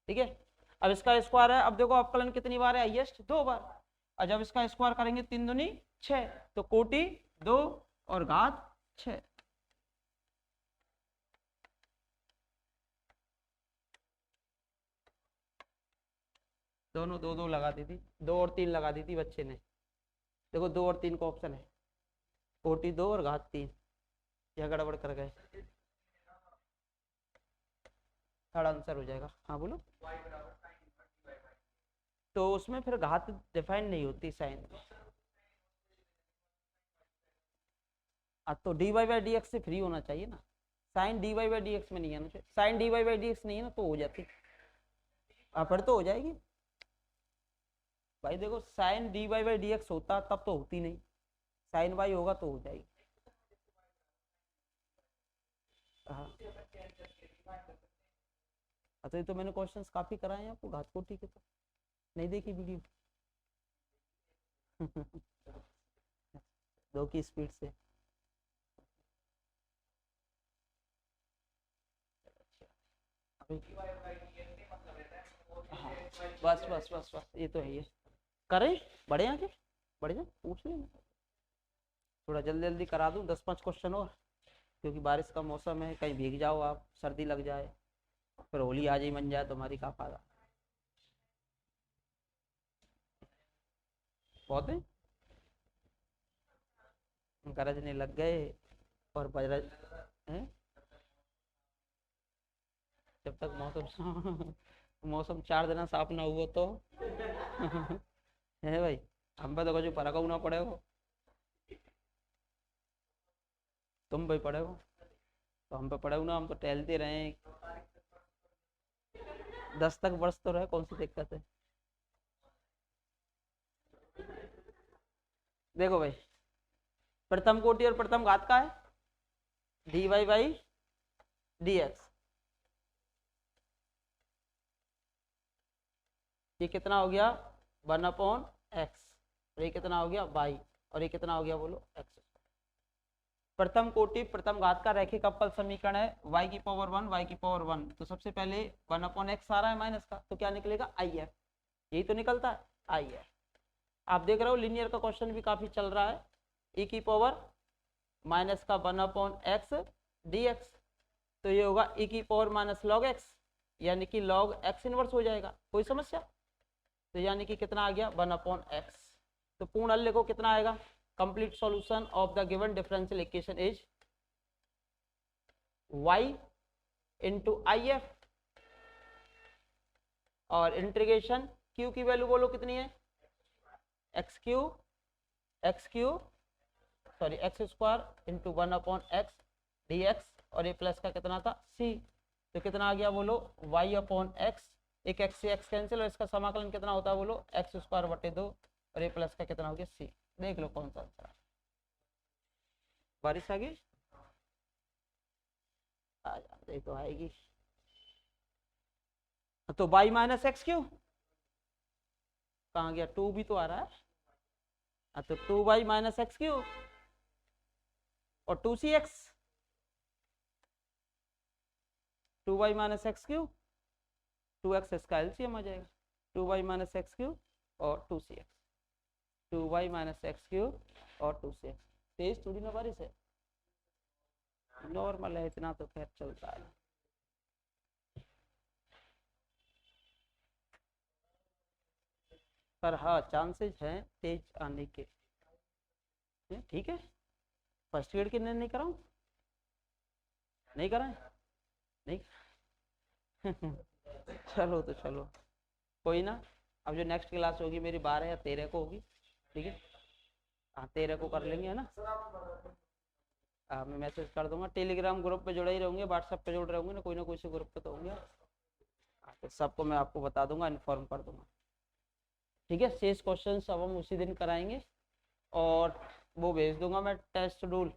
ठीक है। अब इसका स्क्वायर है, अब देखो अवकलन कितनी बार है, हाईएस्ट 2 बार, और जब इसका स्क्वायर करेंगे 3 दूनी 6, तो कोटि 2 और घात 6, दोनों 2 लगा दी थी, 2 और 3 लगा दी थी बच्चे ने, देखो 2 और 3 का ऑप्शन है, कोटि 2 और घात 3, यह गड़बड़ कर गए। थर्ड आंसर हो जाएगा। हाँ बोलो। तो उसमें फिर घात डिफाइन नहीं होती साइन में। तो d Y by D x से फ्री होना चाहिए ना, sine d Y by D x में नहीं आना चाहिए। Sine d Y by D x नहीं है ना तो हो जाती, फिर तो हो जाएगी भाई। देखो sine d Y by D x होता तब तो होती नहीं, साइन वाई होगा तो हो जाएगी। हाँ तो ये तो मैंने क्वेश्चंस काफी कराए हैं आपको घात कोटि के, तो नहीं देखी वीडियो? दो की स्पीड से। हाँ बस बस बस बस ये तो है ये। करें बढ़े आगे, बढ़ जाए पूछ लेंगे, थोड़ा जल्दी जल्दी करा दूं 10-5 क्वेश्चन और, क्योंकि बारिश का मौसम है, कहीं भीग जाओ आप, सर्दी लग जाए, फिर होली आज ही मन जाए तुम्हारी, का फायदा। बहुत है गरजने लग गए और बजरज हैं जब तक मौसम मौसम 4 दिन साफ ना हुआ तो है भाई, हम पे तो कुछ फर्क ना पड़े हो, तुम भाई पड़े हो तो हम पे पड़े हो ना, हम तो टहलते रहे, 10 तक वर्ष तो रहे, कौन सी दिक्कत है। देखो भाई प्रथम कोटि और प्रथम घात का है d Y by D x, ये कितना हो गया 1/x, और ये कितना हो गया y, और ये कितना हो गया बोलो x। प्रथम कोटि प्रथम घात का रैखिक अवकल समीकरण है y की पावर 1 y की पावर 1, तो सबसे पहले 1/x आ रहा है माइनस का, तो क्या निकलेगा IF, यही तो निकलता है IF। आप देख रहे हो लीनियर का क्वेश्चन भी काफी चल रहा है, e की पावर माइनस का 1/x dx, तो ये होगा e की पावर माइनस लॉग x, यानी कि लॉग x इनवर्स हो जाएगा, कोई समस्या? तो यानी कि कितना आ गया 1/x, तो पूर्ण हल लिखो कितना आएगा, complete solution of the given differential equation is y into IF, और इंटीग्रेशन q की वैल्यू बोलो कितनी है, x square into 1/x dx, और ये प्लस का कितना था c, तो कितना आ गया बोलो y/x, एक x से x कैंसिल, और इसका समाकलन कितना होता है बोलो x स्क्वायर बटे 2, और ये प्लस का कितना हो गया c। देख लो कौन सा आंसर। बारिश आ गई, आ जाते तो आएगी। तो y माइनस एक्स क्यू कहाँ गया, 2 भी तो आ रहा है, तो 2y माइनस एक्स क्यू और 2cx, 2y minus x Q 2x इसका एलसीएम आ जाएगा, 2y माइनस एक्स क्यू और 2cx, 2y minus x Q और 2cx। तेज थोड़ी ना बारिश है, नॉर्मल है, इतना तो खैर चलता है। पर हाँ चांसेस हैं तेज आने के, ठीक है। फर्स्ट एड कितने नहीं कराऊं, नहीं कराएं, नहीं चलो तो चलो कोई ना, अब जो नेक्स्ट क्लास होगी मेरी 12 या 13 को होगी, ठीक है। हाँ 13 को कर लेंगे है ना, हाँ मैं मैसेज कर दूंगा, टेलीग्राम ग्रुप पे जुड़े ही रहूंगे, व्हाट्सएप पे जुड़ रहे होंगे ना, कोई से ग्रुप पे तो होंगे, हाँ तो सबको मैं आपको बता दूंगा, इन्फॉर्म कर दूंगा, ठीक है। शेष क्वेश्चन अब हम उसी दिन कराएंगे, और वो भेज दूंगा मैं टेस्ट रूल,